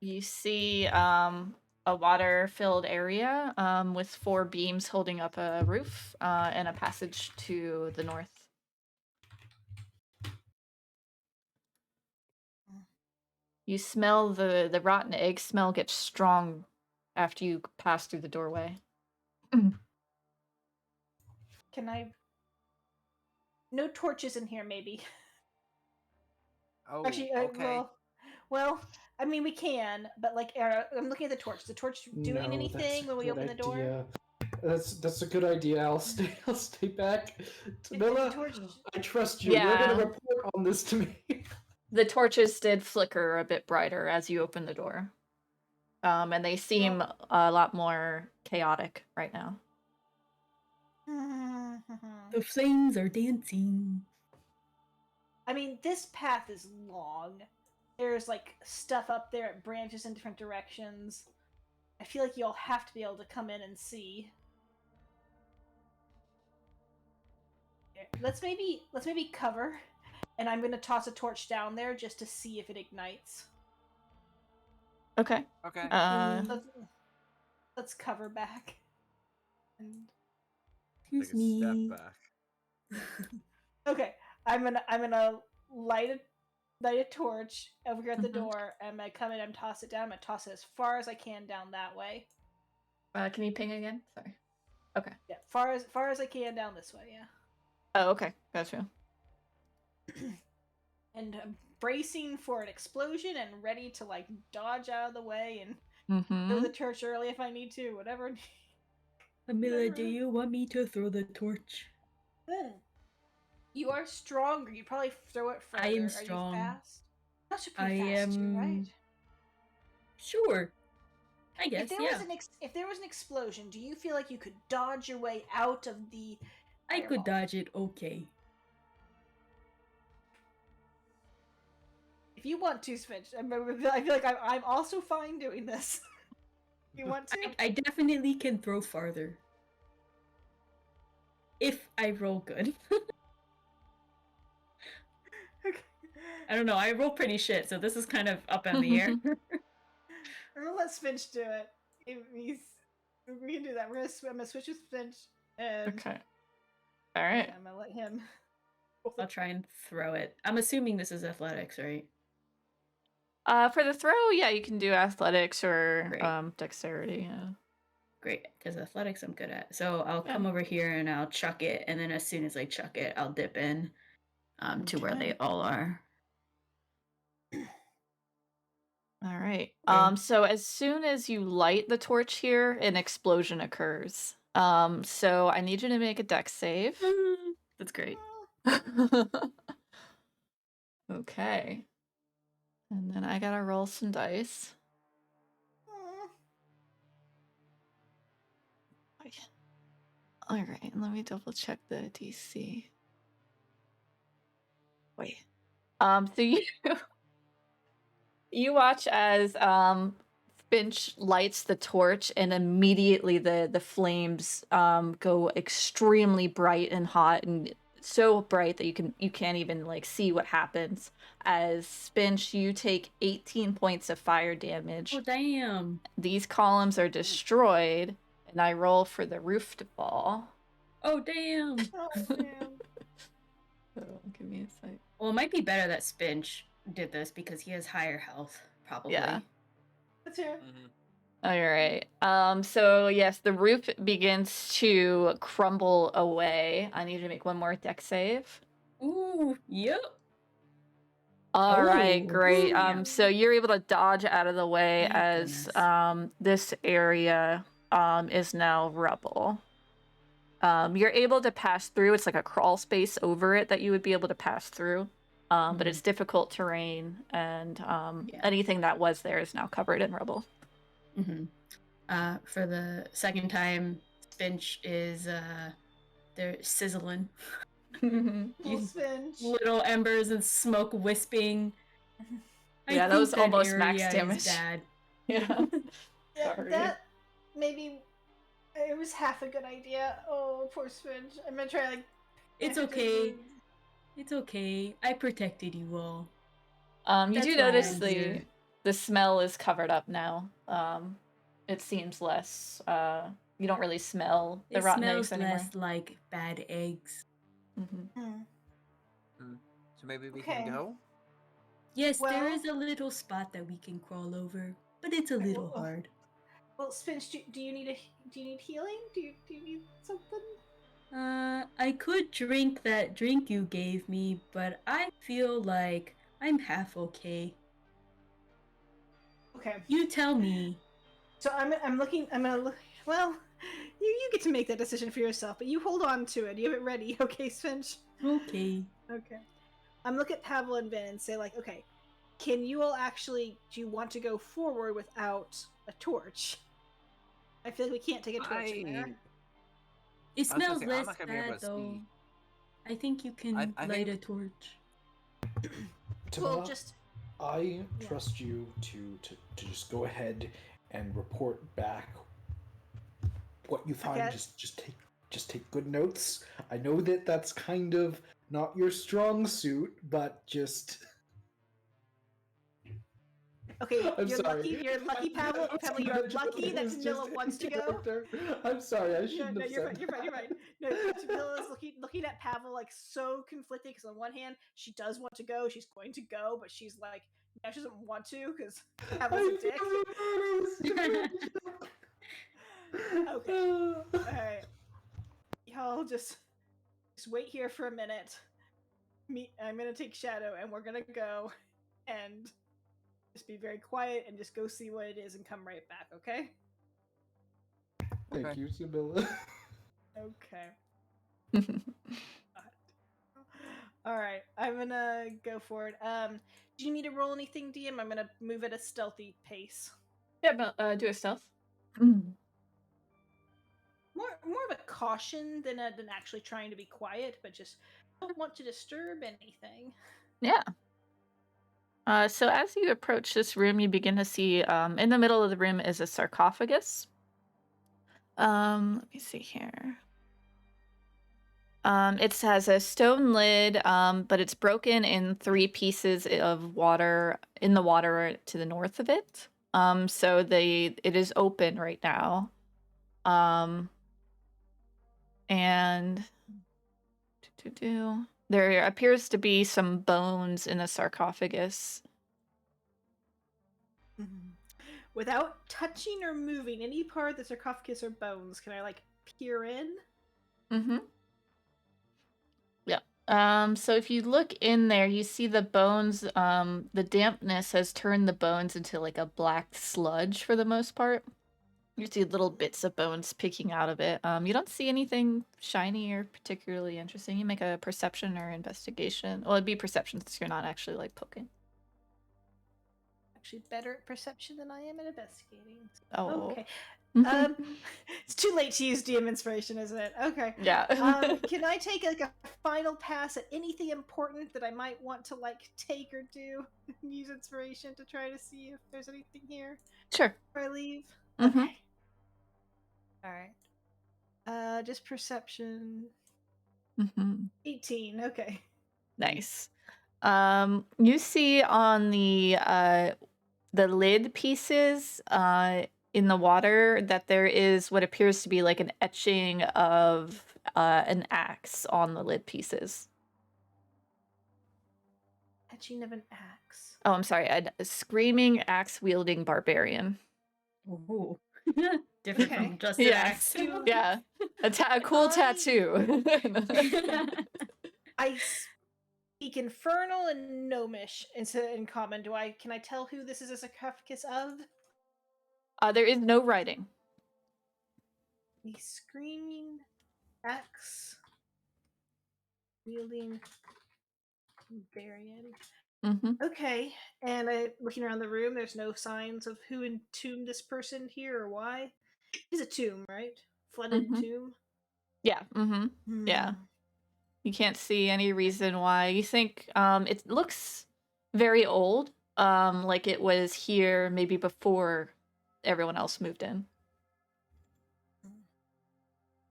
You see a water-filled area with 4 beams holding up a roof and a passage to the north. You smell the rotten egg smell gets strong after you pass through the doorway. Can I... No torches in here, maybe. Oh, Actually, okay. well, I mean, we can, but like, I'm looking at the torch. Is the torch doing No, anything that's a when we good open the door? idea. That's a good idea. I'll stay back. Tamila, torch- I trust you. Yeah. You're gonna report on this to me. The torches did flicker a bit brighter as you opened the door. And they seem a lot more chaotic right now. The flames are dancing. I mean, this path is long. There's like stuff up there, it branches in different directions. I feel like you'll have to be able to come in and see. Let's maybe cover, and I'm gonna toss a torch down there just to see if it ignites. Okay. Okay. Let's cover back. And Take a step back. okay, I'm gonna light a torch over here at the door. I'm gonna come in and toss it down. I'm gonna toss it as far as I can down that way. Can you ping again? Sorry. Okay. Yeah, far as I can down this way. Yeah. Oh, okay. Gotcha. And bracing for an explosion and ready to like dodge out of the way and throw the torch early if I need to. Whatever. Amila, do you want me to throw the torch? You are stronger. You probably throw it further. I am Are strong. You fast? That should be fast too, right? Sure. I guess, If there was an explosion, do you feel like you could dodge your way out of the I could dodge it, okay. If you want to, Switch, I feel like I'm also fine doing this. You want to? I definitely can throw farther. If I roll good. Okay. I don't know. I roll pretty shit, so this is kind of up in the air. I'm gonna let Finch do it. We can do that. I'm gonna switch with Finch, and Okay. All right. I'm gonna let him. I'll try and throw it. I'm assuming this is athletics, right? For the throw, yeah, you can do athletics or Great. dexterity. Yeah. Great, because athletics I'm good at. So I'll come over here and I'll chuck it, and then as soon as I chuck it, I'll dip in to where they all are. All right. Okay. So as soon as you light the torch here, an explosion occurs. So I need you to make a dex save. That's great. Okay. And then I gotta roll some dice. All right, let me double check the DC. Wait. So you watch as Finch lights the torch, and immediately the flames go extremely bright and hot, and so bright that you can't even like see what happens. As Finch, you take 18 points of fire damage. Oh damn! These columns are destroyed, and I roll for the roof to fall. Oh damn! Oh damn! So give me a sec. Well, it might be better that Spinch did this because he has higher health, probably. Yeah. That's here. All right. So yes, the roof begins to crumble away. I need you to make one more dex save. Ooh, yep. All right, Oh, great. yeah. So you're able to dodge out of the way Thank as goodness. this area is now rubble. You're able to pass through. It's like a crawl space over it that you would be able to pass through. But it's difficult terrain, and anything that was there is now covered in rubble. For the second time, Spinch is they're sizzling. Finch. Little embers and smoke wisping. Yeah, that was almost max damage. Bad. Yeah. Yeah, Sorry. that maybe it was half a good idea. Oh, poor Finch. I'm gonna try like. It's okay. It's okay. I protected you all. You do notice the smell is covered up now. It seems less. You don't really smell the rotten eggs anymore. It smells less like bad eggs. So maybe we can go? Yes, there is a little spot that we can crawl over, but it's a little hard. Well, Finch, do you need healing? Do you need something? I could drink that drink you gave me, but I feel like I'm half okay. Okay. You tell me. So I'm gonna look. Well, you get to make that decision for yourself, but you hold on to it. You have it ready, okay, Finch? Okay. Okay. I'm looking at Pavel and Ben and say like, okay, can you all actually? Do you want to go forward without a torch? I feel like we can't take a torch in there. It smells less bad though. I think you can light a torch. Well, I trust you to just go ahead and report back what you find. Okay. Just take good notes. I know that that's kind of not your strong suit, but just. Okay, you're lucky, Pavel. Pavel, you're lucky that Camilla wants to go. I'm sorry, I shouldn't have said. You're right. No, Camilla's looking at Pavel like so conflicted because on one hand she does want to go, she's going to go, but she's like now she doesn't want to because Pavel's a dick. Okay, all right, y'all just wait here for a minute. I'm gonna take Shadow and we're gonna go and. Just be very quiet and just go see what it is and come right back, okay? Thank you, Sibylla. Okay. Alright, I'm gonna go for it. Do you need to roll anything, DM? I'm gonna move at a stealthy pace. Yeah, but do a stealth. More of a caution than actually trying to be quiet, but just don't want to disturb anything. Yeah. So as you approach this room, you begin to see in the middle of the room is a sarcophagus. Let me see here. It has a stone lid, but it's broken in 3 pieces of water in the water to the north of it. So it is open right now. And there appears to be some bones in the sarcophagus. Without touching or moving any part of the sarcophagus or bones, can I like peer in? Mm-hmm. Yeah. So if you look in there, you see the bones, the dampness has turned the bones into like a black sludge for the most part. You see little bits of bones picking out of it. You don't see anything shiny or particularly interesting. You make a perception or investigation. Well, it'd be perception since you're not actually like poking. Actually, better at perception than I am at investigating. Oh. Okay. It's too late to use DM inspiration, isn't it? Okay. Yeah. Can I take like a final pass at anything important that I might want to like take or do? Use inspiration to try to see if there's anything here Sure. before I leave. Mm-hmm. Okay. All right. Just perception. 18. Okay. Nice. You see on the lid pieces in the water that there is what appears to be like an etching of an axe on the lid pieces. Etching of an axe. Oh, I'm sorry. A screaming axe-wielding barbarian. Ooh. Different Okay. from just an axe. Yeah. A cool tattoo. I speak Infernal and Gnomish in common. Can I tell who this is a sarcophagus of? There is no writing. The screaming axe wielding barbarian. Okay, and looking around the room, there's no signs of who entombed this person here or why. It's a tomb, right? Flooded tomb. Yeah. Yeah. You can't see any reason why. You think it looks very old, like it was here maybe before everyone else moved in.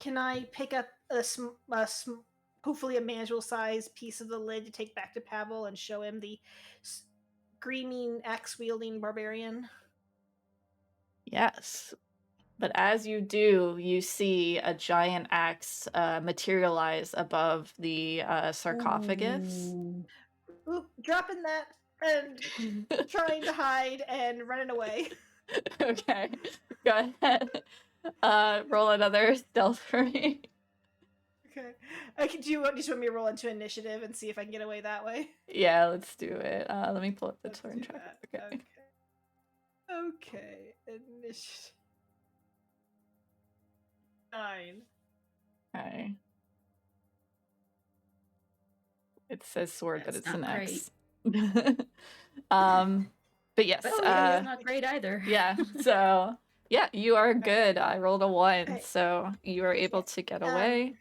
Can I pick up hopefully a manageable size piece of the lid to take back to Pavel and show him the screaming axe wielding barbarian? Yes. But as you do, you see a giant axe materialize above the sarcophagus. Oop, dropping that and trying to hide and running away. Okay. Go ahead. Roll another stealth for me. Okay. Do you just want me to roll into initiative and see if I can get away that way? Yeah, let's do it. Let me pull up the turn track. Okay. Initiative. 9. Okay. It says sword, but That's it's an not X. But yes. Oh, yeah, it's not great either. Yeah. So yeah, you are good. I rolled a 1, so you are able to get away.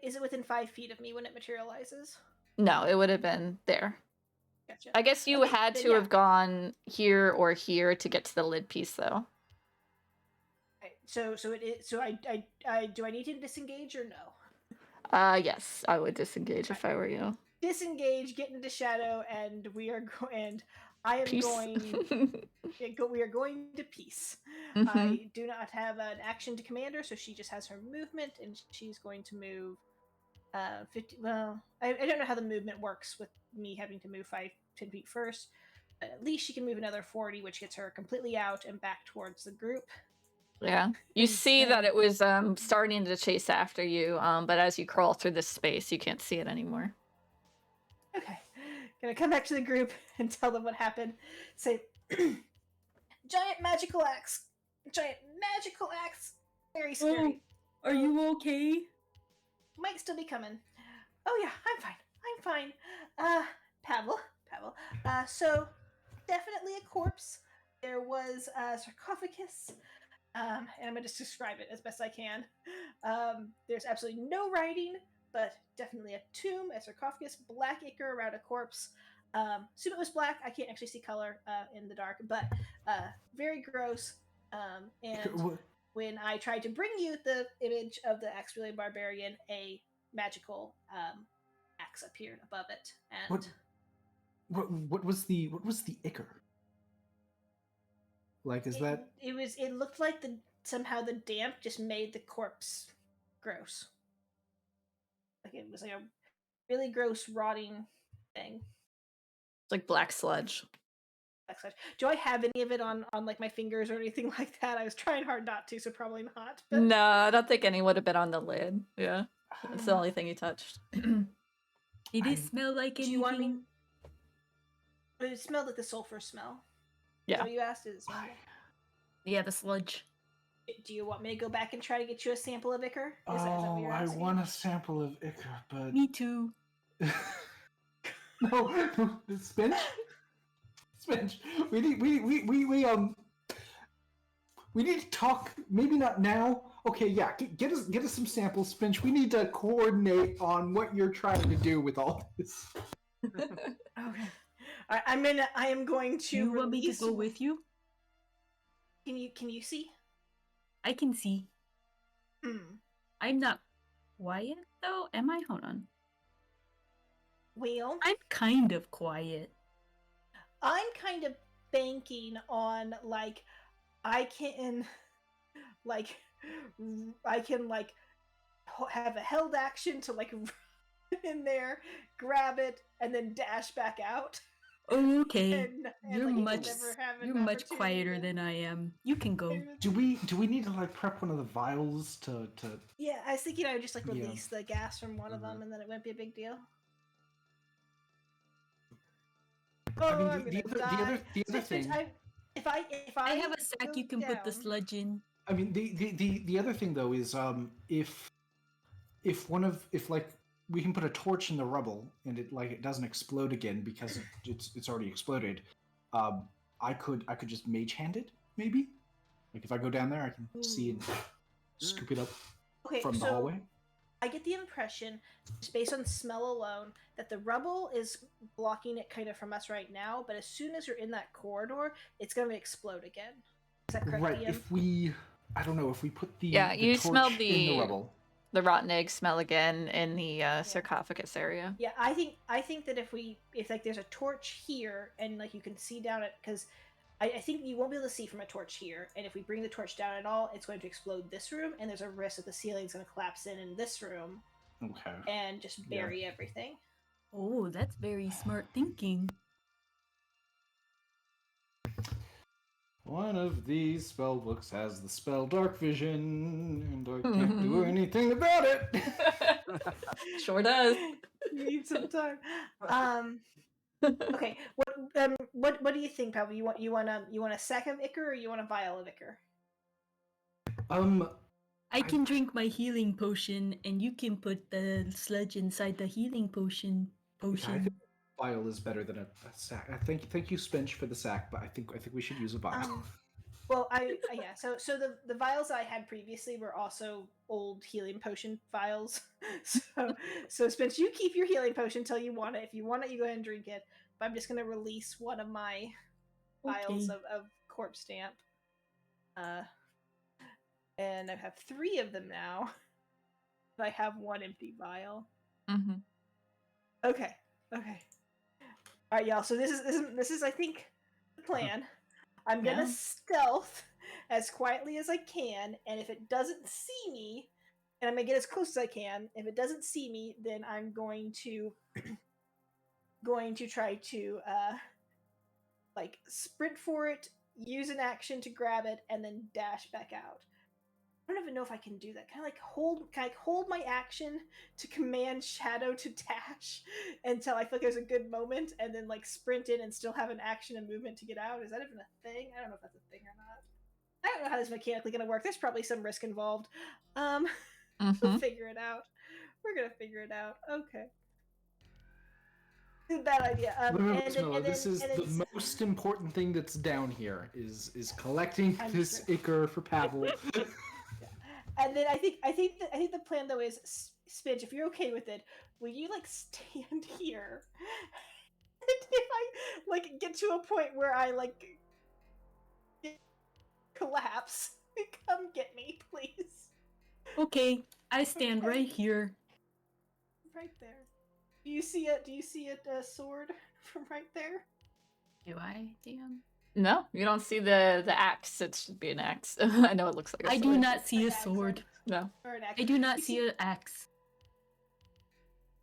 Is it within 5 feet of me when it materializes? No, it would have been there. Gotcha. I guess you had to have gone here or here to get to the lid piece, though. Okay, so it is. So I do I need to disengage or no? Yes, I would disengage if I were you. Disengage, get into shadow, and we are going. I am Peace. we are going to peace. I do not have an action to command her, so she just has her movement, and she's going to move 50. Well, I don't know how the movement works with me having to move 10 feet first. But at least she can move another 40, which gets her completely out and back towards the group. Yeah. You see that it was starting to chase after you, but as you crawl through this space, you can't see it anymore. Okay. Gonna come back to the group and tell them what happened. Say, giant magical axe. Very scary. Are you okay? Might still be coming. Oh yeah, I'm fine. Pavel. So definitely a corpse. There was a sarcophagus. And I'm going to just describe it as best I can. There's absolutely no writing, but definitely a tomb, a sarcophagus, black ichor around a corpse. Assume it was black. I can't actually see color in the dark, but very gross. And when I tried to bring you the image of the Experimentation Barbarian, a magical axe appeared above it. And what was the ichor? Like, is that it looked like somehow the damp just made the corpse gross. Like it was like a really gross rotting thing. It's like black sludge. Do I have any of it on like my fingers or anything like that? I was trying hard not to, so probably not. But... No, I don't think any would have been on the lid. Yeah, that's the only thing you touched. Did it smell like anything? Do you want me? It smelled like the sulfur smell. Yeah. So you asked, is it smell? Yeah, the sludge. Do you want me to go back and try to get you a sample of ichor? Is that what you're I asking? want a sample of ichor, but Me too. no, Spinch. We need to talk. Maybe not now. Okay, yeah. Get us some samples, Spinch. We need to coordinate on what you're trying to do with all this. Okay. I am going to. You want me to go with you? Can you see? I can see. Hmm. I'm not quiet though. Am I? Hold on. Well, I'm kind of quiet. I'm kind of banking on like I can have a held action to like run in there, grab it, and then dash back out. Oh, okay. And, you're like, you're much quieter than I am. You can go. Do we need to like prep one of the vials to? Yeah, I was thinking I would just like release the gas from one of them, and then it wouldn't be a big deal. I mean, the other thing. If I have a sack you can put the sludge in. I mean, the other thing though is if like we can put a torch in the rubble and it doesn't explode again because it's already exploded. I could just mage hand it maybe. Like if I go down there, I can see and scoop it up from the hallway. I get the impression, just based on smell alone, that the rubble is blocking it kind of from us right now, but as soon as you're in that corridor, it's going to explode again. Is that correct, Right, DM? I don't know, if we put the you torch smell in the rubble. The rotten egg smell again in the sarcophagus area. Yeah, I think that if like there's a torch here and like you can see down it, because I think you won't be able to see from a torch here, and if we bring the torch down at all, it's going to explode this room, and there's a risk that the ceiling's going to collapse in this room. Okay. And just bury everything. Oh, that's very smart thinking. One of these spellbooks has the spell Dark Vision, and I can't do anything about it. Sure does. You need some time. Okay. What do you think, Pavel? You want a sack of ichor, or you want a vial of ichor? I can drink my healing potion, and you can put the sludge inside the healing potion. I think a vial is better than a sack. Thank you, Spinch, for the sack, but I think we should use a vial. Well, yeah. So the vials I had previously were also old healing potion vials. So Spinch, you keep your healing potion until you want it. If you want it, you go ahead and drink it. But I'm just gonna release one of my vials of Corpsedamp. And I have 3 of them now. But I have 1 empty vial. Mm-hmm. Okay. All right, y'all. So this is I think the plan. I'm gonna stealth as quietly as I can, and if it doesn't see me, and I'm gonna get as close as I can. If it doesn't see me, then I'm going to try to like sprint for it, use an action to grab it, and then dash back out. I don't even know if I can do that. Can I hold my action to command Shadow to dash until I feel like there's a good moment, and then like sprint in and still have an action and movement to get out? Is that even a thing? I don't know if that's a thing or not. I don't know how this is mechanically going to work. There's probably some risk involved. We'll figure it out. We're gonna figure it out. Okay. Bad idea. This is the most important thing that's down here is collecting this ichor for Pavel. And then I think the plan though is, Spinch, if you're okay with it, will you like stand here? And if I like get to a point where I like collapse, Come get me, please. Okay, I stand Okay. right here. Right there. Do you see it? Do you see a sword from right there? Do I, DM? No, you don't see the axe. It should be an axe. I know it looks like a I sword. do not see An a axe, sword. No. or an axe. I do not You see an axe.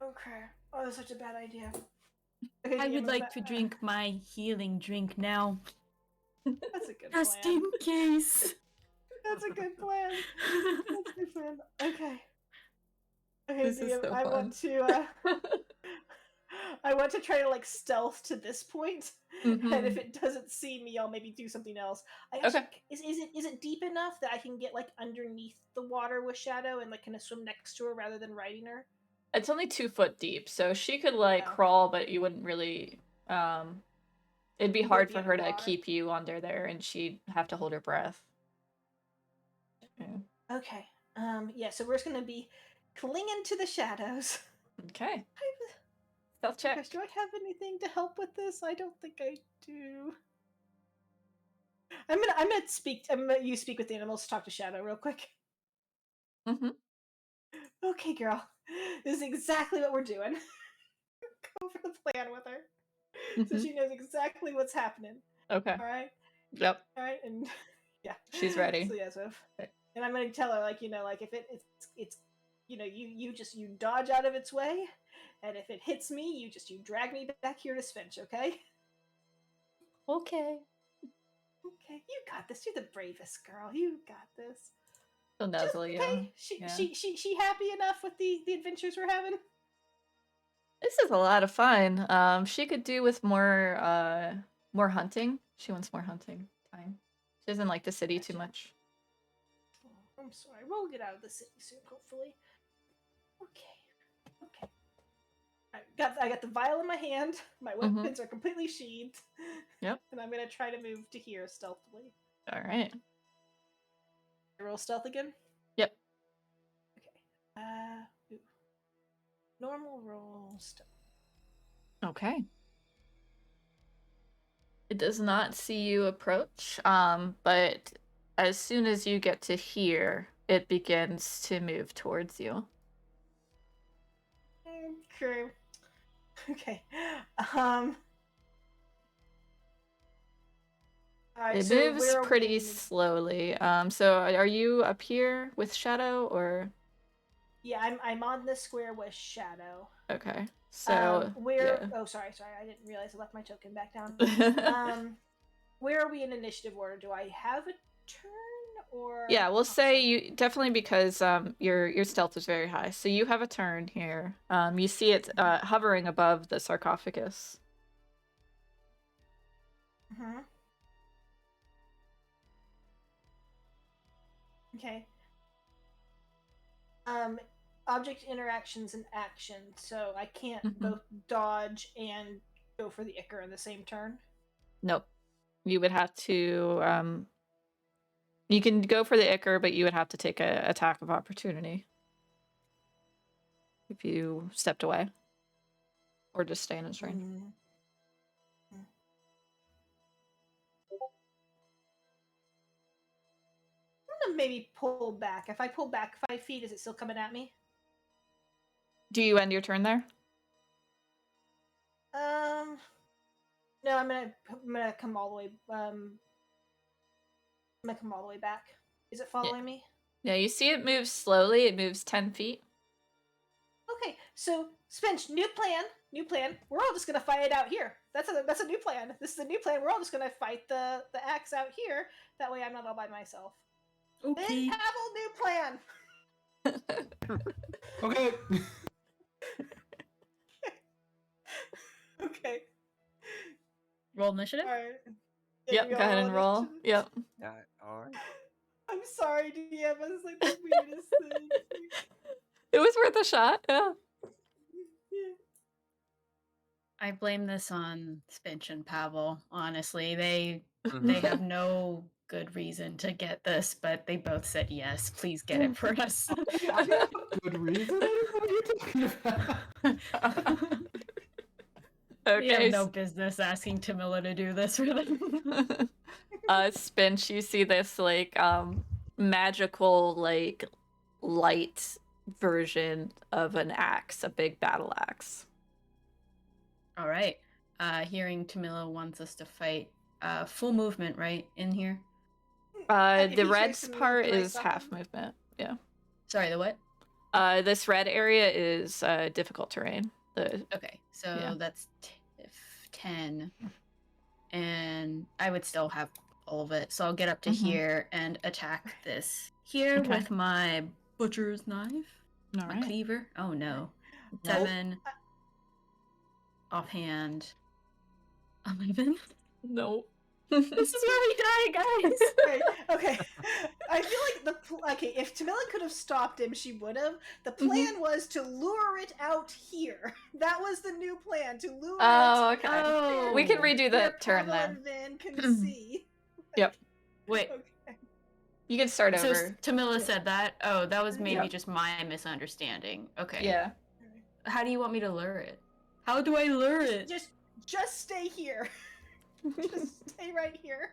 Okay. Oh, that's such a bad idea. Okay, I DM, would like to drink my healing drink now. That's a good Just plan. in case. That's a good plan. That's a good plan. Okay. Okay, This is DM, so I fun. want to I want to try to like stealth to this point, and if Mhm. it doesn't see me, I'll maybe do something else. I actually, Okay. is it deep enough that I can get like underneath the water with Shadow and like kind of swim next to her rather than riding her? It's only 2 foot deep, so she could like Oh. crawl, but you wouldn't really. It'd be You hard wouldn't be for her to underwater. keep you under there, and she'd have to hold her breath. Yeah. Okay. Yeah. So we're just gonna be clinging to the shadows. Okay. Stealth check. Gosh, do I have anything to help with this? I don't think I do. I'm gonna you speak with the animals to talk to Shadow real quick. Mm-hmm. Okay, girl. This is exactly what we're doing. Go over the plan with her. So Mhm. she knows exactly what's happening. Okay. Alright? Yep. Alright, and yeah. She's ready. So yeah, so Okay. and I'm gonna tell her, like, like if it's you dodge out of its way, and if it hits me, you drag me back here to Sfinch, okay? Okay. Okay, you got this. You're the bravest girl. You got this. She'll nuzzle you. Okay, Yeah. she happy enough with the adventures we're having? This is a lot of fun. She could do with more hunting. She wants more hunting time. She doesn't like the city too Gotcha. much. Oh, I'm sorry. We'll get out of the city soon, hopefully. Okay. I got the vial in my hand. My weapons are completely sheathed. Yep. And I'm gonna try to move to here stealthily. All right. Roll stealth again. Yep. Okay. Ooh. Normal roll stealth. Okay. It does not see you approach, but as soon as you get to here, it begins to move towards you. Okay. Okay. Alright, It so moves where are pretty we? slowly. So are you up here with Shadow or? Yeah, I'm on the square with Shadow. Okay. So yeah. Oh, sorry, I didn't realize I left my token back down. Where are we in initiative order? Do I have a turn or? Yeah, we'll say you definitely because your stealth is very high. So you have a turn here. You see it hovering above the sarcophagus. Mm-hmm. Okay. Object interactions and action, so I can't both dodge and go for the Ichor in the same turn. Nope. You would have to you can go for the Ichor, but you would have to take an attack of opportunity if you stepped away. Or just stay in his range. I'm gonna maybe pull back. If I pull back 5 feet, is it still coming at me? Do you end your turn there? No, I'm gonna come all the way. I'm gonna come all the way back. Is it following me? Yeah, you see it moves slowly. It moves 10 feet. Okay, so Spench, new plan. We're all just gonna fight it out here. That's a new plan. This is a new plan. We're all just gonna fight the axe out here. That way, I'm not all by myself. Okay. Then Pavel, new plan. Okay. Okay. Roll initiative. All right. Yep, go ahead and roll. initiative? Yep. All right. I'm sorry, DM. It's like the weirdest thing. It was worth a shot. Yeah. I blame this on Spinch and Pavel. Honestly, they Mm-hmm. have no good reason to get this, but they both said yes. Please get it for us. I have a good reason. What are you talking about? We have Okay. no business asking Tamila to do this for them. Spinch, you see this like magical, like, light version of an axe, a big battle axe. All right. Hearing Tamila wants us to fight. Full movement, right, in here? If The he red tries to move, part can I is stop half him? movement. Yeah. Sorry, the what? This red area is difficult terrain. Okay, so Yeah. that's 10. And I would still have all of it. So I'll get up to here and attack this here Okay. with my butcher's knife. All My right. cleaver. Oh no. Nope. 7. Offhand. 11. Nope. This is where we die, guys. Okay. I feel like if Tamila could have stopped him, she would have. The plan was to lure it out here. That was the new plan, to lure Oh, it. okay. Oh. We can redo where the turn Pavel then. and Vin can see. Yep. Wait. Okay. You can start So over. Tamila said that? Oh, that was maybe Yep. just my misunderstanding. Okay. Yeah. How do you want me to lure it? How do I lure it? Just stay here. Just stay right here.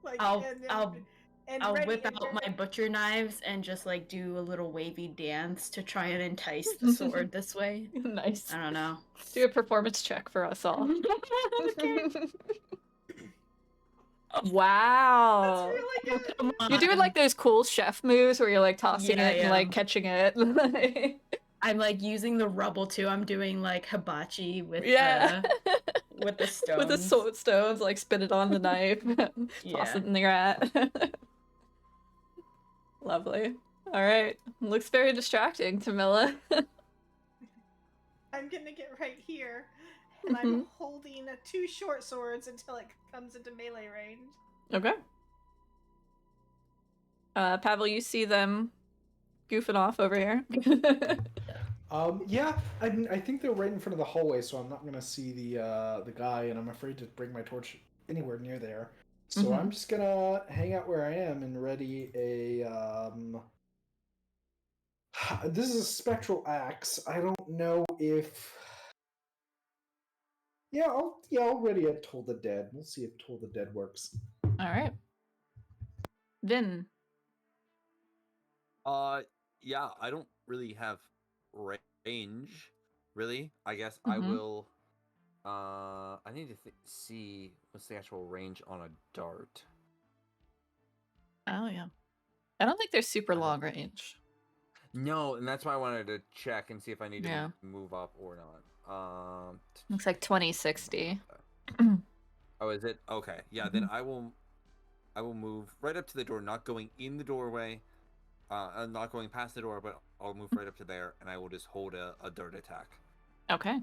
Like, I'll ready, whip and out my butcher knives and just like do a little wavy dance to try and entice the sword this way. Nice. I don't know. Do a performance check for us all. Okay. Wow. That's really good. Come on. You're doing like those cool chef moves where you're like tossing Yeah, it and yeah. like catching it. I'm like using the rubble too. I'm doing like hibachi with Yeah. with the stones. With the sword stones, like spin it on the knife, toss Yeah. it in the rat. Lovely. All right. Looks very distracting, Tamila. I'm gonna get right here, and I'm holding 2 short swords until it comes into melee range. Okay. Pavel, you see them goofing off over here. Yeah, I think they're right in front of the hallway, so I'm not gonna see the guy, and I'm afraid to bring my torch anywhere near there. So I'm just gonna hang out where I am and ready a This is a spectral axe. I don't know if. Yeah, I'll ready a Toll the Dead. We'll see if Toll the Dead works. All right. Vin. Yeah, I don't really have range, really. I guess I will. I need to see what's the actual range on a dart. Oh yeah. I don't think they're super long range. No, and that's why I wanted to check and see if I need to move up or not. Looks like 2060. Oh, is it? Okay. Yeah, then I will move right up to the door, not going in the doorway, not going past the door, but I'll move right up to there, and I will just hold a dart attack. Okay.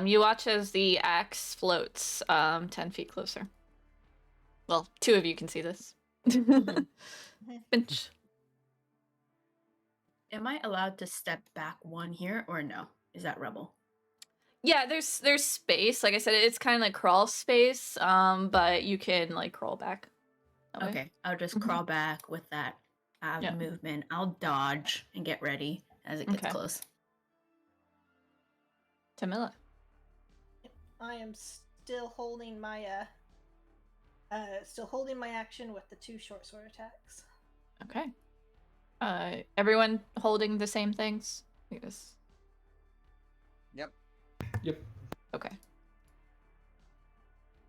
You watch as the axe floats 10 feet closer. Well, 2 of you can see this. Pinch. Am I allowed to step back 1 here or no? Is that rebel? Yeah, there's space. Like I said, it's kind of like crawl space, but you can like crawl back. Okay, I'll just crawl back with that movement. I'll dodge and get ready as it gets close. Tamila. I am still holding my action with the 2 short sword attacks. Okay. Everyone holding the same things? Yes. Yep. Okay.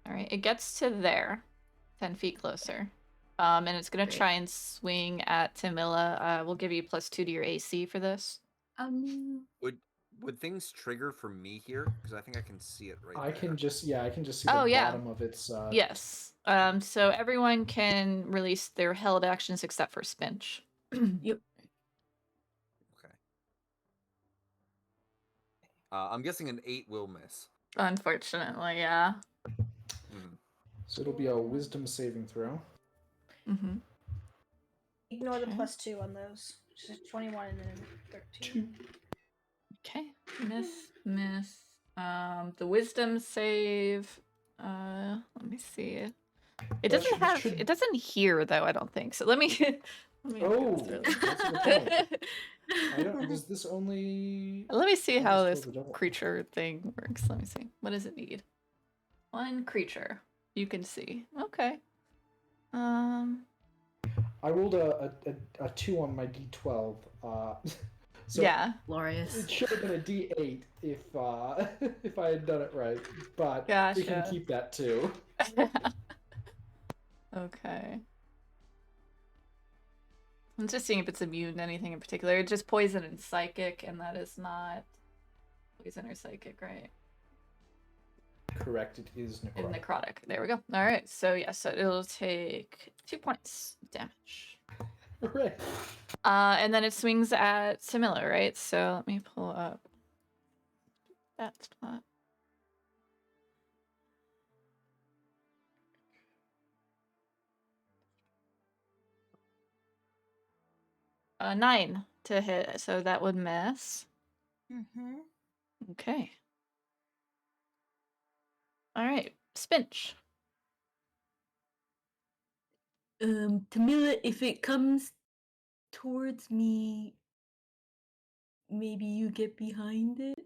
All right, it gets to there, 10 feet closer. And it's gonna try and swing at Tamila. We'll give you +2 to your AC for this. Would things trigger for me here? Because I think I can see it right there. I can just see the bottom of its. Yes. So everyone can release their held actions except for Spinch. Yep. Okay. I'm guessing an 8 will miss. Unfortunately, yeah. So it'll be a wisdom saving throw. Ignore the +2 on those. Just 21 and then 13. 2. Okay. Miss. The wisdom save. Let me see. It doesn't hear though, I don't think. So let me Oh, that's a good point. Does this only? Let me see how just this roll the double. creature thing works. Let me see. What does it need? 1 creature you can see. Okay. I rolled a 2 on my d12. So Yeah. Glorious. it should have been a d8 if if I had done it right, but we can Gotcha. keep that too. Okay. I'm just seeing if it's immune to anything in particular. Just poison and psychic, and that is not poison or psychic, right? Correct, it is necrotic. Necrotic. There we go. All right. So yeah, so it'll take 2 points of damage. Hooray. And then it swings at Simila, right? So let me pull up that spot. A 9 to hit, so that would miss. Mm-hmm. Okay. All right, Spinch. Tamila, if it comes towards me, maybe you get behind it.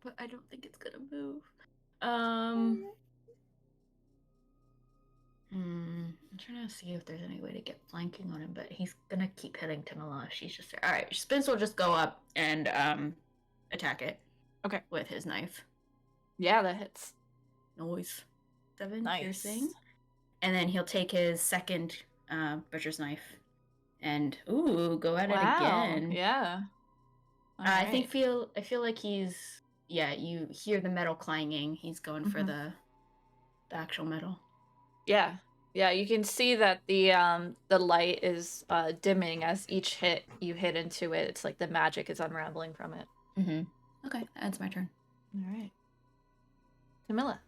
But I don't think it's gonna move. I'm trying to see if there's any way to get flanking on him, but he's gonna keep hitting Tamila if she's just there. Alright, Spence will just go up and attack it. Okay. With his knife. Yeah, that hits. Noise. 7 Nice. piercing. And then he'll take his second butcher's knife and go at it again. Yeah. I feel like he's you hear the metal clanging. He's going for the actual metal. Yeah. Yeah, you can see that the light is dimming as each hit you hit into it. It's like the magic is unraveling from it. Mm-hmm. Okay, that's my turn. All right. Tamila.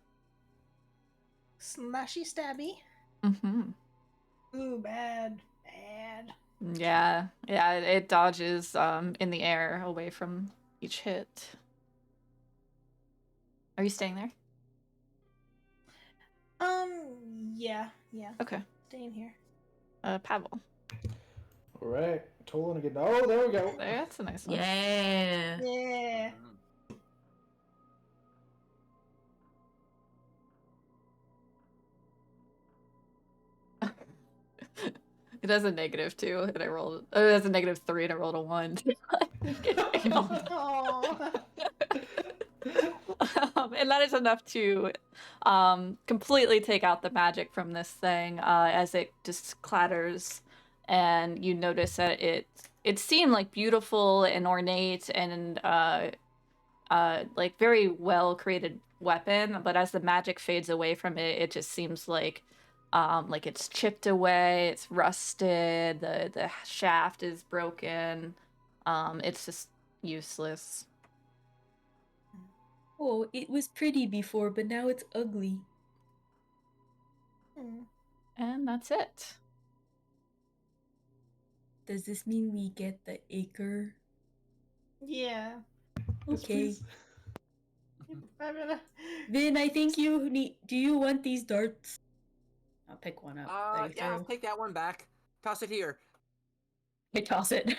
Slashy stabby. Mm-hmm. Ooh, bad. Bad. Yeah. Yeah, it dodges in the air away from each hit. Are you staying there? Yeah. Okay. Staying here. Pavel. Alright, Tolan again. Oh, there we go. That's a nice one. Yeah. Yeah. It has a -2, and I rolled. Oh, it has a -3, and I rolled a 1. And that is enough to completely take out the magic from this thing as it just clatters, and you notice that it seemed like beautiful and ornate and like very well created weapon, but as the magic fades away from it, it just seems like it's chipped away, it's rusted, the shaft is broken, it's just useless. Oh, it was pretty before, but now it's ugly. And that's it. Does this mean we get the acre? Yeah. Okay. I'm gonna... Vin, I think you need. Do you want these darts? I'll pick one up. Yeah, I'll take that one back. Toss it here. I toss it.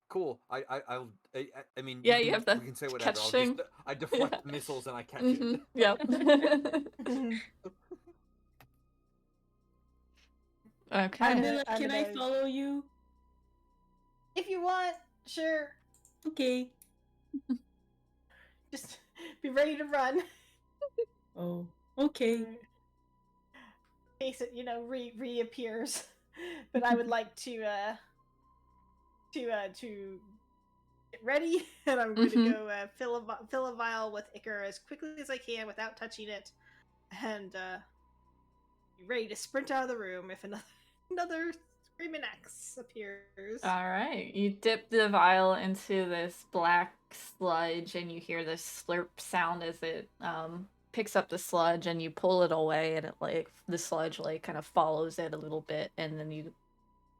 Cool. I mean. Yeah, you have the we can say whatever. catch thing. I deflect missiles and I catch it. Yep. Okay. Camilla, can I follow you? If you want, sure. Okay. Just be ready to run. Oh, okay. In case it, reappears. But I would like to get ready, and I'm going to go fill a vial with Ichor as quickly as I can without touching it, and be ready to sprint out of the room if another Screaming Axe appears. All right. You dip the vial into this black sludge, and you hear this slurp sound as it picks up the sludge, and you pull it away, and it the sludge kind of follows it a little bit, and then you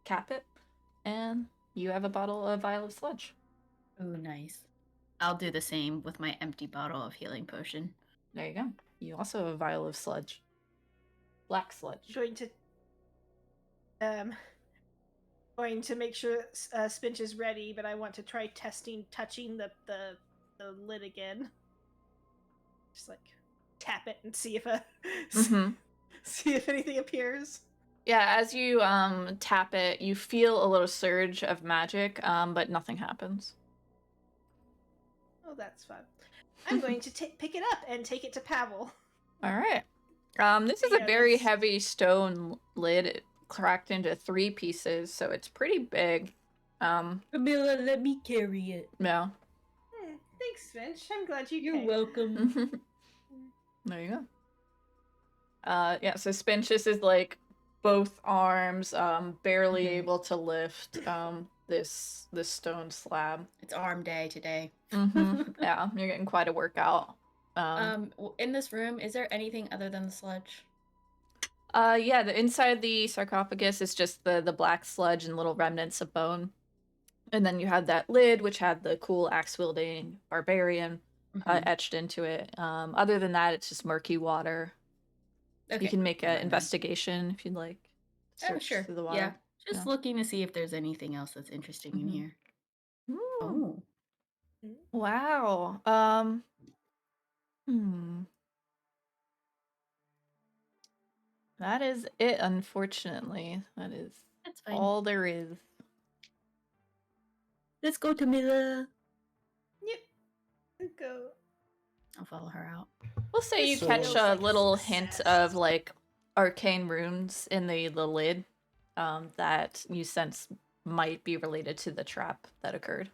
cap it, and you have a vial of sludge. Oh, nice. I'll do the same with my empty bottle of healing potion. There you go. You also have a vial of sludge. Black sludge. Going to make sure Spinch is ready, but I want to try touching the lid again. Just tap it and see if see if anything appears. Yeah, as you tap it, you feel a little surge of magic, but nothing happens. Oh, that's fun. I'm going to pick it up and take it to Pavel. All right. This is a Yeah, very that's- heavy stone lid. It cracked into 3 pieces, so it's pretty big. Camilla, let me carry it. Yeah. Thanks, Finch. I'm glad you You're came. welcome. There you go. Yeah, so Spinchus is like both arms, barely Mhm. able to lift this stone slab. It's arm day today. Yeah, you're getting quite a workout. In this room, is there anything other than the sludge? Yeah, the inside of the sarcophagus is just the black sludge and little remnants of bone. And then you had that lid, which had the cool axe-wielding barbarian etched into it. Other than that, it's just murky water. Okay. You can make an never mind then. investigation if you'd like. Oh, sure. Through the water. Yeah. Just looking to see if there's anything else that's interesting in here. Ooh. Oh. Wow. That is it, unfortunately. That is That's fine. all there is. Let's go, Camilla. Yep. Go. I'll follow her out. We'll say you So- catch Feels a like little it's hint obsessed. of like arcane runes in the lid that you sense might be related to the trap that occurred.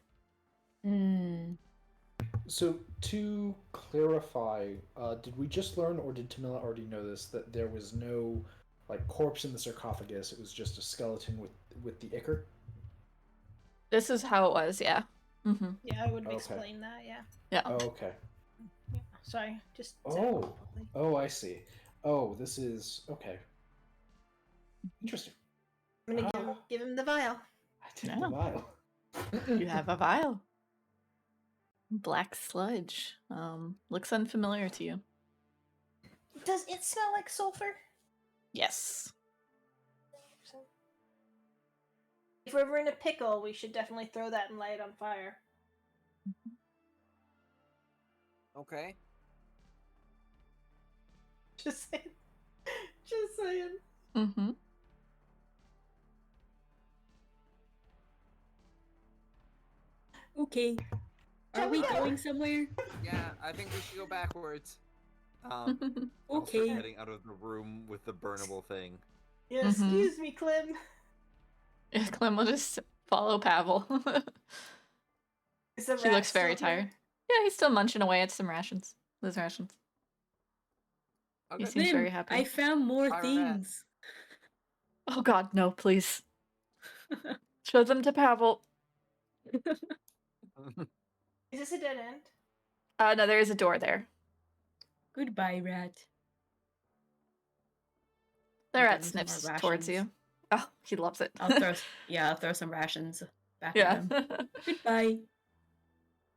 So to clarify, did we just learn, or did Tamila already know this, that there was no like corpse in the sarcophagus? It was just a skeleton with the ichor. This is how it was, yeah. Yeah, I would have Okay. explained that. Yeah. Yeah. Oh, okay. Yeah. Sorry. Just. Oh. Oh, I see. Oh, this is okay. Interesting. I'm gonna give him the vial. I take Yeah. the vial. You have a vial. Black sludge. Looks unfamiliar to you. Does it smell like sulfur? Yes. If we're ever in a pickle, we should definitely throw that and light it on fire. Okay. Just saying. Just saying. Mm-hmm. Okay. Shall Are we we go? going somewhere? Yeah, I think we should go backwards. I'll start Okay. heading out of the room with the burnable thing. Yeah, excuse me, Clem. Yeah, Clem will just follow Pavel. Is the She rat looks very still here? tired. Yeah, he's still munching away at some rations. Those rations. Okay. He seems very happy. I found more Bye, rat. things. Oh god, no, please. Show them to Pavel. Is this a dead end? No, there is a door there. Goodbye, rat. The I'll rat give him some more sniffs towards you. rations. Oh, he loves it. I'll throw some rations back Yeah. at him. Goodbye.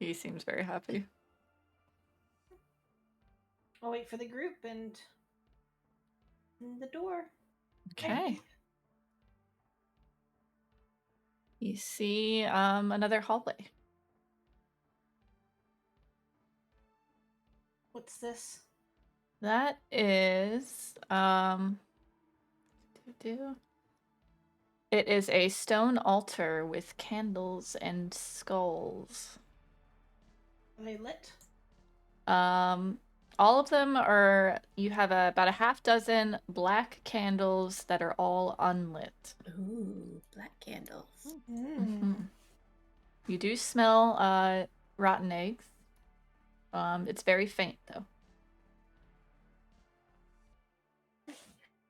He seems very happy. I'll wait for the group and the door. Okay. You see another hallway. What's this? That is it is a stone altar with candles and skulls. Are they lit? All of them are, you have about a half dozen black candles that are all unlit. Ooh, black candles. You do smell rotten eggs. It's very faint though.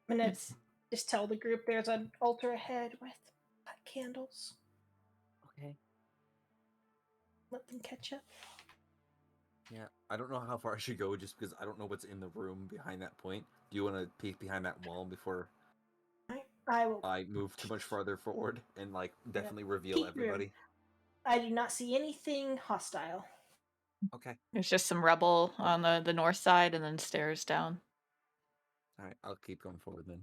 I'm gonna just tell the group there's an altar ahead with black candles. Okay. Let them catch up. Yeah, I don't know how far I should go just because I don't know what's in the room behind that point. Do you want to peek behind that wall before I will. I move too much farther forward and like definitely reveal Peek through. everybody? I do not see anything hostile. Okay. There's just some rubble on the north side and then stairs down. All right, I'll keep going forward then.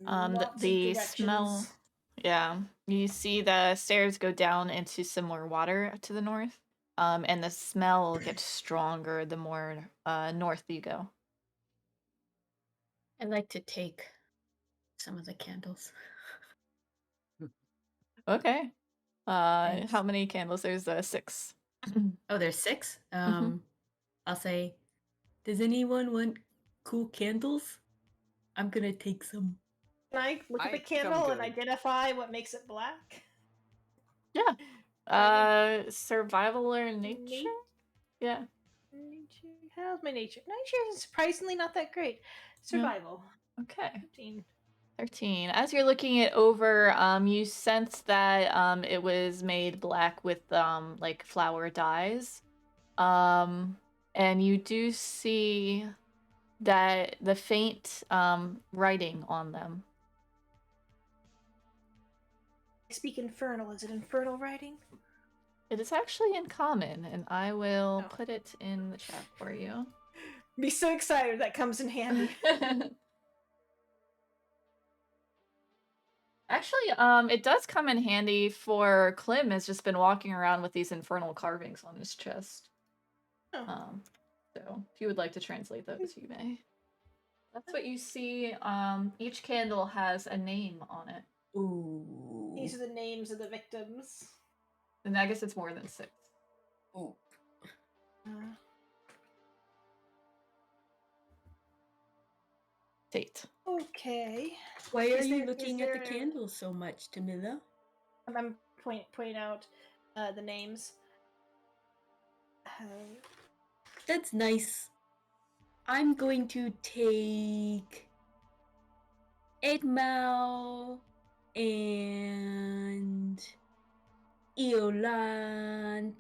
Lots of The smell. directions. Yeah, you see the stairs go down into some more water to the north. and the smell gets stronger the more north you go. I'd like to take some of the candles. Okay. Thanks. How many candles? There's 6. Oh, there's 6? Mhm. I'll say, does anyone want cool candles? I'm gonna take some. Can I look at I the think I'm candle and good. identify what makes it black? Yeah. Survival or nature? Yeah. Nature. How's my nature? Nature is surprisingly not that great. Survival. Okay. 15. 13. As you're looking it over, you sense that it was made black with like flower dyes. And you do see that the faint writing on them. I speak infernal. Is it infernal writing? It is actually in common, and I will Oh. put it in the chat for you. Be so excited that comes in handy. Actually, it does come in handy for Clem has just been walking around with these infernal carvings on his chest. Oh. So if you would like to translate those, you may. That's what you see. Each candle has a name on it. Ooh. These are the names of the victims. And I guess it's more than 6. Ooh. Fate. Okay. Why are Is you there- looking is at the there- candles so much, Tamila? I'm pointing out the names. That's nice. I'm going to take Edmal and Iolante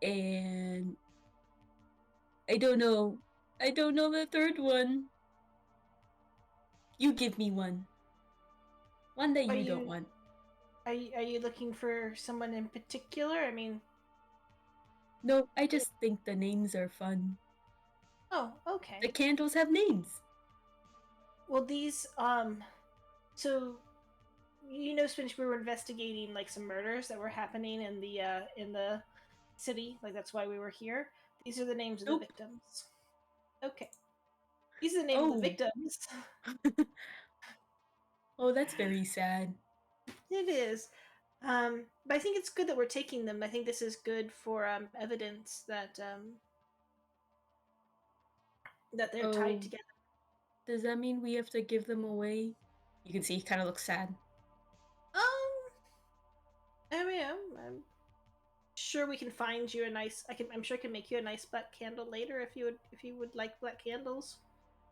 and I don't know the third one. You give me one. One that you don't want. Are you looking for someone in particular? I mean, No, I just think the names are fun. oh, okay. The candles have names. Well, these so Spinach, we were investigating like some murders that were happening in the city. Like that's why we were here. These are the names of the Nope. victims. Okay. These are the names of the victims. Oh, that's very sad. It is. But I think it's good that we're taking them. I think this is good for evidence that that they're tied together. Does that mean we have to give them away? You can see he kind of looks sad. I mean, I'm sure we can find you a nice. I'm sure I can make you a nice black candle later if you would like black candles.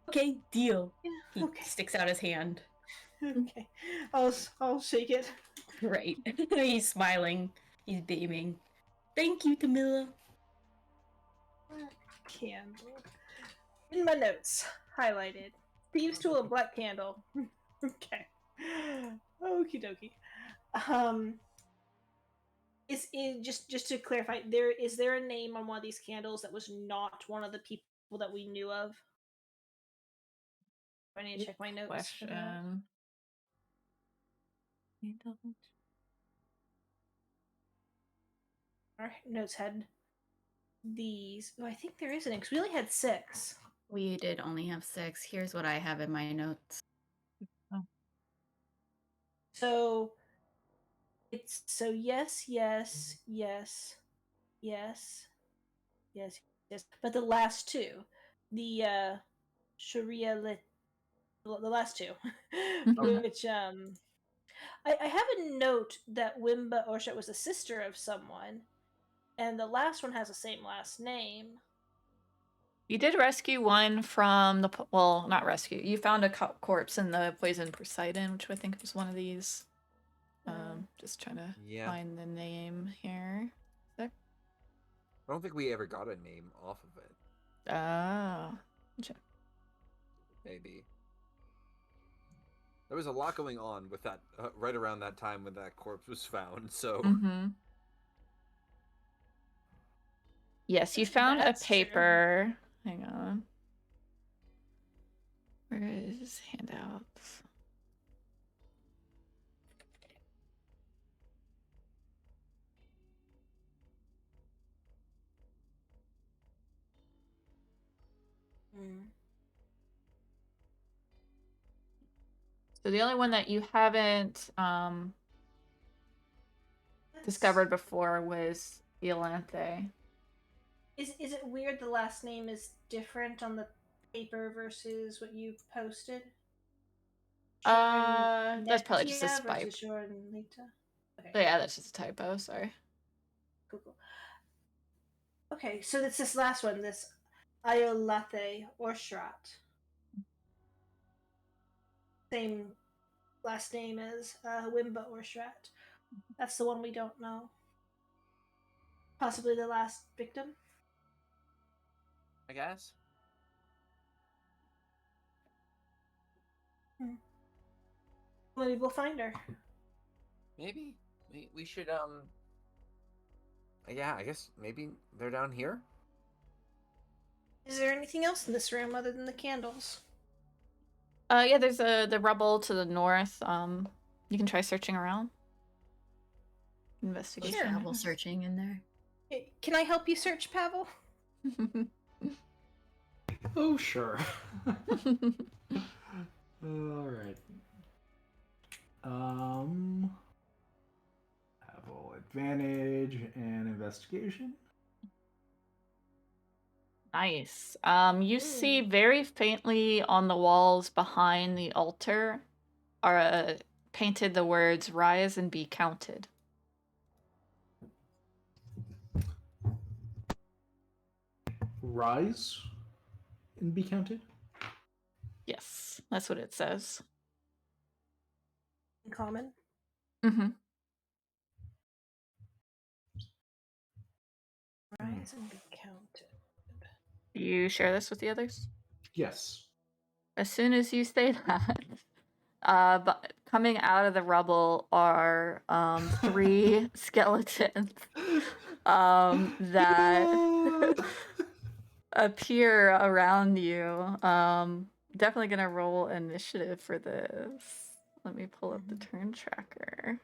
Okay, deal. Yeah. He sticks out his hand. Okay, I'll shake it. Right. He's smiling. He's beaming. Thank you, Tamila. Candle. In my notes, highlighted. Thieves' tool and black candle. Okay. Okie dokie. Is it just to clarify? Is there a name on one of these candles that was not one of the people that we knew of? I need to check my notes. Question. Our notes had these. Oh, I think there is an because we only had 6. We did only have 6. Here's what I have in my notes. So it's yes, yes, yes, yes, yes, yes. But the last 2, the Sharia lit, the last 2, which I have a note that Wimba Orsha was a sister of someone, and the last one has the same last name. You did rescue one from the well, not rescue. You found a corpse in the poison Poseidon, which I think was one of these. Just trying to find the name here. I don't think we ever got a name off of it. Oh. Maybe. There was a lot going on with that right around that time when that corpse was found, so... Yes, you found That's a paper. True. Hang on. Where is handouts? Mm. So the only one that you haven't discovered before was Iolanthe. Is it weird the last name is different on the paper versus what you posted? That's probably just a Netia spike. versus Jordan Lita. Okay. Oh, yeah, that's just a typo. Sorry. Cool. Okay, so it's this last one, this Iolanthe Orstrat. Same last name as Wimba Orstrat. That's the one we don't know. Possibly the last victim. I guess. Maybe we'll find her. Maybe we should yeah, I guess maybe they're down here. Is there anything else in this room other than the candles? Yeah, there's the rubble to the north. You can try searching around. Investigation. There's travel searching in there. Can I help you search, Pavel? Oh, sure. Alright. Pavel advantage and investigation. Nice. You see very faintly on the walls behind the altar are painted the words "Rise and be counted." Rise and be counted? Yes, that's what it says. In common? Mm-hmm. Rise and be counted. You share this with the others? Yes. As soon as you say that, but coming out of the rubble are 3 skeletons that appear around you. Definitely gonna roll initiative for this. Let me pull up the turn tracker.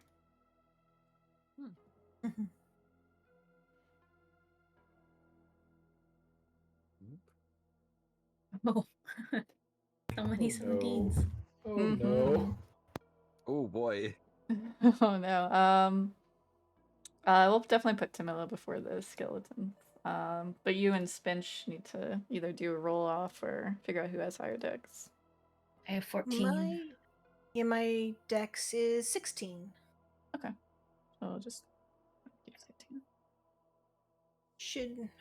Oh, so many 17s. Oh no. Oh boy. Oh no. We'll definitely put Tamila before the skeletons. But you and Spinch need to either do a roll off or figure out who has higher dex. I have 14. My dex is 16. Okay. So I'll just keep 16.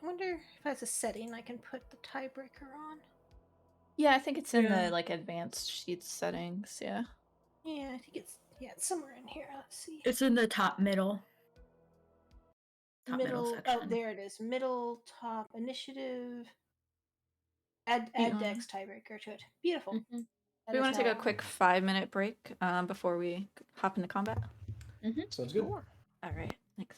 I wonder if that's a setting I can put the tiebreaker on. Yeah, I think it's in Yeah. the like advanced sheets settings, yeah. Yeah, I think it's somewhere in here. Let's see. It's in the top middle. Middle Oh, section. there it is. Middle top initiative. Add dex tiebreaker to it. Beautiful. Mm-hmm. We want to take a quick 5-minute break before we hop into combat. Sounds good. All right, thanks.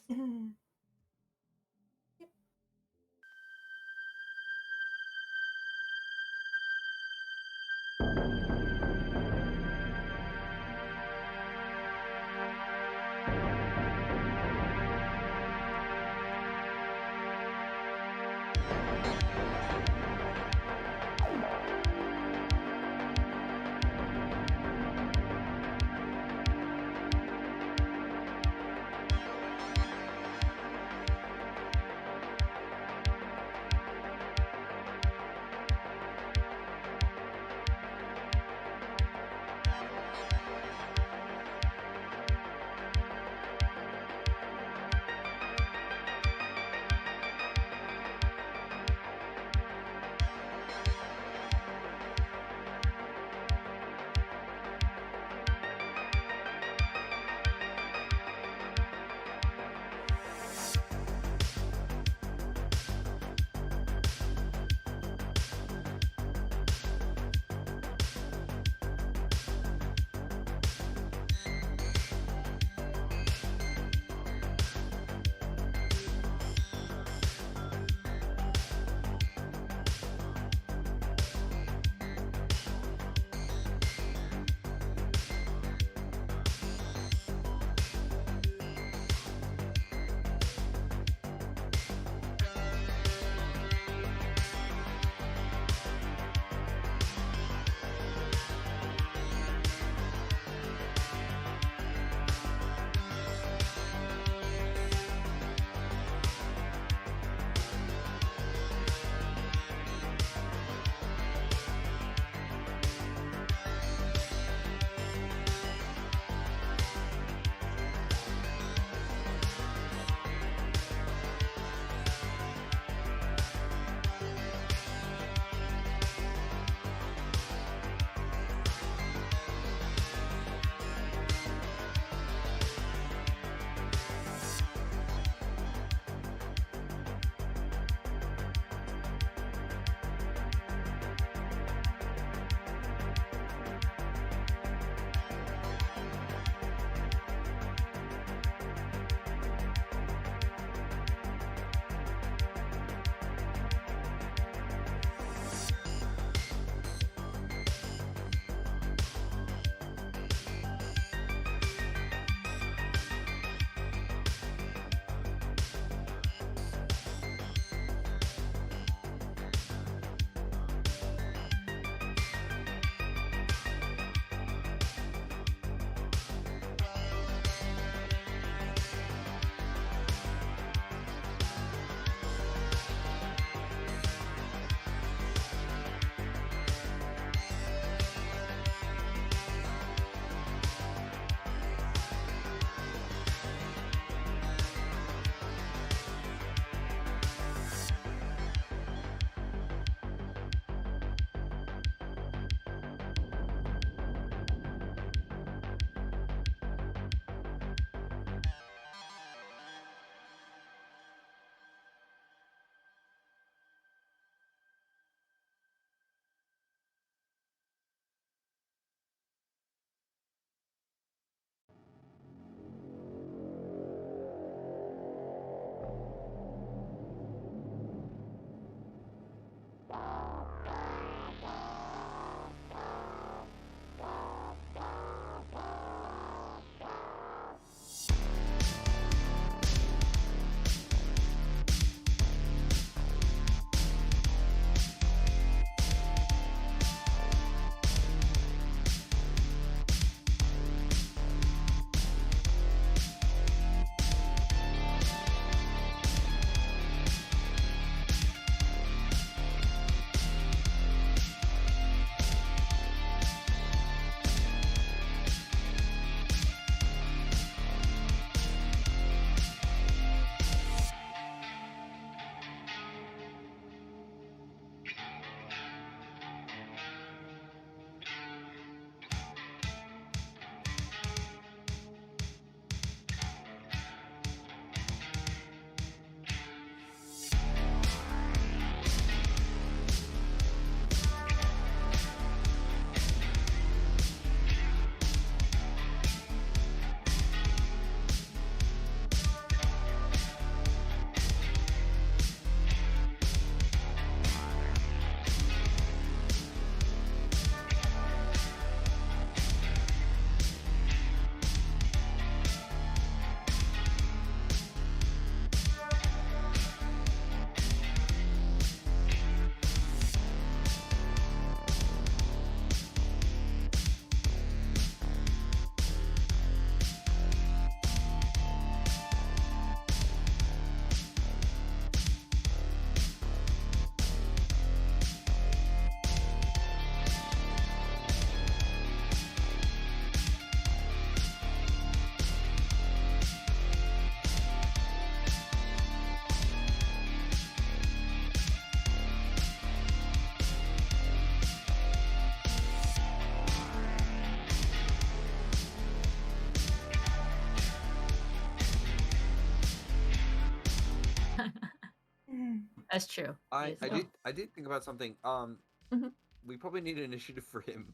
That's true. I He is did think about something. Mhm. We probably need an initiative for him,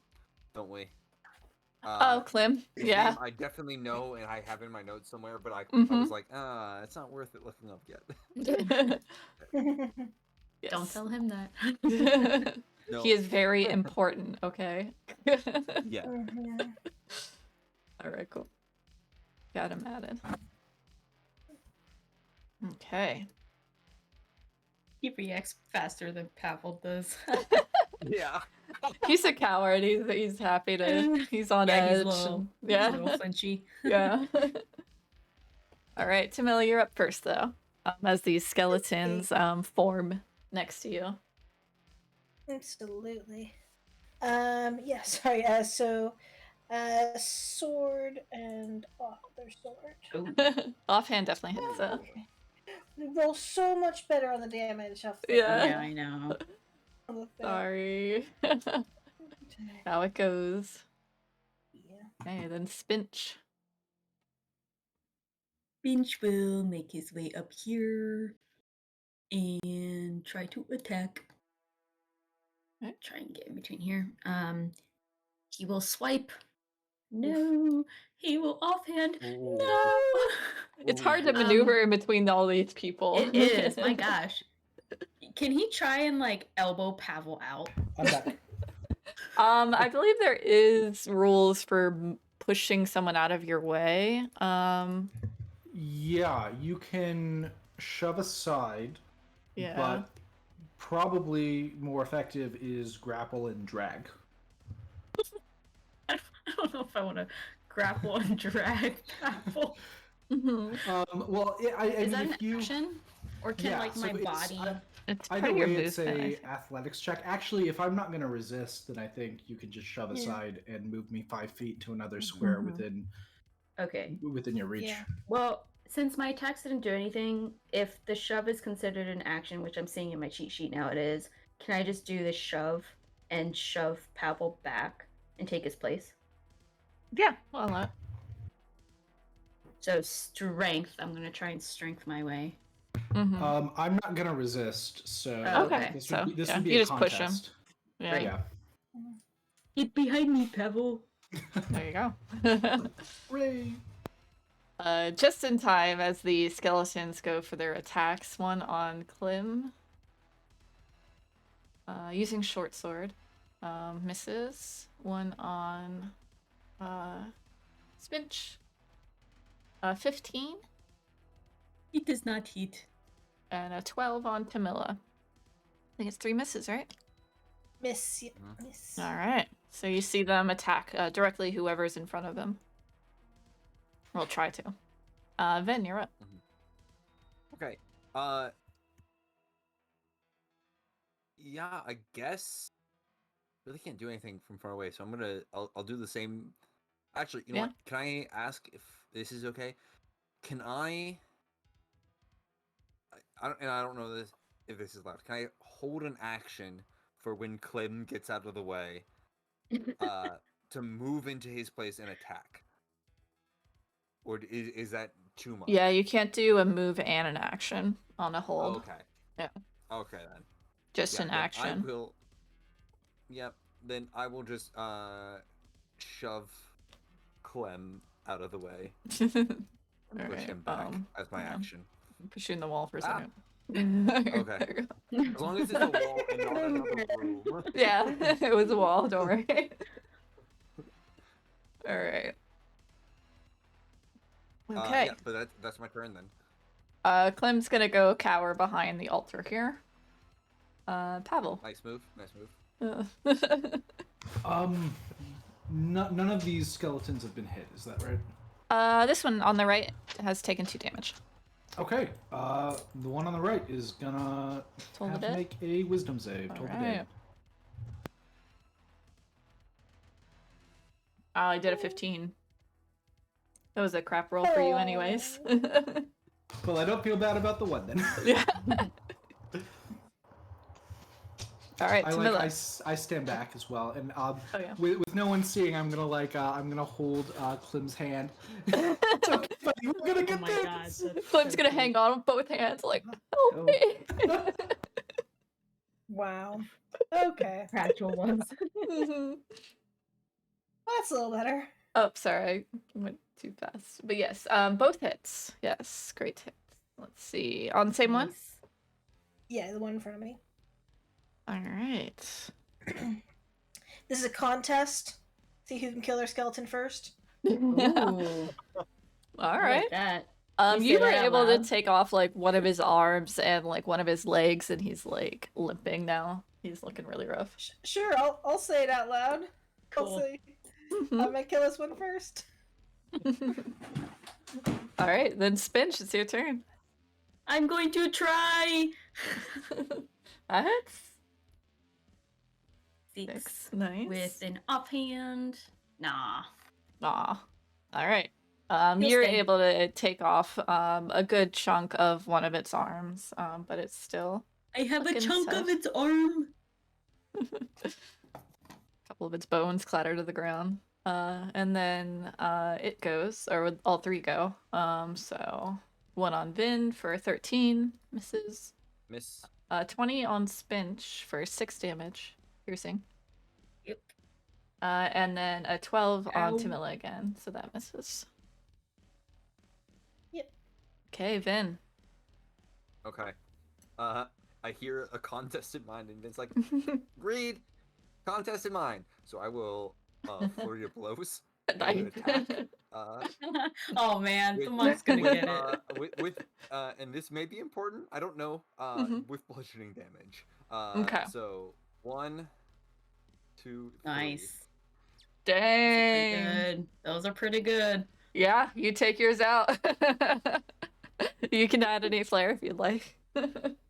don't we? Oh, Clem. His Yeah. name I definitely know and I have in my notes somewhere, but I Mhm. was like, it's not worth it looking up yet. Yes. Don't tell him that. No. He is very important, okay? Yeah. Mhm. Alright, cool. Got him added. Okay. He reacts faster than Pavel does. Yeah. He's a coward. He's happy to. He's on Yeah, edge. he's a little, yeah. he's a little flinchy. Yeah. Alright, Tamila, you're up first, though. As these skeletons form next to you. Absolutely. Yeah, sorry. Sword and other sword. Offhand definitely hits it. Okay. We roll so much better on the damage. Yeah. Yeah, I know. Sorry. How it goes. Yeah. Okay, then Spinch. Finch will make his way up here and try to attack. Okay. Try and get in between here. He will swipe. No. He will offhand. Ooh. No. It's hard to maneuver in between all these people. It is. My gosh. Can he try and like elbow Pavel out? I'm back. I believe there is rules for pushing someone out of your way. Yeah, you can shove aside, Yeah. but probably more effective is grapple and drag. I don't know if I want to grapple and drag Pavel. Mhm. Well, I Is mean, that if an you, action? Or can yeah, like so my it's- body? It's part either of your way, it's movement. I a think. athletics check. Actually, if I'm not gonna resist, then I think you can just shove Yeah. aside and move me 5 feet to another square Mhm. Okay. within your reach. Yeah. Well, since my attacks didn't do anything, if the shove is considered an action, which I'm seeing in my cheat sheet now it is, can I just do the shove and shove Pavel back and take his place? Yeah, well, So strength, I'm gonna try and strength my way. mhm. I'm not gonna resist, so Oh, Okay, this so, would be, this yeah, would be you a just push him. contest. Yeah, Right. Yeah. Get behind me, Pavel. there you go. Hooray! Just in time as the skeletons go for their attacks. One on Klim. Using short sword. Misses. One on Spinch. 15. It does not hit. And a 12 on Tamila. I think it's 3 misses, right? Miss. Yeah, miss. Alright. So you see them attack directly whoever's in front of them. We'll try to. Ven, you're up. Okay. Yeah, I guess. Really can't do anything from far away, so I'll do the same. Actually, you know Yeah. what? Can I ask if this is okay? Can I don't know this if this is allowed. Can I hold an action for when Clem gets out of the way, to move into his place and attack? Or is that too much? Yeah, you can't do a move and an action on a hold. Okay. Yeah. Okay then. Just Yeah, an then action. I will. Yep. Then I will just shove Clem out of the way. Push him back as my yeah. action. Push you in the wall for a Ah. second. Okay. As long as it's a wall and not another room. Yeah, it was a wall, don't worry. Alright. Okay. Yeah, but that's my turn then. Clem's gonna go cower behind the altar here. Pavel. Nice move. Nice move. None of these skeletons have been hit. Is that right? This one on the right has taken 2 damage. Okay. The one on the right is gonna Toll the have to dead? make a wisdom save. Toll the dead. Alright. I did a 15. That was a crap roll for you anyways. Well, I don't feel bad about the one then. Yeah. Alright, I Tamila. I stand back as well, and Oh, yeah. with no one seeing, I'm gonna hold Clem's hand. It's okay, buddy. We're gonna Oh get my this. god. that's Clem's so gonna cute. hang on with both hands like, help me. Wow. Okay. Actual ones. Mhm. That's a little better. Oh, sorry, I went too fast. But yes, both hits. Yes, great hits. Let's see. On the same one? Nice. Yeah, the one in front of me. All right. This is a contest. See who can kill their skeleton first. Ooh. All I right. like that. You You say were that out able to loud? take off like one of his arms and like one of his legs, and he's like limping now. He's looking really rough. Sure, I'll say it out loud. I'll Cool. say Mhm. I'm gonna kill this one first. All right, then Spinch, it's your turn. I'm going to try. That's Six. nice. With an offhand. Nah. Aw. All right. He'll You're stay. able to take off a good chunk of one of its arms, but it's still I have a Looking chunk tough. of its arm. a couple of its bones clatter to the ground. And then it goes, or all three go. So one on Vin for 13, misses. Miss. 20 on Spinch for 6 damage, piercing. Yep. And then a 12 on Ow. Tamila again, so that misses. Yep. Okay, Vin. Okay. I hear a contest in mind, and it's like, read contest in mind. So I will flurry of blows. Nice. Attack. Oh man, the With- monk's gonna with, get it. with and this may be important. I don't know. Mhm. With bludgeoning damage. Okay. So 1, 2, 3. Nice. Dang. Good. Those are pretty good. Yeah, you take yours out. You can add any flare if you'd like.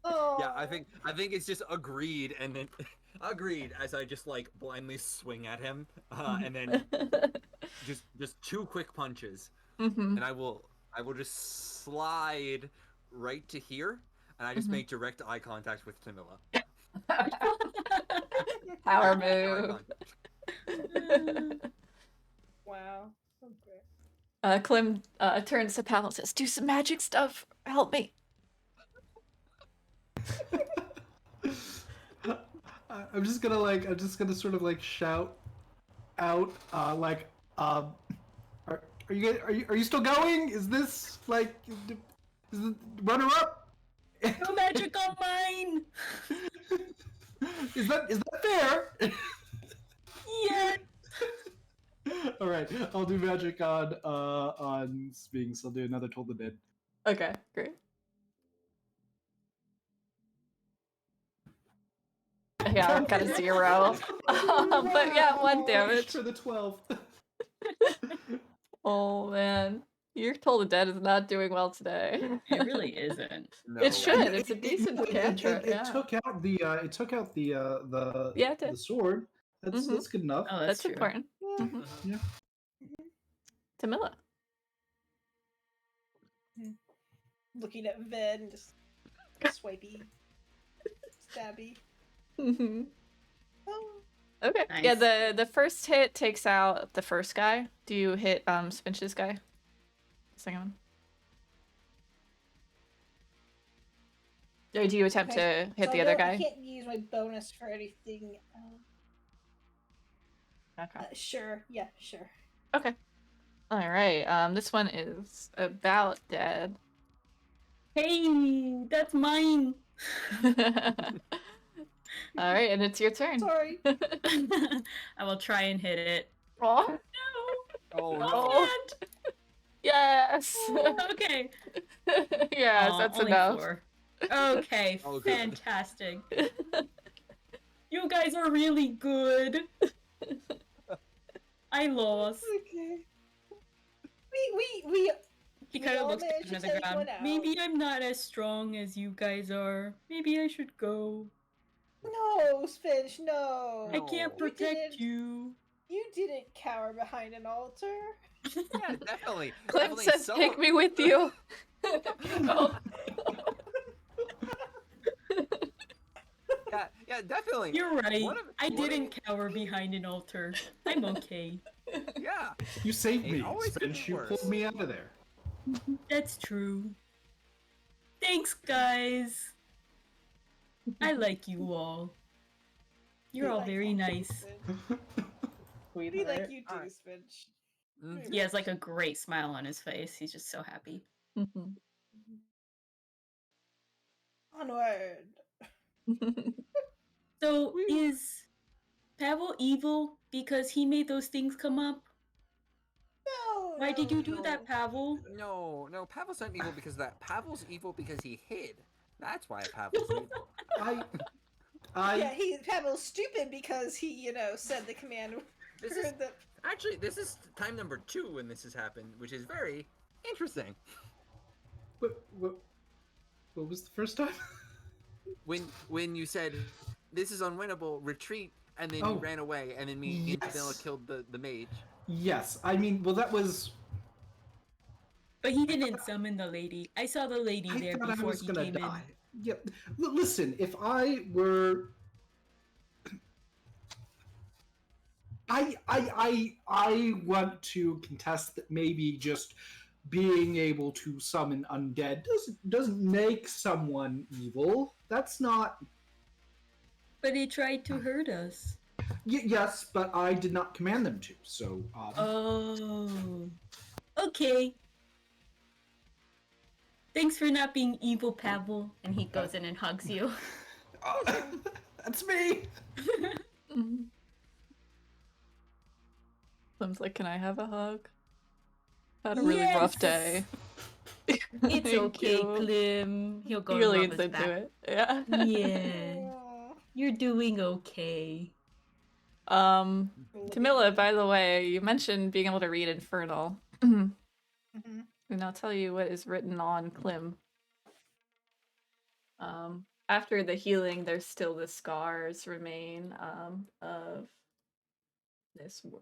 Oh. Yeah, I think it's just agreed, and then agreed as I just like blindly swing at him, and then just 2 quick punches, Mhm. and I will just slide right to here, and I just Mhm. make direct eye contact with Tamila. Power Eye move. contact. Wow. Okay. Clem turns to Pal and says, "Do some magic stuff. Help me." I'm just gonna sort of like shout out, are you still going? Is this like, is the runner up? No magic on mine. Is that fair? Yeah. All right, I'll do magic on Sphinx. I'll do another Toll the Dead. Okay, great. Yeah, I've got a 0. But yeah, 1 damage. for the 12. Oh man, your Toll the Dead is not doing well today. It really isn't. No. It should. It's a decent It cantrip. Yeah. took out the Yeah, it did. the sword. That's Mhm. that's good enough. Oh, That's true. important. Yeah. Mhm. Yeah. Tamila. Looking at Ven, just swipey, stabby. Mhm. Oh. Okay. Yeah, Nice. the first hit takes out the first guy. Do you hit Spinch's guy? Second one. Or do you attempt Okay. to hit So the I other don't- I guy? can't use my bonus for anything. Okay. Sure. Yeah. Sure. Okay. All right. This one is about dead. Hey, that's mine. All right, and it's your turn. Sorry. I will try and hit it. Oh, No. Oh no. Offhand. yes. Okay. Yes, Aw, that's only enough. 4. Okay, Oh, good. fantastic. You guys are really good. I lost. Okay. We He We kind of all looks managed down at to the take ground. one out. Maybe I'm not as strong as you guys are. Maybe I should go. no, Spinch, no. I can't No. protect didn't. you. You didn't cower behind an altar. Yeah, definitely. Clint definitely says, "Take me with you." Oh. Yeah, definitely. You're right. One of- I one of- didn't cower behind an altar. I'm okay. Yeah. You saved It me, always Spinch. gets You worse. pulled me out of there. That's true. Thanks, guys. I like you all. You're We all like very you, nice. Spinch. We like Sweetheart. you too, Spinch. Mhm. He has like a great smile on his face. He's just so happy. Mhm. Onward. So is Pavel evil because he made those things come up? No. Why did no, you do no. that, Pavel? No, Pavel's not evil because of that. Pavel's evil because he hid. That's why Pavel's evil. Yeah, Pavel's stupid because he, said the command. This is actually this is time number 2 when this has happened, which is very interesting. What was the first time? When you said this is unwinnable, retreat, and then you Oh. ran away, and then me and Vanilla Yes. killed the mage. Yes, I mean, well, that was. But he didn't summon the lady. I saw the lady I there thought I before was he gonna came die. Yep. Listen, if I were. I want to contest that maybe just being able to summon undead doesn't make someone evil. That's not. in. But they tried to hurt us. Yes, but I did not command them to. So. Oh. Okay. Thanks for not being evil, Pavel. And he goes in and hugs you. Oh, that's me. Mhm. Slim's like, can I have a hug? Had a really rough day. It's Thank okay, you. Clem. He'll go He and rub leans his into back. it. Yeah. Yeah. Aw. You're doing okay. Camilla, by the way, you mentioned being able to read Infernal. Mhm. And I'll tell you what is written on Klim. After the healing, there's still the scars remain of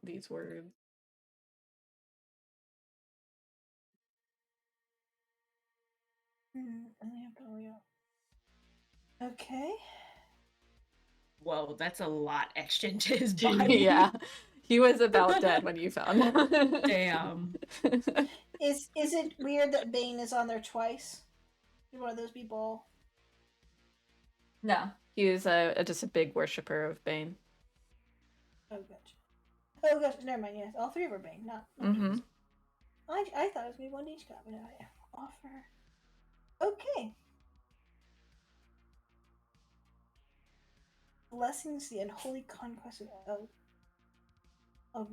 these words. Okay. Whoa, that's a lot etched into his body. Yeah, he was about dead when you found him. Damn. Is it weird that Bane is on there twice? Is one of those people? No, he was just a big worshiper of Bane. Oh, gotcha. Oh, gosh. Never mind. Yes, all three of are Bane. Not Mm-hmm. just. I thought it was gonna be one each copy. No, yeah. Offer. Okay. Blessings, the unholy conquest of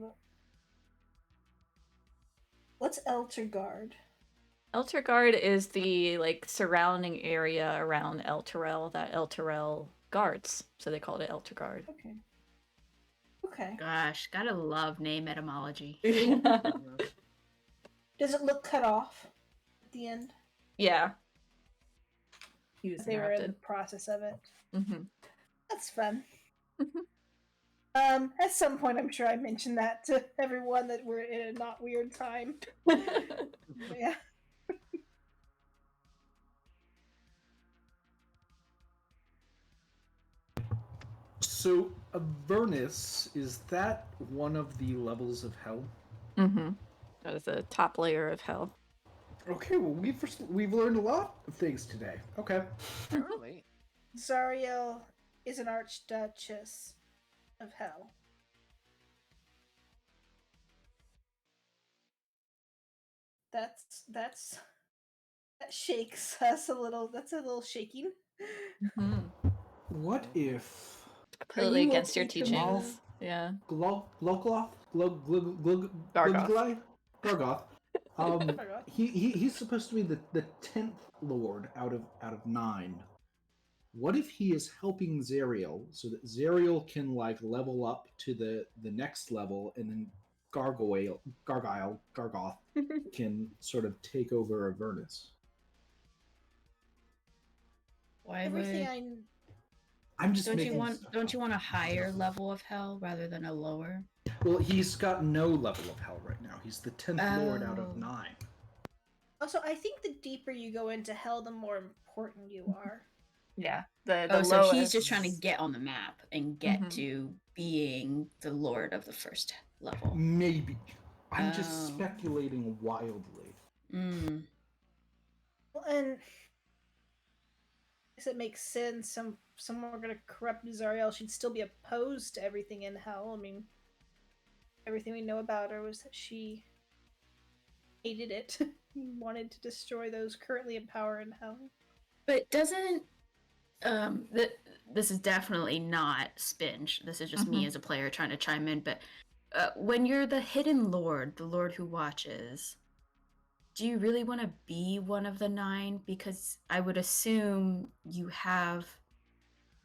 what's Eltergard? Eltergard is the surrounding area around Elturel that Elturel guards, so they called it Eltergard. Okay. Okay. Gosh, gotta love name etymology. Does it look cut off at the end? Yeah. He was They were in the interrupted. process of it. Mm-hmm. That's fun. At some point, I'm sure I mentioned that to everyone that we're in a not weird time. Yeah. So, Avernus, is that one of the levels of hell? Mm-hmm. That is the top layer of hell. Okay, well, we've learned a lot of things today. Okay. Apparently. Zariel is an archduchess of hell. That shakes us a little. That's a little shaking. Mm-hmm. What if Completely you against your okay, teachings. Camille? Yeah. Glogloth? Gargoth. Gargoth. He's supposed to be the 10th lord out of 9. What if he is helping Zariel so that Zariel can level up to the next level, and then Gargoth can sort of take over Avernus? Why Everything would I'm just don't you making want stuff don't you up. want a higher level of hell rather than a lower? Well, he's got no level of hell right now. He's the 10th lord out of Oh. 9. Also, I think the deeper you go into hell, the more important you are. Yeah. The Oh, so lowest. he's just trying to get on the map and get Mhm. to being the lord of the first level. Maybe. I'm just Oh. speculating wildly. Mm. Well, and I guess it makes sense. someone were gonna corrupt Zariel, she'd still be opposed to everything in hell. I mean, everything we know about her was that she hated it, wanted to destroy those currently in power in hell. But doesn't this is definitely not Spinch. This is just me as a player trying to chime in. But when you're the hidden lord, the lord who watches, do you really want to be one of the 9? Because I would assume you have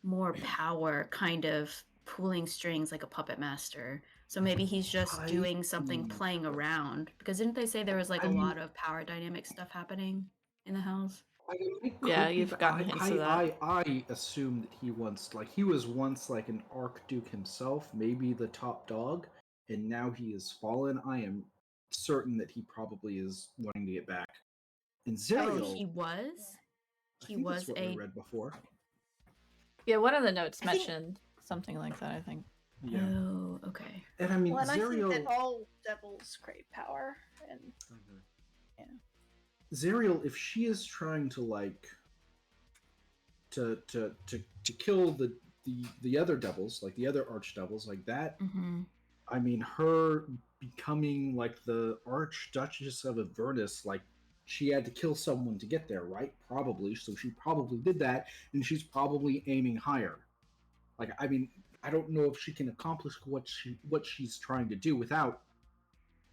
more power, kind of pulling strings like a puppet master. So maybe he's just doing something, playing around. Because didn't they say there was like a lot of power dynamic stuff happening in the house? Yeah, you've gotten hints of that. I assume that he was once like an Archduke himself, maybe the top dog, and now he has fallen. I am certain that he probably is wanting to get back. And Zariel, Oh, he was? I think that's what we read before. Yeah, one of the notes mentioned something like that, I think. Yeah. Oh, okay. And I mean, Well, and Zariel... I think that all devils crave power, and Zariel, if she is trying to like to kill the other devils, like the other archdevils, like that, I mean, her becoming like the Archduchess of Avernus, like she had to kill someone to get there, right? Probably. So she probably did that, and she's probably aiming higher. Like, I mean, I don't know if she can accomplish what she's trying to do without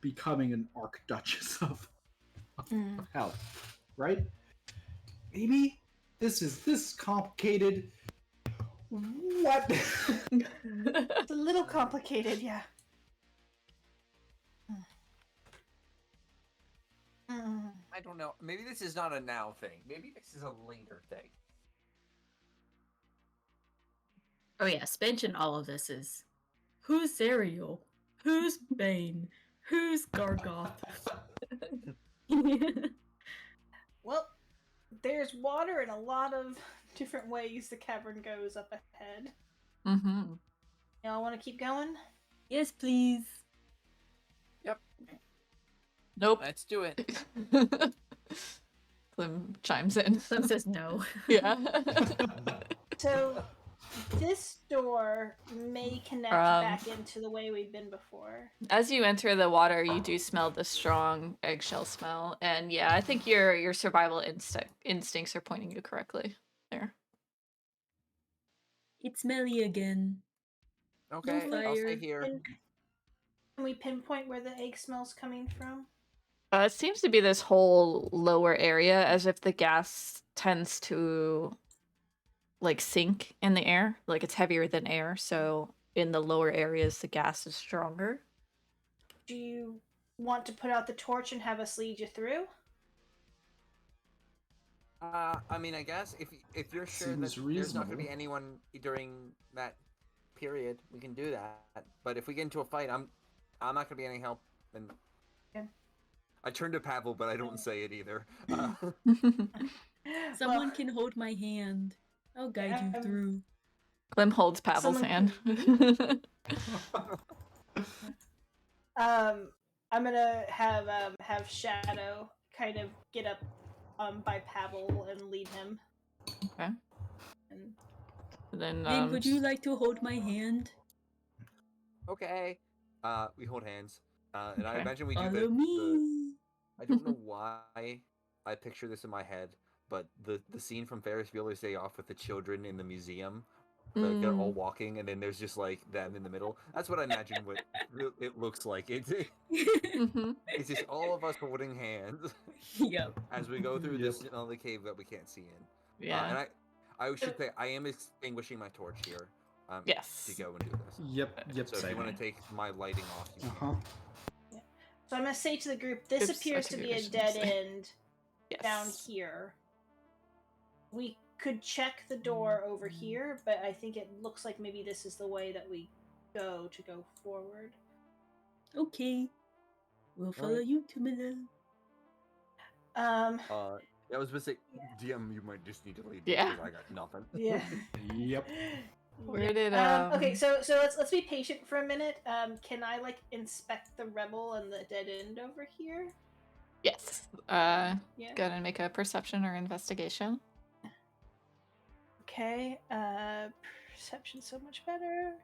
becoming an Archduchess of hell, right? Maybe this is complicated. What? it's a little complicated, yeah. I don't know. Maybe this is not a now thing. Maybe this is a later thing. Oh yeah, Spinch in all of this is who's Zariel? Who's Bane? Who's Gargoth? Well, there's water in a lot of different ways the cavern goes up ahead. Y'all want to keep going? Yes, please. Yep. Nope. Let's do it. Clem chimes in. Clem says no. Yeah. So, this door may connect back into the way we've been before. As you enter the water, you do smell the strong eggshell smell, and yeah, I think your survival instincts are pointing you correctly there. It's smelly again. Okay, I'll stay here. And can we pinpoint where the egg smell's coming from? It seems to be this whole lower area, as if the gas tends to like sink in the air, like it's heavier than air, so in the lower areas the gas is stronger. Do you want to put out the torch and have us lead you through? I mean, I guess if you're sure that there's not going to be anyone during that period, we can do that. But if we get into a fight, I'm not going to be any help. And I turn to Pavel, but I don't say it either. Someone can hold my hand. I'll guide you through. Clem holds Pavel's hand. I'm gonna have Shadow kind of get up by Pavel and lead him. Okay. And then would you like to hold my hand? Okay. We hold hands. And I Okay. imagine we do Follow me. I don't know why I picture this in my head, but the scene from Ferris Bueller's Day Off with the children in the museum, like they're all walking, and then there's just like them in the middle. That's what I imagine what it looks like. It's just all of us holding hands. Yep. As we go through this the cave that we can't see in. Yeah. And I should say I am extinguishing my torch here. Yes. To go and do this. Yep. So if you want to take my lighting off, you So I'm gonna say to the group, this appears to be a dead end down here. We could check the door over here, but I think it looks like maybe this is the way that we go forward. Okay. We'll follow you, Camilla. I was gonna say, DM, you might just need to lead me because I got nothing. Yeah. Yep. Where did okay, so let's be patient for a minute. Can I like inspect the rebel and the dead end over here? Yes. Go ahead and make a perception or investigation. Okay. Perception's so much better.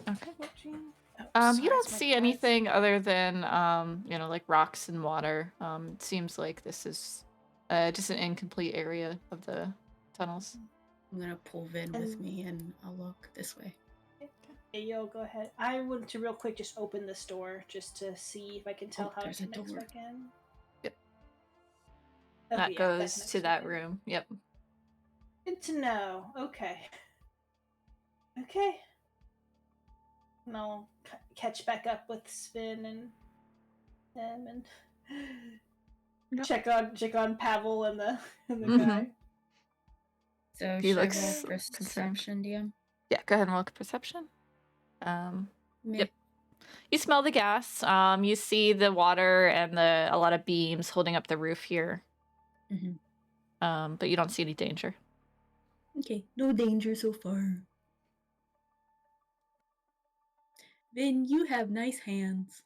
Okay. 14. Oh, You sorry, don't it's my see eyes. anything other than like rocks and water. It seems like this is just an incomplete area of the tunnels. I'm gonna pull Vin with me and I'll look this way. Hey, yo, go ahead. I want to real quick just open this door just to see if I can tell Oh, how it there's a connects door. back in. Yep. Okay, That yeah, goes connects to back that in. room. Yep. Good to know. Okay. Okay. And I'll catch back up with Spin and them and Yep. check on Pavel and the Mhm. guy. So He should I looks roll concerned. perception, DM? Yeah, go ahead and roll perception. Meh. Yep. You smell the gas. You see the water and a lot of beams holding up the roof here. Mm-hmm. But you don't see any danger. Okay, no danger so far. Vin, you have nice hands.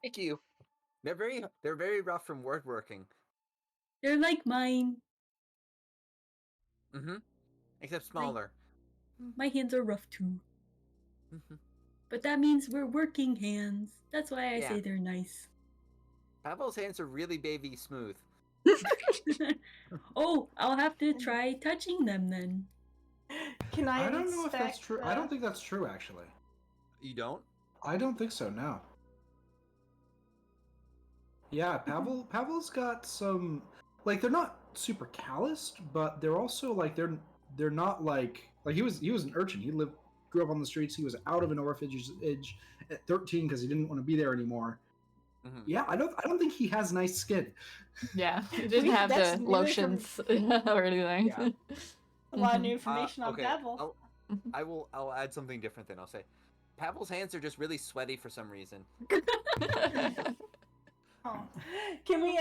Thank you. They're very rough from working. They're like mine. Mm-hmm. Except smaller. My hands are rough too. Mm-hmm. But that means we're working hands. That's why I Yeah. say they're nice. Pavel's hands are really baby smooth. Oh, I'll have to try touching them then. Can I don't know if that's inspect true. I don't think that's true, actually. You don't? I don't think so, no. Yeah, Pavel's got some, like, they're not super calloused, but they're also like they're not like he was an urchin. He grew up on the streets. He was out of an orphanage at 13 because he didn't want to be there anymore. Mm-hmm. Yeah, I don't think he has nice skin. Yeah, you didn't have that's the new lotions or anything. Yeah. a lot of new information on Okay. Pavel. I'll add something different then. I'll say Pavel's hands are just really sweaty for some reason. Oh. Can we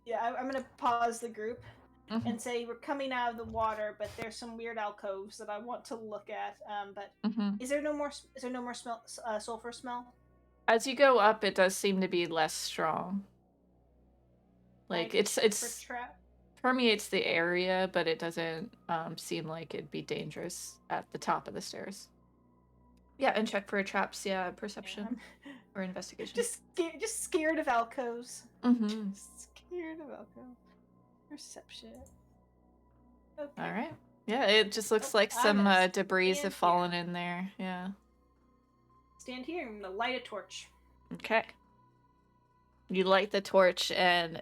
yeah, I'm gonna pause the group and say we're coming out of the water, but there's some weird alcoves that I want to look at. But is there no more smell, sulfur smell? As you go up, it does seem to be less strong. Like it's permeates the area, but it doesn't seem like it'd be dangerous at the top of the stairs. Yeah, and check for traps. Yeah, perception or investigation. Just scared of alcoves. Scared of alcoves. Perception. Okay. All right. Yeah, it just looks like some debris have fallen in there. Yeah. Stand here. I'm gonna light a torch. Okay. You light the torch, and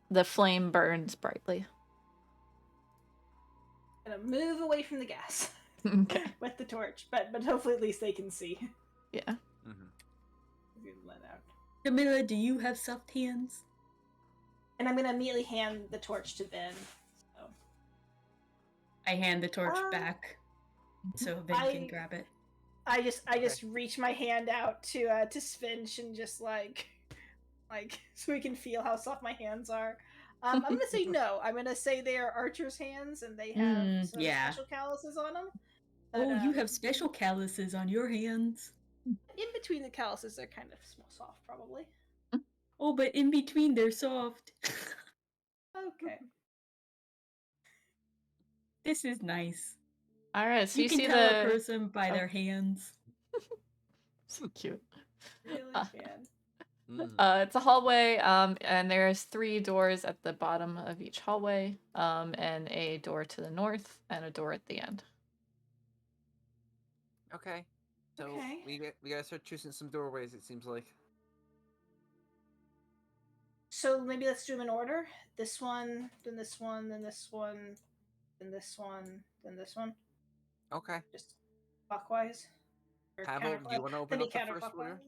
the flame burns brightly. I'm gonna move away from the gas. Okay. With the torch, but hopefully at least they can see. Yeah. Let out. Camilla, do you have soft hands? And I'm gonna immediately hand the torch to Vin. So. I hand the torch back, so Vin can grab it. I just reach my hand out to Sfinch and just like so we can feel how soft my hands are. I'm gonna say no. I'm gonna say they are archers' hands and they have some special calluses on them. But, you have special calluses on your hands. In between the calluses, they're kind of soft, probably. Oh, but in between, they're soft. Okay. This is nice. All right, so you can see tell a person by their hands. So cute. Really can. It's a hallway, and there's 3 doors at the bottom of each hallway, and a door to the north and a door at the end. Okay. So we gotta start choosing some doorways, it seems like. So maybe let's do them in order. This one, then this one, then this one, then this one, then this one. Okay. Just clockwise. Pavel, do you want to open up the first order?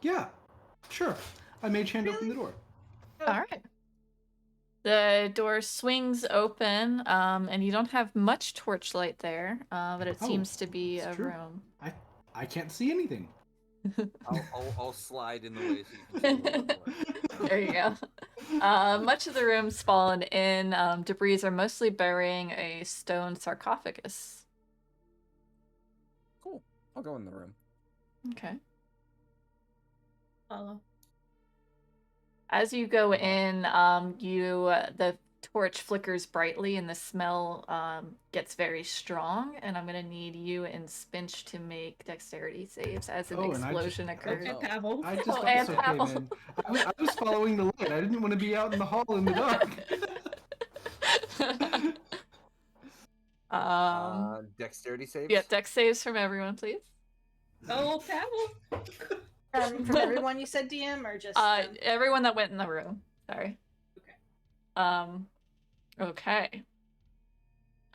Yeah, sure. I mage hand open the door. Okay. All right. The door swings open, and you don't have much torchlight there, but it seems to be a room. I can't see anything. I'll slide in the way so you can see a little more. There you go. Much of the room's fallen in. Debris are mostly burying a stone sarcophagus. Cool. I'll go in the room. Okay. Follow. As you go in, the torch flickers brightly and the smell gets very strong, and I'm gonna need you and Spinch to make dexterity saves as an Oh, and explosion occurs. Okay, Pavel. I just Oh, got and so okay, Pavel. man. I was following the light. I didn't want to be out in the hall in the dark. Dexterity saves. Yeah, dex saves from everyone, please. Oh, Pavel. From everyone you said, DM, or just Everyone that went in the room. Sorry. Okay. Okay.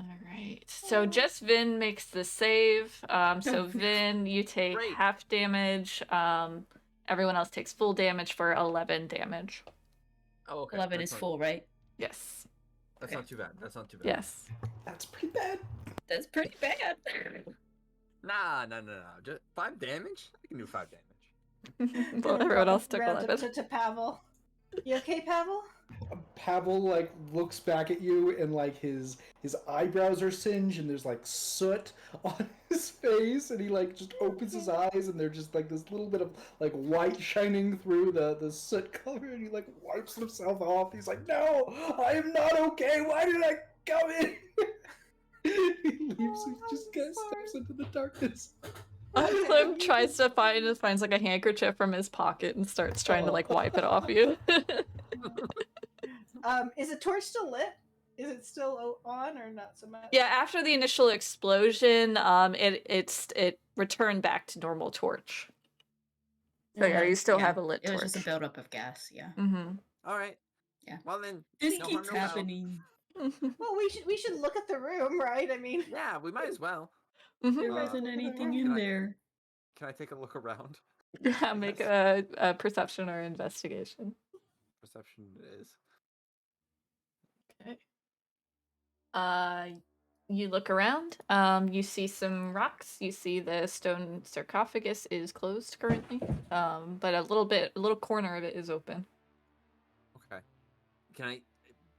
All right. So just Vin makes the save. So Vin, you take Great. half damage. Everyone else takes full damage for 11 damage. Oh, okay. 11 That's is not- full, right? Yes. That's not too bad. That's not too bad. Yes. That's pretty bad. That's pretty bad. Nah. Just 5 damage? I can do 5 damage. Well, everyone else took Round 11. to Pavel. You okay, Pavel? Pavel like looks back at you and like his eyebrows are singed and there's like soot on his face and he like just opens his eyes and they're just like this little bit of like white shining through the soot color and he like wipes himself off. He's like, "No, I am not okay. Why did I come in?" He leaves. He just kind of steps into the darkness. Slim tries to finds like a handkerchief from his pocket and starts trying to like wipe it off you. Is the torch still lit? Is it still on or not so much? Yeah, after the initial explosion, it returned back to normal torch. So yeah, you still have a lit It torch. was just a buildup of gas, yeah. Mm-hmm. All right. Yeah. Well then, This no keeps harm, no foul. happening. Well, we should look at the room, right? I mean, Yeah, we might as well. There Uh, wasn't anything can in I- there. Can I take a look around? Yeah, make a perception or investigation. Perception it is. Okay. You look around. You see some rocks. You see the stone sarcophagus is closed currently. But a little corner of it is open. Okay. Can I,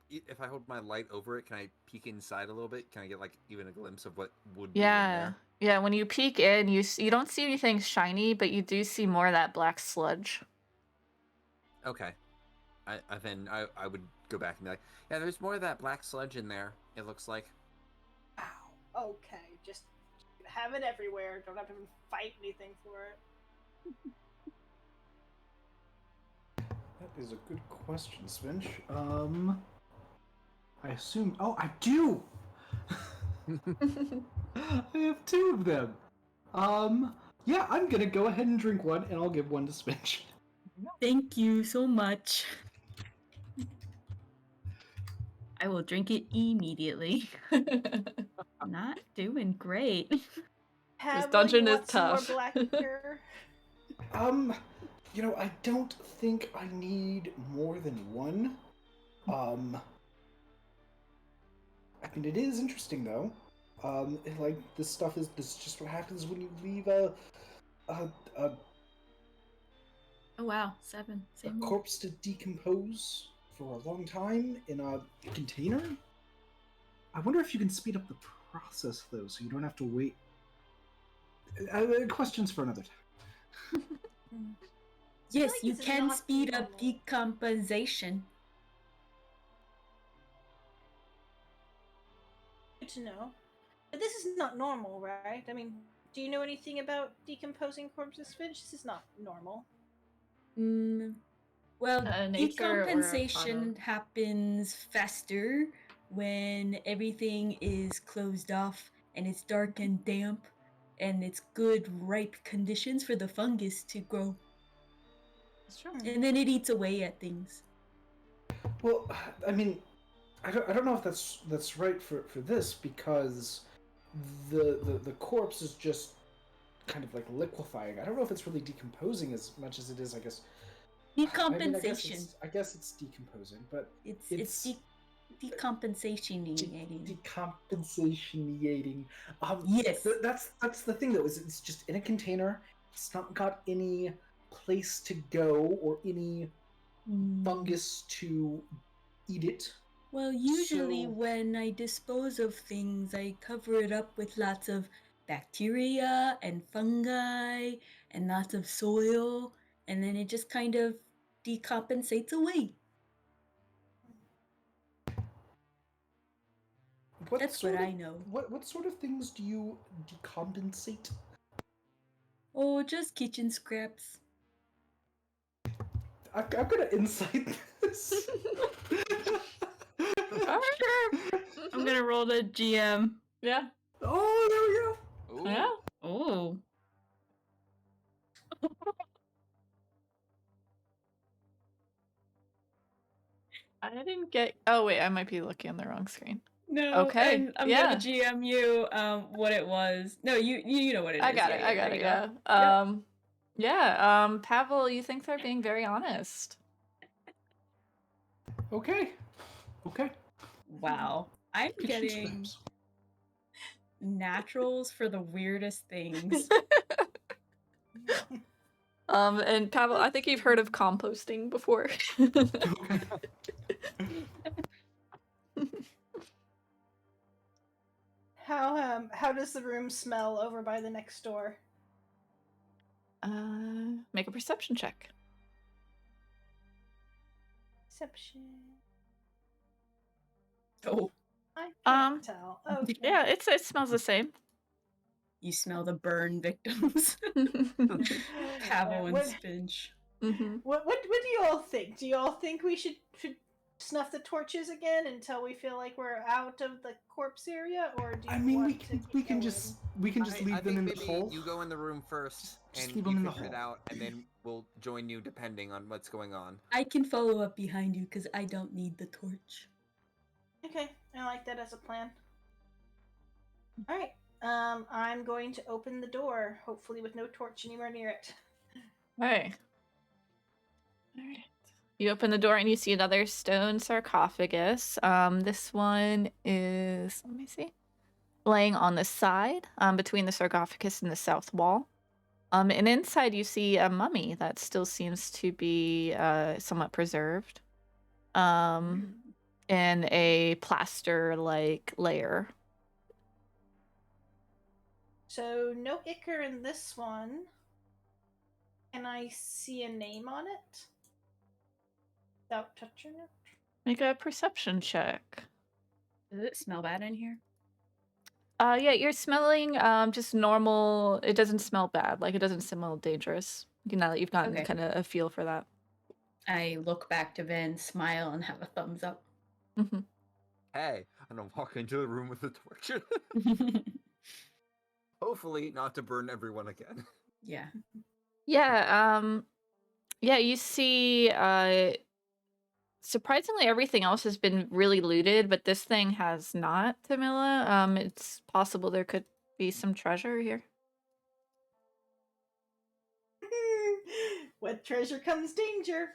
if I hold my light over it, can I peek inside a little bit? Can I get like even a glimpse of what would be in there? Yeah. When you peek in, you don't see anything shiny, but you do see more of that black sludge. Okay. I would go back and be like, yeah, there's more of that black sludge in there. It looks like. okay, just have it everywhere. Don't have to fight anything for it. That is a good question, Svinch. I assume. Oh, I do. I have 2 of them. Yeah, I'm gonna go ahead and drink one, and I'll give one to Svinch. Thank you so much. I will drink it immediately. Not doing great. Pavel, dungeon you is want some more tough. black liquor? I don't think I need more than one. I mean, it is interesting though. Like this is just what happens when you leave a Oh wow, 7. Same here. corpse to decompose for a long time in a container. I wonder if you can speed up the process though, so you don't have to wait. Questions for another time. Yes, like you it's can not speed up normal. decomposition. Good to know. But this is not normal, right? I mean, do you know anything about decomposing corpses, Finch? This is not normal. Well, Nature or decompensation happens faster when everything is closed off and it's dark and damp and it's good, ripe conditions for the fungus to grow. Sure. And then it eats away at things. Well, I mean, I don't know if that's right for this because the corpse is just kind of like liquefying. I don't know if it's really decomposing as much as it is, I guess. Decompensation. I guess it's decomposing, but It's decompensationing. Decompensationating. Yes. That's the thing though. Is it's just in a container. It's not got any place to go or any fungus to eat it. Well, usually So- when I dispose of things, I cover it up with lots of bacteria and fungi and lots of soil, and then it just kind of decompensates away. That's what I know. What sort of things do you decompensate? Oh, just kitchen scraps. I'm gonna insight this. I'm gonna roll the GM. Yeah. Oh, there we go. Ooh. Yeah. Oh. I didn't get. Oh wait, I might be looking on the wrong screen. No, Okay, and I'm yeah. gonna GM you what it was. No, you know what it is. I got Yeah, it. yeah, I got there it. you Yeah. go. Yeah. Pavel, you think they're being very honest? Okay. Wow. I'm Kitchen getting scraps. naturals for the weirdest things. And Pavel, I think you've heard of composting before. Okay. How does the room smell over by the next door? Make a perception check. Perception. Oh, I can't tell. Okay. Yeah, it smells the same. you smell the burn victims. Pavel and What- Spinch. Mm-hmm. What do you all think? Do you all think we should snuff the torches again until we feel like we're out of the corpse area, or do you I mean, want we to can keep we can going? just leave I them think in the maybe hole. you go in the room first Just and leave you them in the figure it hole. out, and then we'll join you depending on what's going on. I can follow up behind you because I don't need the torch. Okay, I like that as a plan. All right. I'm going to open the door, hopefully with no torch anywhere near it. Right. All right. You open the door and you see another stone sarcophagus. This one is, let me see, laying on the side, between the sarcophagus and the south wall. And inside you see a mummy that still seems to be somewhat preserved, in a plaster-like layer. So no ichor in this one. Can I see a name on it without touching it? Make a perception check. Does it smell bad in here? Yeah, you're smelling just normal. It doesn't smell bad. Like, it doesn't smell dangerous. Now that you've gotten Okay. kind of a feel for that. I look back to Vin, smile, and have a thumbs up. Mm-hmm. Hey, and I'll walk into the room with the torch. Hopefully not to burn everyone again. Yeah. Yeah, you see, surprisingly everything else has been really looted, but this thing has not, Tamila. It's possible there could be some treasure here. With treasure comes danger.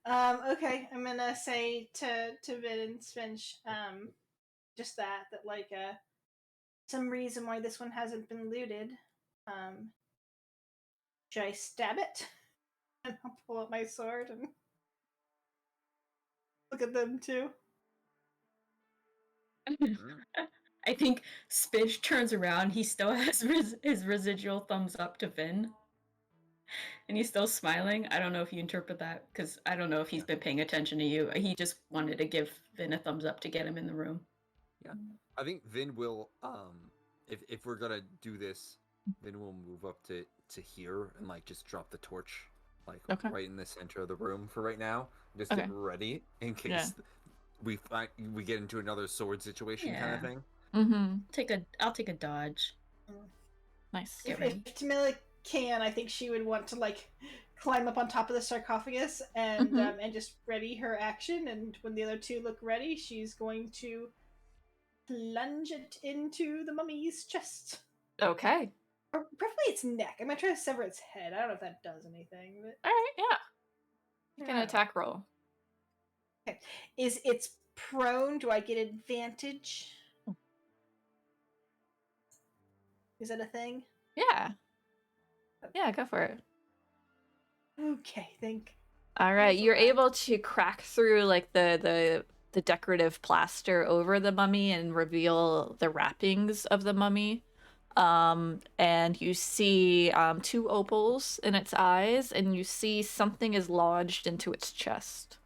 Okay, I'm gonna say to Vid and Sfinch, just that like some reason why this one hasn't been looted. Should I stab it? And I'll pull out my sword and look at them too. I think Spish turns around. He still has his residual thumbs up to Vin. And he's still smiling. I don't know if you interpret that, because I don't know if he's been paying attention to you. He just wanted to give Vin a thumbs up to get him in the room. Yeah. I think Vin will, if we're gonna do this, Vin will move up to here and, like, just drop the torch, like, Okay. right in the center of the room for right now. Just Okay. get ready in case Yeah. we get into another sword situation kind Yeah. of thing. Mm-hmm. I'll take a dodge. Nice. Get If ready. Tamila can, I think she would want to like climb up on top of the sarcophagus and and just ready her action. And when the other two look ready, she's going to plunge it into the mummy's chest. Okay. Or preferably its neck. I'm gonna try to sever its head. I don't know if that does anything, but All right. Yeah. Make an Yeah. attack roll. is it's prone? Do I get advantage? Is that a thing? Yeah. Yeah. Go for it. Okay, think. All right, That's you're okay. able to crack through like the decorative plaster over the mummy and reveal the wrappings of the mummy. And you see two opals in its eyes, and you see something is lodged into its chest.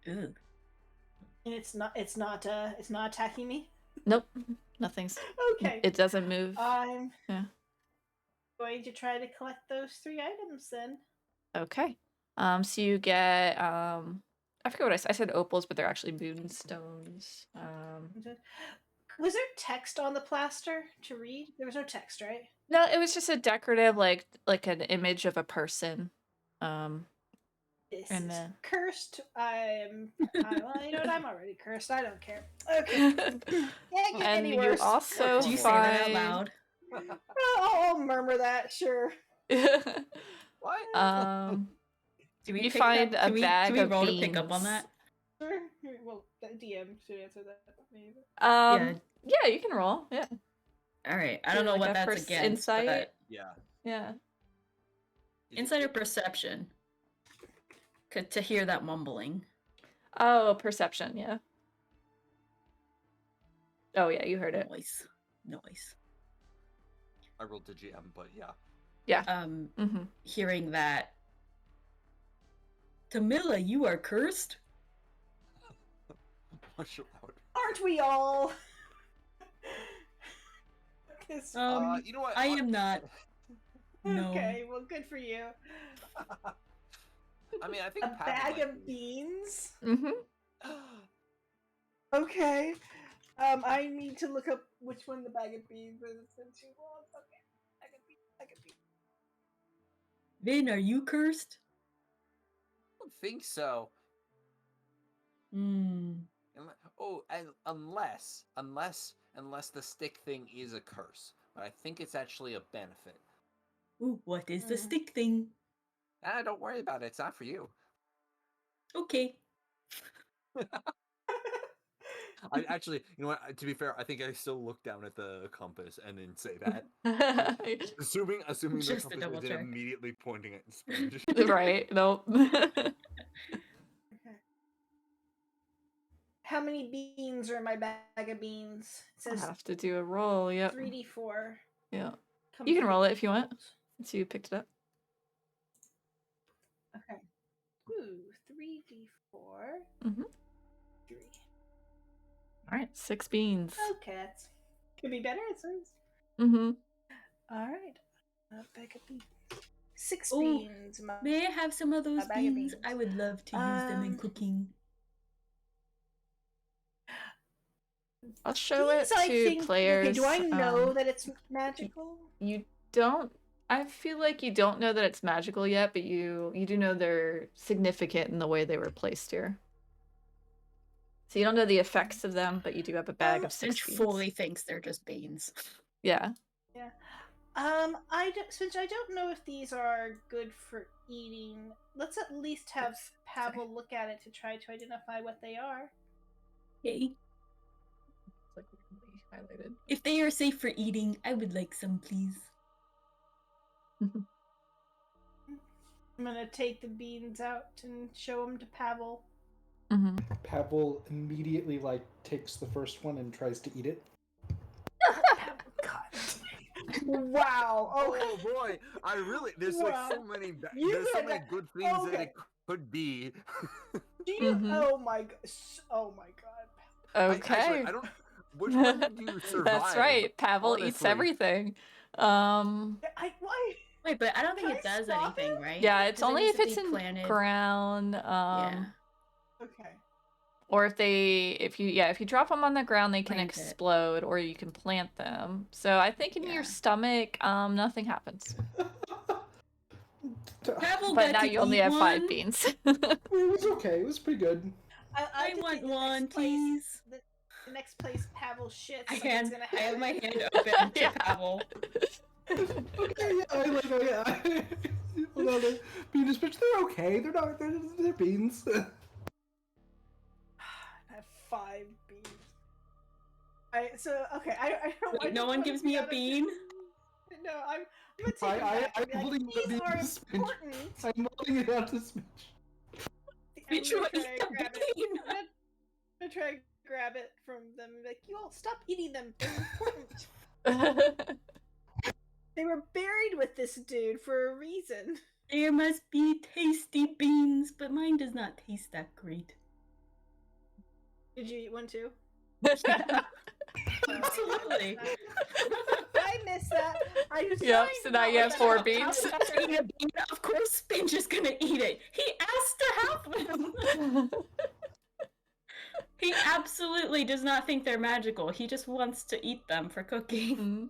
Ooh. And it's not attacking me. Nope, nothing's. Okay. It doesn't move. I'm Yeah. going to try to collect those 3 items then. Okay. So you get I forget what I said opals, but they're actually moonstones. Was there text on the plaster to read? There was no text, right? No, it was just a decorative, like an image of a person. This And is then cursed. Well, you know what? I'm already cursed. I don't care. Okay. Can't get and any you worse. also Do you say that out find loud? I'll murmur that, sure. What? Do we You pick find up, a can we, bag can we of roll to pick up on beans. that? Sure. Well, the DM should answer that. Maybe. Yeah, you can roll. Yeah. All right. I Do, don't know like, what a that's first against. insight? But Yeah. Yeah. insight or perception? To hear that mumbling. Oh, perception, yeah. Oh yeah, you heard it. Noise. I rolled to GM, but yeah. Yeah. Hearing that. Tamila, you are cursed. Much loud. Aren't we all? You know what? I am not. No. Okay, well, good for you. I mean, I think A Pavel bag might of be. beans? Mm-hmm. Okay. I need to look up which one the bag of beans is. It's been too long. Okay. Bag of beans. Vin, are you cursed? I don't think so. Oh, and unless the stick thing is a curse, but I think it's actually a benefit. Ooh, what is the stick thing? Don't worry about it. It's not for you. Okay. I actually, you know what? To be fair, I think I still look down at the compass and then say that. assuming the Just to compass double isn't check. immediately pointing at Spanish. Right. Nope. Okay. How many beans are in my bag of beans? It I'll says have to do a roll. Yep. 3d4. Yeah. Come You can from roll the it if you want. tools. Since you picked it up. Okay. Ooh, 3d4. Mm-hmm. 3. All right, 6 beans. Okay, that's could be better. It says. Mm-hmm. All right. Bag of beans. 6 Ooh, beans. May I have some of those bag of beans? beans. I would love to use them in cooking. I'll show it Beans, I to think. players. Okay, do I know that it's magical? You don't. I feel like you don't know that it's magical yet, but you do know they're significant in the way they were placed here. So you don't know the effects of them, but you do have a bag of 6 Finch beans. fully thinks they're just beans. Yeah. Yeah. Since I don't know if these are good for eating, let's at least have Pavel look at it to try to identify what they are. Okay. It's like weirdly highlighted. If they are safe for eating, I would like some, please. I'm gonna take the beans out and show them to Pavel. Mm-hmm. Pavel immediately takes the first one and tries to eat it. Wow. Oh boy, there's Wow. so many good things that it could be. Do you? Mm-hmm. Oh my god. Okay. I don't. Which one did you survive? That's right. Pavel eats honestly? everything. Why? Wait, but I don't think Can it I does stop anything, it? right? Yeah, it's 'Cause it only needs if to it's be in planted. ground. Yeah. Okay. Or if you drop them on the ground, they can Plant it. explode, or you can plant them. So I think in Yeah. your stomach, nothing happens. Pavel But got now to you only eat have 5 one. beans. It was okay. It was pretty good. I just want think the one, next place- please. The next place Pavel shits, I something's gonna happen. have my hand open to Yeah. Pavel. Okay, yeah, well, the beans, but they're okay. They're not. They're beans. I have 5 beans. I don't. Wait, no one gives me a bean? No, I'm gonna take them back and be I'm holding like, the these are beans. important. I'm holding it out to Smitch. I'm Bitch, gonna what try is to the grab it. bean? I'm gonna try to grab it from them and be like, you all stop eating them. They're important. They were buried with this dude for a reason. There must be tasty beans, but mine does not taste that great. Did you eat one too? Absolutely. I missed that. I just Yep, so now you have 4 beans. Eating a bean, of course Finch is gonna eat it. He asked to have them. He absolutely does not think they're magical. He just wants to eat them for cooking. Mhm.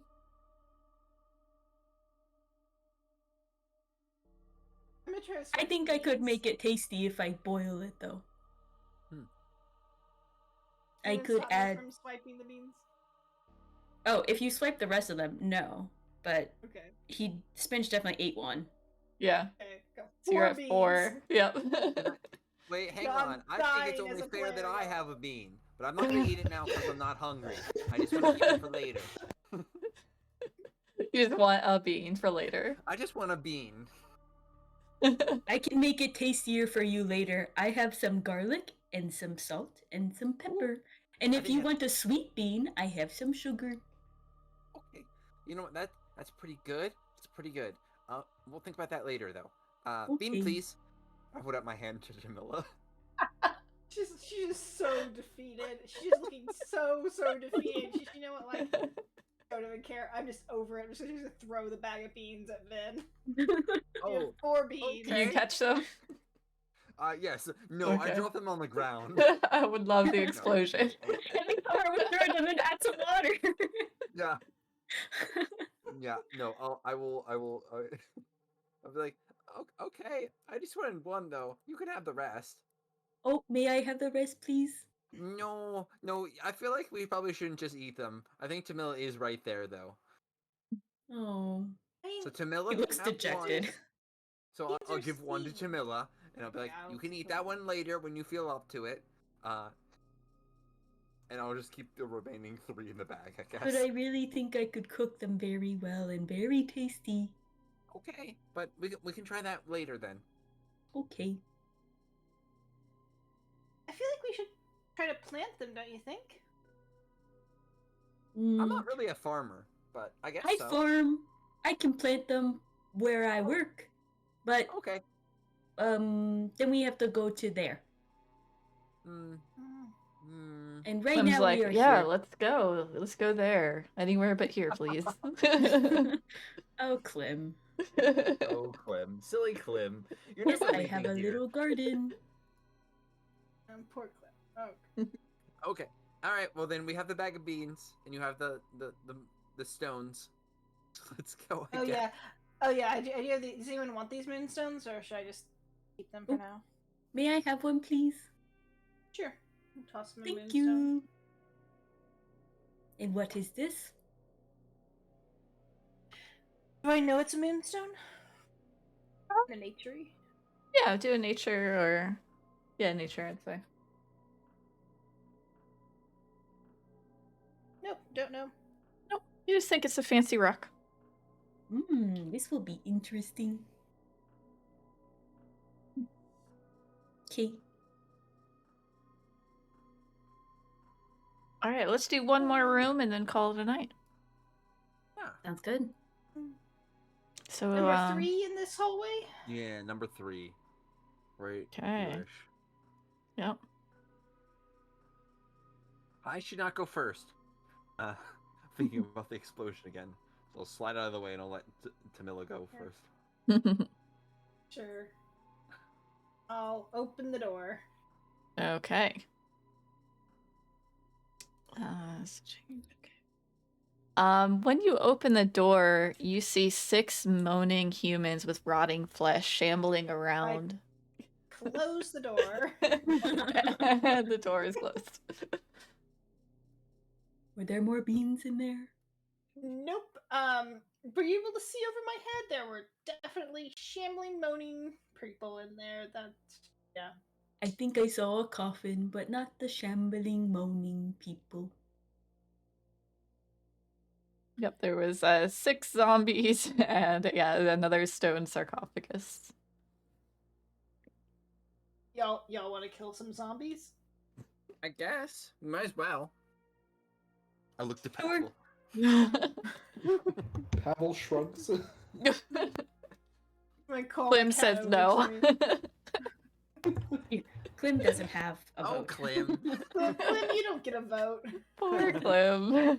I'm gonna try to I swipe think the I could beans. make it tasty if I boil it, though. I Anyone could stop me add. from swiping the beans. Oh, if you swipe the rest of them, no. But Okay. Spinch definitely ate one. Yeah. Okay. Go. So you're at beans. 4. Yep. Wait, hang I'm on. I think it's dying only as a fair that player, I y'all. have a bean, but I'm not gonna eat it now because I'm not hungry. I just want to keep it for later. You just want a bean for later. I just want a bean. I can make it tastier for you later. I have some garlic and some salt and some pepper. And I if didn't you have- want a sweet bean, I have some sugar. Okay. You know what? That's pretty good. It's pretty good. We'll think about that later, though. Bean, Okay. please. I put up my hand to Jamila. She's just so defeated. She's just looking so defeated. You know what? Like, I don't even care. I'm just over it. I'm just gonna throw the bag of beans at Vin. You have 4 beans. Can you catch them? Yes. No, I Okay. drop them on the ground. I would love the explosion. And we cover with dirt and then add some water. Yeah. Yeah. No, I will. I'll be like, okay. I just wanted one, though. You can have the rest. Oh, may I have the rest, please? No. I feel like we probably shouldn't just eat them. I think Tamila is right there, though. Oh. So Tamila, He looks have dejected. one. So Beans I'll are give one to sweet. Tamila, and I'll be like, Yeah, you can eat I'll- that one later when you feel up to it. And I'll just keep the remaining 3 in the bag, I guess. But I really think I could cook them very well and very tasty. Okay, but we can try that later then. Okay. I feel like we should try to plant them. Don't you think? I'm not really a farmer, but I guess I so. farm. I can plant them where I work. But Okay. then we have to go to there. And right Clem's now like, we are yeah, here. let's go. Let's go there. Anywhere but here, please. Oh, Clem. Oh, Clem. Silly Clem. You're Yes, never I leaving have a here. little garden. Poor Clip. Oh. Okay. Alright, well then we have the bag of beans, and you have the stones. Let's go, I guess. Oh yeah. I do have does anyone want these moonstones, or should I just keep them for Oh. now? May I have one, please? Sure. I'll toss them a Thank moonstone. you. And what is this? Do I know it's a moonstone? A naturey? Yeah, do a nature or... Yeah, nature, I'd say. Nope, don't know. Nope, you just think it's a fancy rock. This will be interesting. Okay. Alright, let's do one more room and then call it a night. Sounds good. So, Number 3 in this hallway? Yeah, number 3. Right. Okay. here-ish. Yep. I should not go first. Thinking about the explosion again. So I'll slide out of the way and I'll let Tamila go first. Sure. I'll open the door. Okay. When you open the door, you see 6 moaning humans with rotting flesh shambling around. Close the door. And the door is closed. Were there more beans in there? Nope. Were you able to see over my head? There were definitely shambling, moaning people in there. Yeah. I think I saw a coffin, but not the shambling, moaning people. Yep, there was 6 zombies and another stone sarcophagus. Y'all want to kill some zombies? I guess. Might as well. I looked at Sure. Pavel. Pavel shrugs. My call Clem my says cat no. over to me. Clem doesn't have a Oh, vote. Clem. Well, Clem, you don't get a vote. Poor Clem.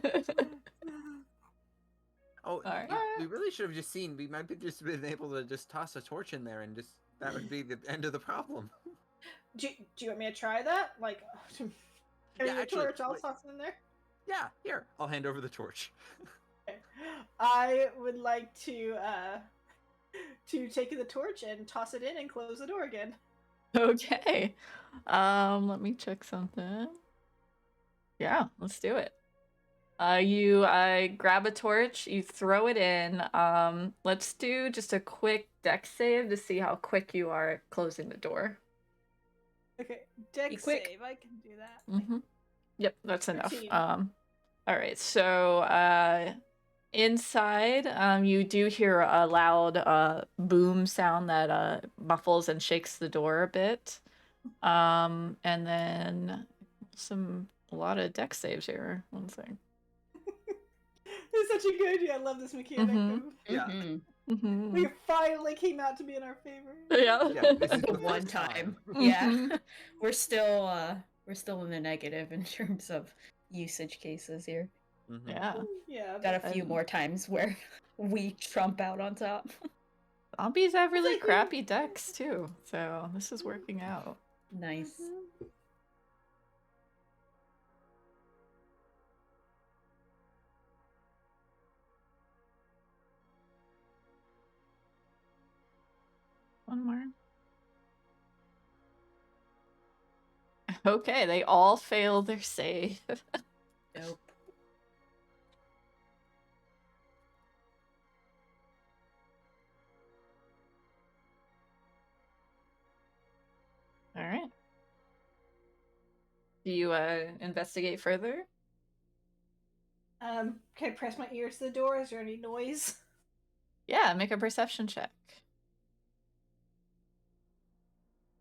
Oh, Alright. we really should have just seen. We might have just been able to just toss a torch in there and just that would be the end of the problem. Do you want me to try that? Like, Yeah, a actually, torch, I'll wait. toss it in there. Yeah, here. I'll hand over the torch. Okay. I would like to take the torch and toss it in and close the door again. Okay. Let me check something. Yeah, let's do it. You grab a torch, you throw it in. Let's do just a quick dex save to see how quick you are at closing the door. Okay, dex quick. save. I can do that. Mm-hmm. Yep, that's enough. 13. All right, so inside, you do hear a loud boom sound that muffles and shakes the door a bit. And then a lot of dex saves here. One thing. It's such a good idea. I love this mechanic. Mhm. Yeah. Mm-hmm. We finally came out to be in our favor. Yeah. Yeah, this is The the one first time. Mhm. Yeah. We're still in the negative in terms of usage cases here. Mhm. Yeah. Yeah. Got a few And- more times where we trump out on top. Zombies have really like we- crappy decks too, so this is working out. Nice. One more. Okay, they all fail their save. Nope. All right. Do you investigate further? Can I press my ears to the door? Is there any noise? Yeah, make a perception check.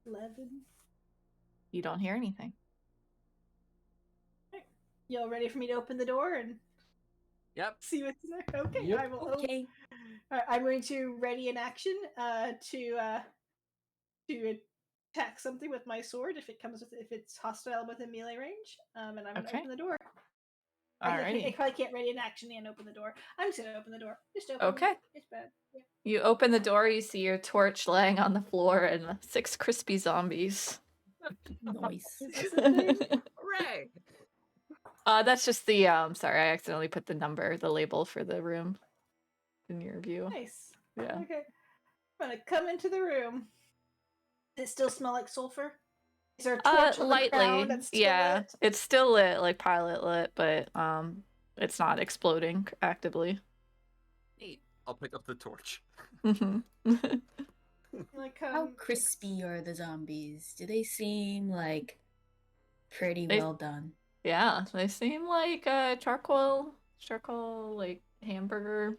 11. You don't hear anything. Y'all ready for me to open the door and Yep. see what's there? Okay, Yep. I will. Okay. All right, I'm going to ready an action to attack something with my sword if it's hostile within melee range. And I'm gonna Okay. open the door. I Alrighty. probably can't ready an action and open the door. I'm just gonna open the door. Just open. Okay. It's bad. Yeah. You open the door, you see your torch laying on the floor and 6 crispy zombies. Nice. Is this a thing? Hooray! That's just the sorry, I accidentally put the label for the room in your view. Nice. Yeah. Okay. I'm gonna come into the room. Does it still smell like sulfur? Is there a torch on the Lightly. ground that's still Yeah. lit? It's still lit, like pilot lit, but it's not exploding actively. Neat. I'll pick up the torch. Mhm. Like, How crispy are the zombies? Do they seem like pretty They- well done? Yeah, they seem like charcoal like hamburger.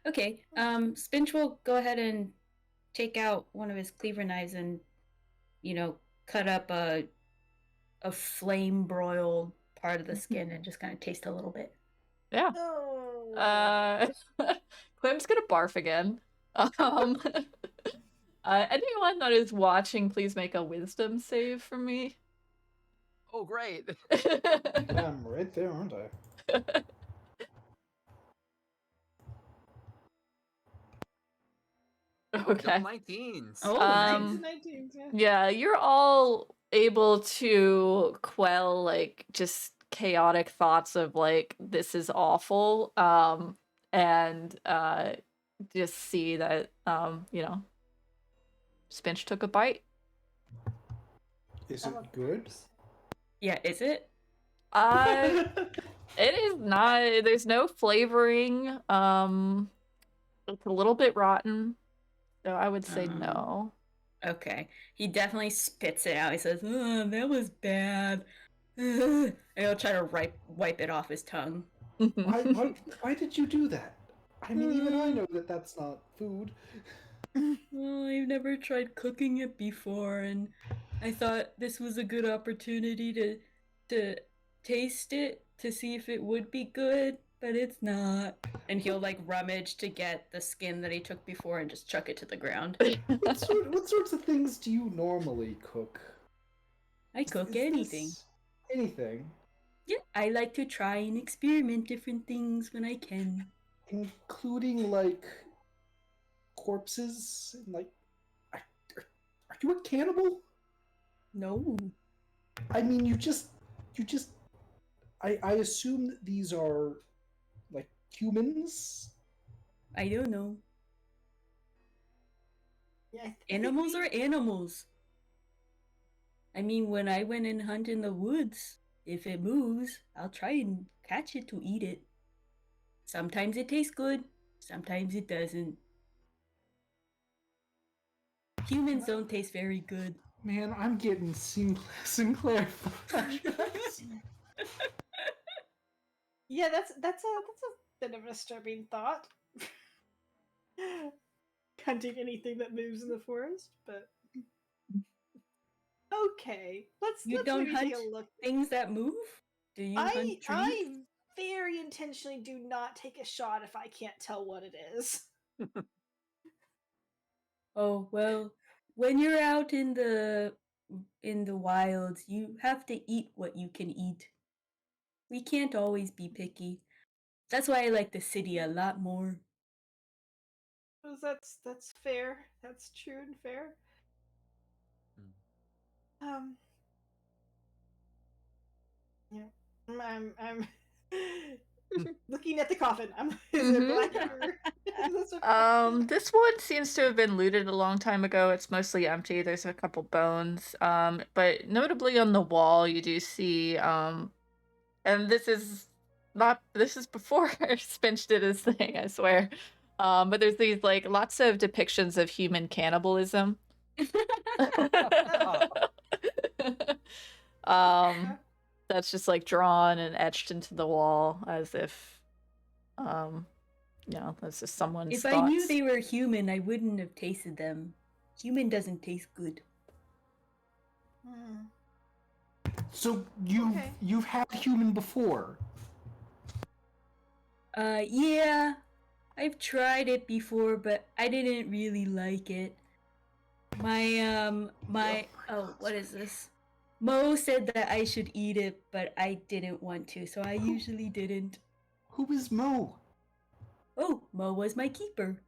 Okay. Spinch will go ahead and take out one of his cleaver knives and, cut up a flame broiled part of the skin and just kind of taste a little bit. Yeah. Oh. Clem's gonna barf again. Anyone that is watching, please make a wisdom save for me. Oh, great. Yeah, I'm right there, aren't I? Okay. Double 19s. Oh, Um, nice. 19s, yeah. Yeah, you're all able to quell like just chaotic thoughts of like this is awful. And just see that Spinch took a bite. Is it good? Yeah, is it? It is not. There's no flavoring. It's a little bit rotten, so I would say no. Okay. He definitely spits it out. He says, "Oh, that was bad." And he'll try to wipe it off his tongue. Why did you do that? I mean, even I know that that's not food. Well, I've never tried cooking it before, and I thought this was a good opportunity to taste it to see if it would be good. but it's not. And he'll like rummage to get the skin that he took before and just chuck it to the ground. What sorts of things do you normally cook? I cook Is anything. this anything, Yeah, I like to try and experiment different things when I can. including like corpses? And, like, are you a cannibal? No. I mean, you just. I assume that these are like humans. I don't know. Yeah, I think Animals are animals. I mean, when I went and hunt in the woods, if it moves, I'll try and catch it to eat it. Sometimes it tastes good, sometimes it doesn't. Humans don't taste very good. Man, I'm getting Sinclair flashbacks. Yeah, that's a bit of a disturbing thought. Hunting anything that moves in the forest, but okay. Let's You don't maybe hunt take a look. things that move? Do you hunt trees? I very intentionally do not take a shot if I can't tell what it is. Oh, well, when you're out in the wilds, you have to eat what you can eat. We can't always be picky. That's why I like the city a lot more. That's fair. That's true and fair. Yeah. I'm looking at the coffin. Is it black or This one seems to have been looted a long time ago. It's mostly empty. There's a couple bones. But notably on the wall, you do see, and this is before Spinch did his thing, I swear. But there's these like lots of depictions of human cannibalism. That's just like drawn and etched into the wall as if, that's just someone's If thoughts. I knew they were human, I wouldn't have tasted them. Human doesn't taste good. So you've had human before. Yeah. I've tried it before, but I didn't really like it. What is this? Mo said that I should eat it, but I didn't want to, so I usually didn't. Who is Mo? Oh, Mo was my keeper.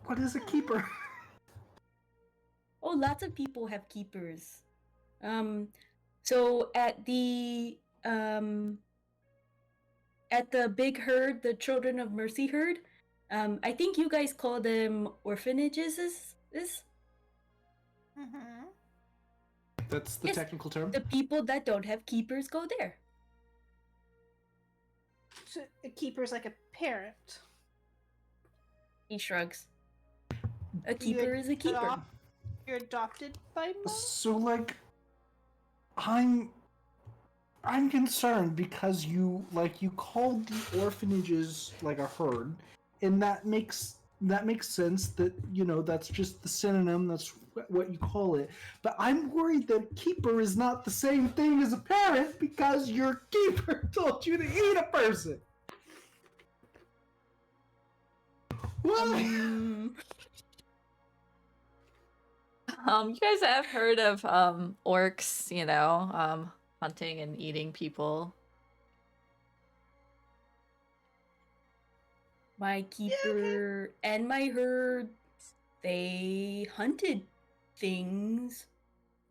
What is a keeper? Oh, lots of people have keepers. So at the big herd, the Children of Mercy herd, I think you guys call them orphanages. That's the technical term. The people that don't have keepers go there. So a keeper's like a parent. He shrugs. A keeper is a keeper. You're adopted by Mo? So like, I'm concerned because you called the orphanages like a herd, and that makes sense. That that's just the synonym. That's what you call it. But I'm worried that keeper is not the same thing as a parent because your keeper told you to eat a person. What? You guys have heard of orcs, hunting and eating people. My keeper and my herd, they hunted things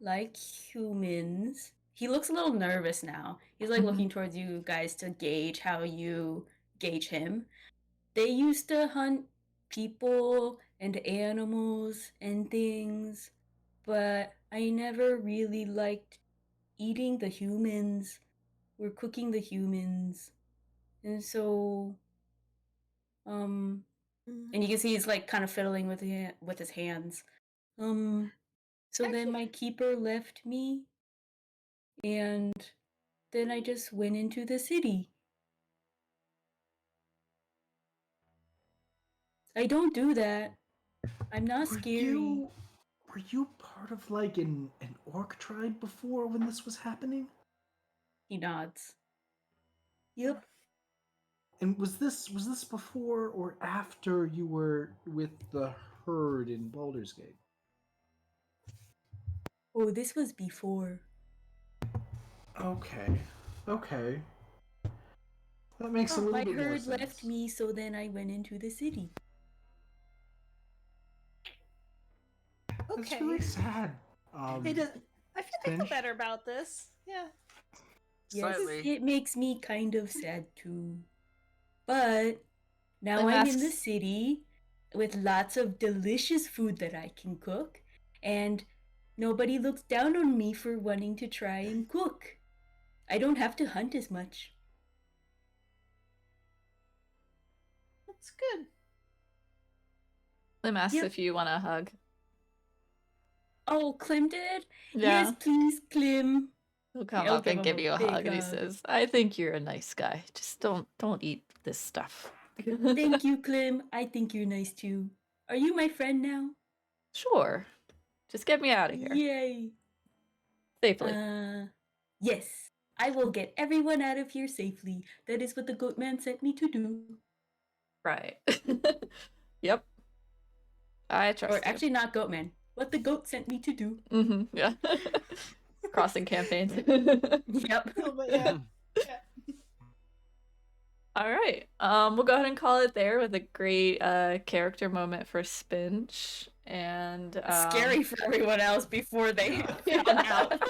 like humans. He looks a little nervous now. He's like looking towards you guys to gauge how you gauge him. They used to hunt people and animals and things, but I never really liked eating the humans or cooking the humans. And so and you can see he's like kind of fiddling with his hands. So then my keeper left me, and then I just went into the city. I don't do that. I'm not scary. Were you part of like an orc tribe before when this was happening? He nods. Yep. And was this before or after you were with the herd in Baldur's Gate? Oh, this was before. Okay. Okay. That makes a little My bit more herd sense. left me, so then I went into the city. That's Okay. really sad. It does. I feel Finch? better about this. Yeah. Yes, Slightly. it makes me kind of sad too. But now Flim I'm in the asks- city with lots of delicious food that I can cook, and nobody looks down on me for wanting to try and cook. I don't have to hunt as much. That's good. Lim asks Yep. if you want a hug. Oh, Clem did? Yeah. Yes, please, Clem. He'll come I'll up and give give him you a a big hug, and he hug. says, "I think you're a nice guy. Just don't eat this stuff." Thank you, Clem. I think you're nice too. Are you my friend now? Sure. Just get me out of here Yay. safely. Yes. I will get everyone out of here safely. That is what the goat man sent me to do. Right. Yep. I trust Or you. actually, not goat man. What the goat sent me to do. Yeah. Crossing campaigns. Yep. Oh, but yeah. All right. We'll go ahead and call it there with a great character moment for Spinch and Scary for everyone else before they found out.